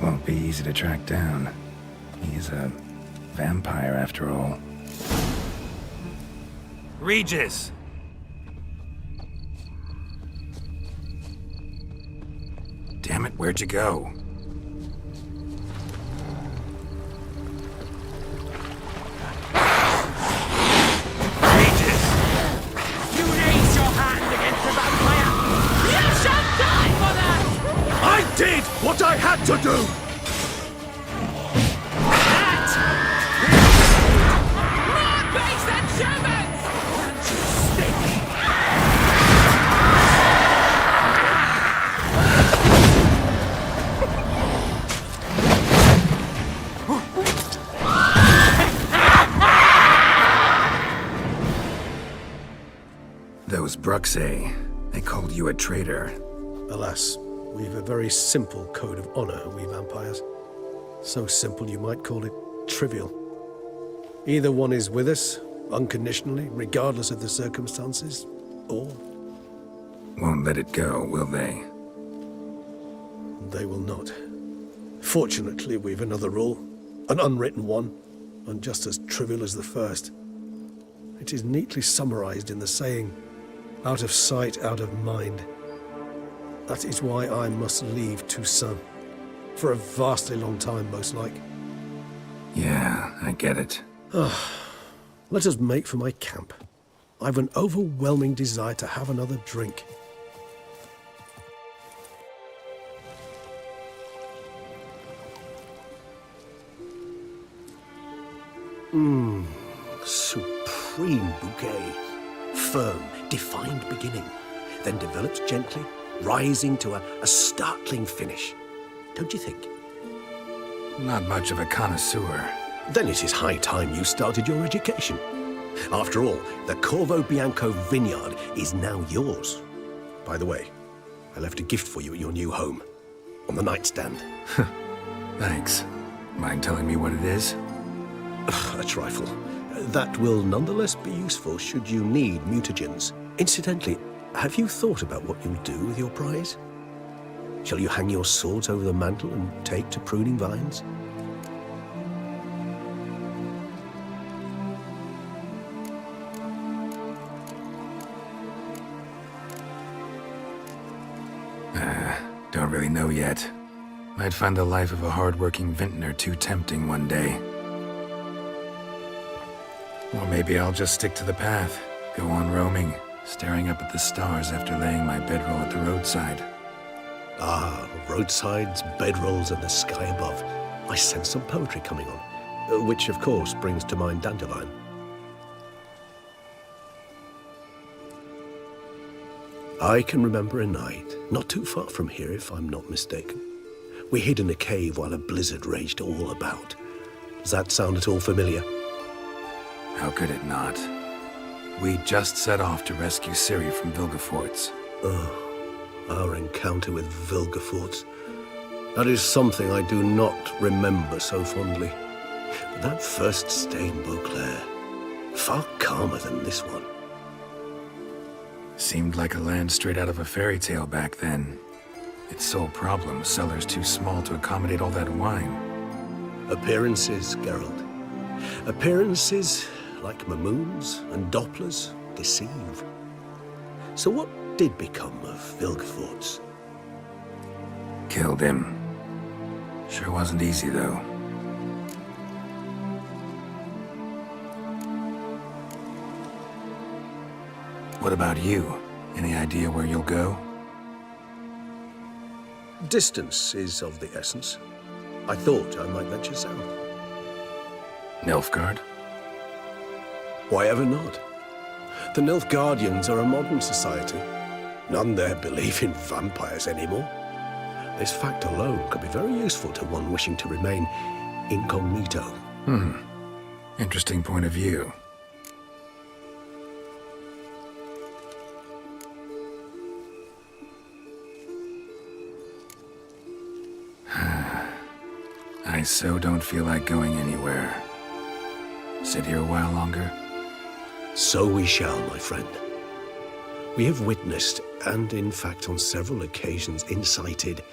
Won't be easy to track down. He's a vampire after all. Regis! Damn it, where'd you go? You raise your hand against the vampire! You shall die for that! I did what I had to do! More base and Germans! Can't you stink? Those Bruxae, they called you a traitor. Alas, we've a very simple code of honor, we vampires. So simple you might call it trivial. Either one is with us, unconditionally, regardless of the circumstances, or Won't let it go, will they? they will not. Fortunately, we've another rule, an unwritten one, and just as trivial as the first. It is neatly summarized in the saying, out of sight, out of mind. That is why I must leave Toussaint. For a vastly long time, most like. Yeah, I get it. Let us make for my camp. I've an overwhelming desire to have another drink. Supreme bouquet. Firm, defined beginning, then develops gently, rising to a startling finish. Don't you think? Not much of a connoisseur. Then it is high time you started your education. After all, the Corvo Bianco vineyard is now yours. By the way, I left a gift for you at your new home, on the nightstand. Thanks. Mind telling me what it is? A trifle. That will nonetheless be useful should you need mutagens. Incidentally, have you thought about what you'll do with your prize? Shall you hang your swords over the mantle and take to pruning vines? Don't really know yet. Might find the life of a hard-working vintner too tempting one day. Or maybe I'll just stick to the path, go on roaming, staring up at the stars after laying my bedroll at the roadside. Ah, roadsides, bedrolls, and the sky above. I sense some poetry coming on, which of course brings to mind Dandelion. I can remember a night, not too far from here if I'm not mistaken. We hid in a cave while a blizzard raged all about. Does that sound at all familiar? How could it not? We just set off to rescue Ciri from Vilgefortz. Oh, our encounter with Vilgefortz. That is something I do not remember so fondly. But that first stay in Beauclair, far calmer than this one. Seemed like a land straight out of a fairy tale back then. Its sole problem, cellars too small to accommodate all that wine. Appearances, Geralt. Appearances, like Mamoons and Dopplers, deceive. So what did become of Vilgefortz? Killed him. Sure wasn't easy, though. What about you? Any idea where you'll go? Distance is of the essence. I thought I might venture south. Nilfgaard? Why ever not? The Nilfgaardians are a modern society. None there believe in vampires anymore. This fact alone could be very useful to one wishing to remain incognito. Interesting point of view. I so don't feel like going anywhere. Sit here a while longer? So we shall, my friend. We have witnessed, and in fact on several occasions incited,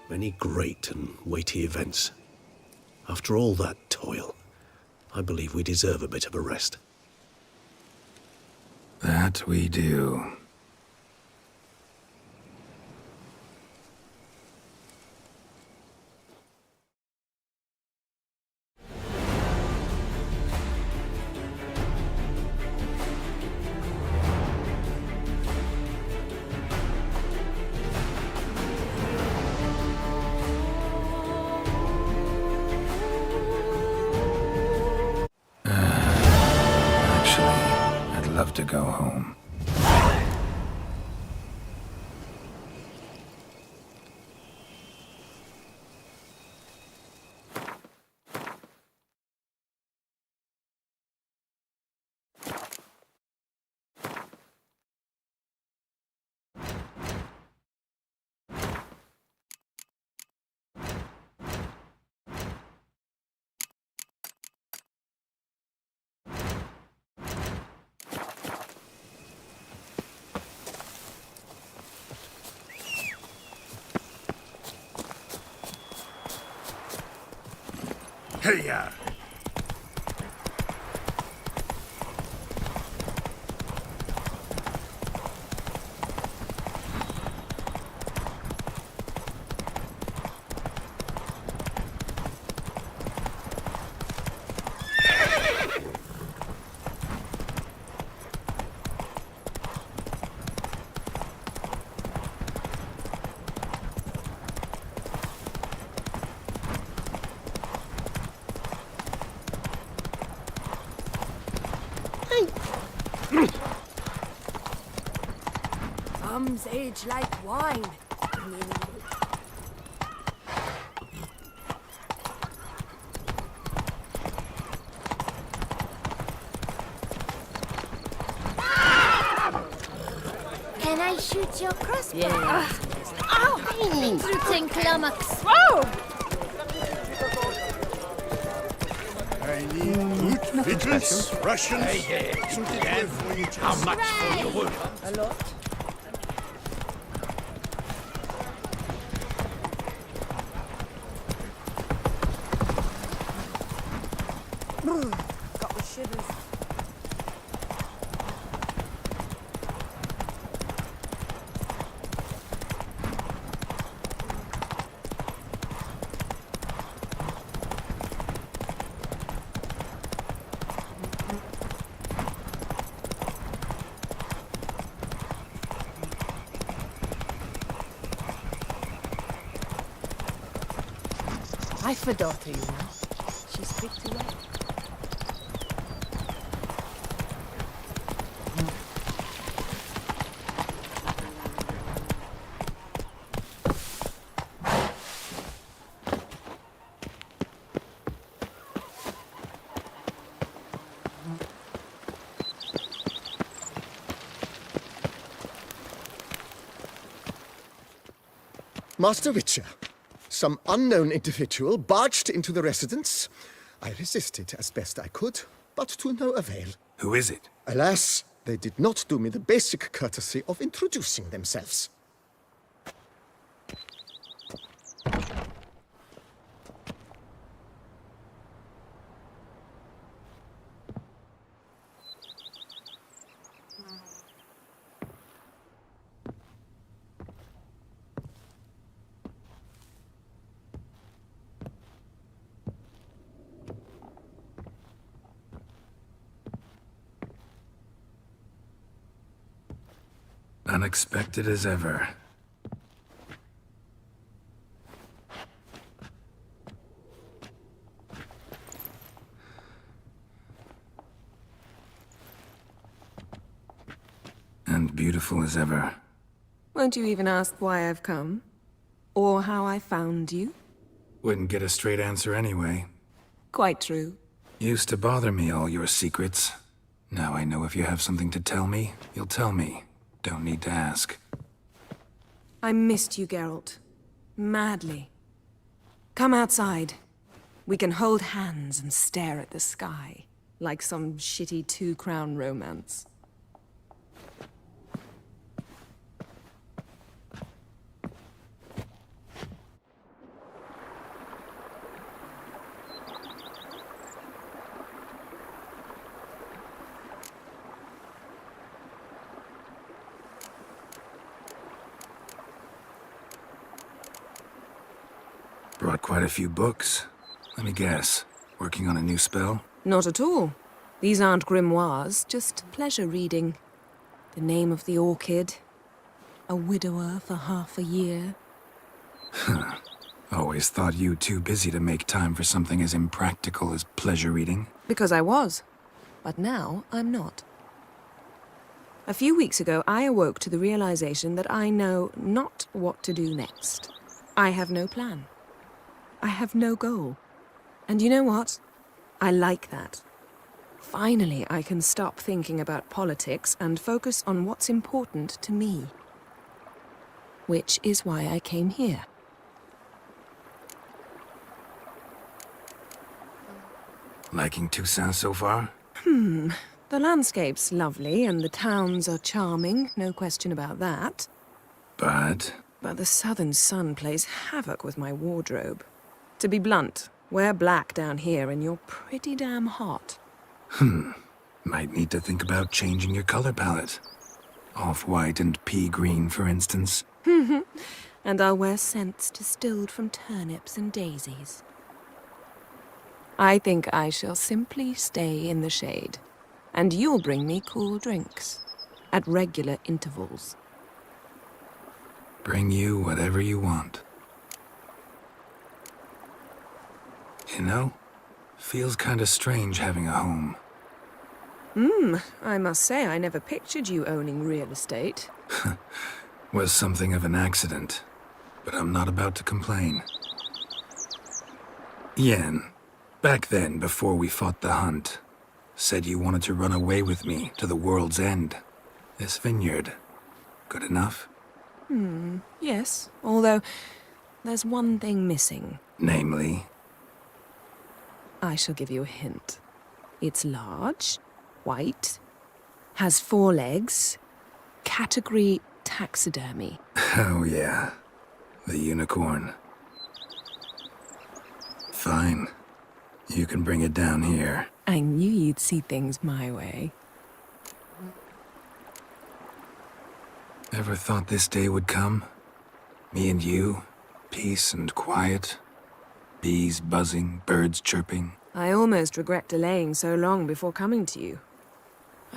many great and weighty events. After all that toil, I believe we deserve a bit of a rest. That we do. Love to go home. Hey-ya! Comes age like wine. Can I shoot your crossbow? Yeah. Ow! Through Clummox. I need victuals, rations. Hey, how much for your wood? A lot. Got the shivers. I've a daughter, you know. She's pretty well. Master Witcher, some unknown individual barged into the residence. I resisted as best I could, but to no avail. Who is it? Alas, they did not do me the basic courtesy of introducing themselves. Unexpected as ever. And beautiful as ever. Won't you even ask why I've come? Or how I found you? Wouldn't get a straight answer anyway. Quite true. Used to bother me, all your secrets. Now I know if you have something to tell me, you'll tell me. Don't need to ask. I missed you, Geralt. Madly. Come outside. We can hold hands and stare at the sky, like some shitty two-crown romance. Brought quite a few books. Let me guess. Working on a new spell? Not at all. These aren't grimoires, just pleasure reading. The Name of the Orchid. A widower for half a year. Huh. Always thought you too busy to make time for something as impractical as pleasure reading. Because I was. But now I'm not. A few weeks ago, I awoke to the realization that I know not what to do next. I have no plan. I have no goal. And you know what? I like that. Finally, I can stop thinking about politics and focus on what's important to me. Which is why I came here. Liking Toussaint so far? The landscape's lovely and the towns are charming, no question about that. But the southern sun plays havoc with my wardrobe. To be blunt, wear black down here and you're pretty damn hot. Might need to think about changing your color palette. Off-white and pea green, for instance. And I'll wear scents distilled from turnips and daisies. I think I shall simply stay in the shade. And you'll bring me cool drinks. At regular intervals. Bring you whatever you want. You know, feels kinda strange having a home. I must say I never pictured you owning real estate. Was something of an accident, but I'm not about to complain. Yen, back then, before we fought the hunt, said you wanted to run away with me to the world's end. This vineyard, good enough? Yes, although there's one thing missing. Namely? I shall give you a hint. It's large, white, has 4 legs, category taxidermy. Oh yeah, the unicorn. Fine. You can bring it down here. I knew you'd see things my way. Ever thought this day would come? Me and you, peace and quiet. Bees buzzing, birds chirping. I almost regret delaying so long before coming to you.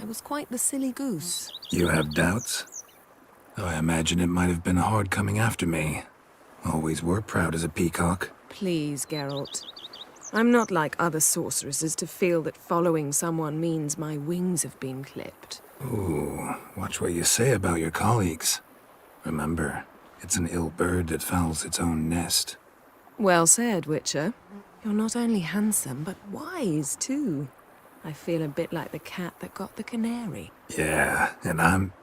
I was quite the silly goose. You have doubts? Oh, I imagine it might have been hard coming after me. Always were proud as a peacock. Please, Geralt. I'm not like other sorceresses to feel that following someone means my wings have been clipped. Ooh, watch what you say about your colleagues. Remember, it's an ill bird that fouls its own nest. Well said, Witcher. You're not only handsome, but wise, too. I feel a bit like the cat that got the canary. Yeah, and I'm...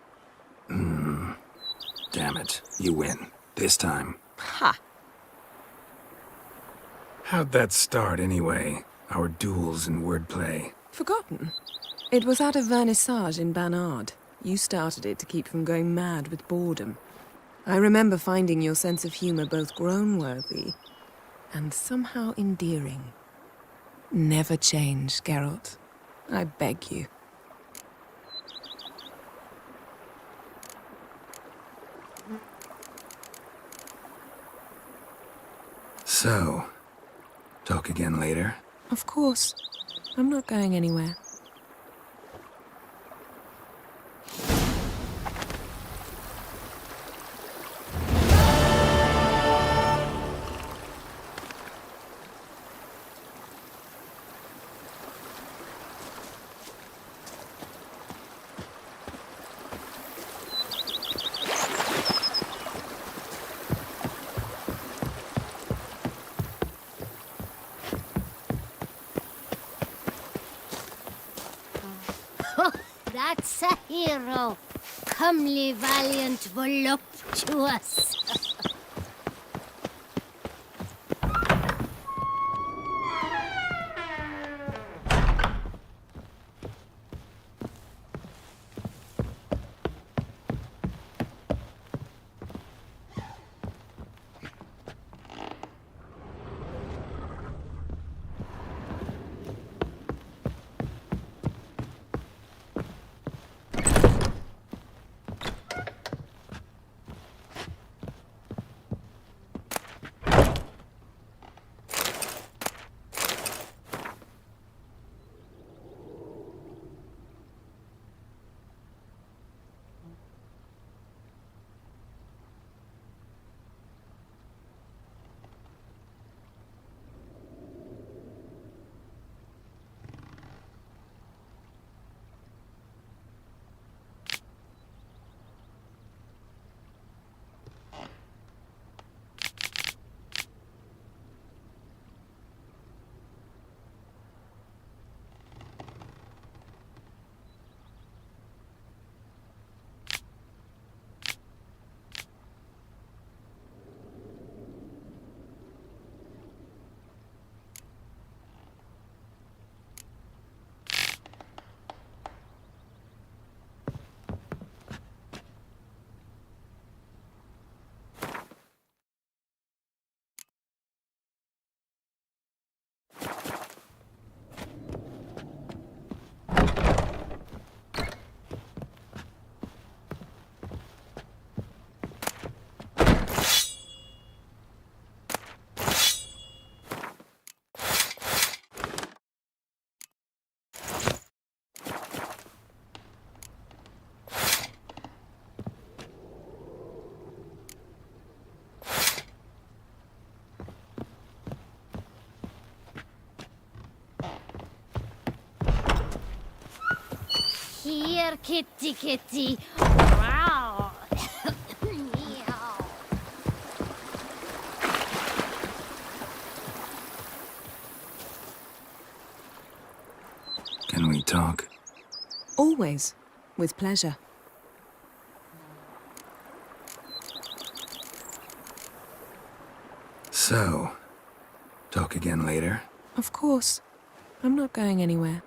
Damn it, you win. This time. Ha! How'd that start, anyway? Our duels and wordplay. Forgotten? It was at a vernissage in Banard. You started it to keep from going mad with boredom. I remember finding your sense of humor both groan-worthy and somehow endearing. Never change, Geralt. I beg you. So, talk again later? Of course. I'm not going anywhere. That's a hero. Comely, valiant, voluptuous. Here, kitty, kitty. Wow. Meow. Can we talk? Always. With pleasure. So, talk again later? Of course. I'm not going anywhere.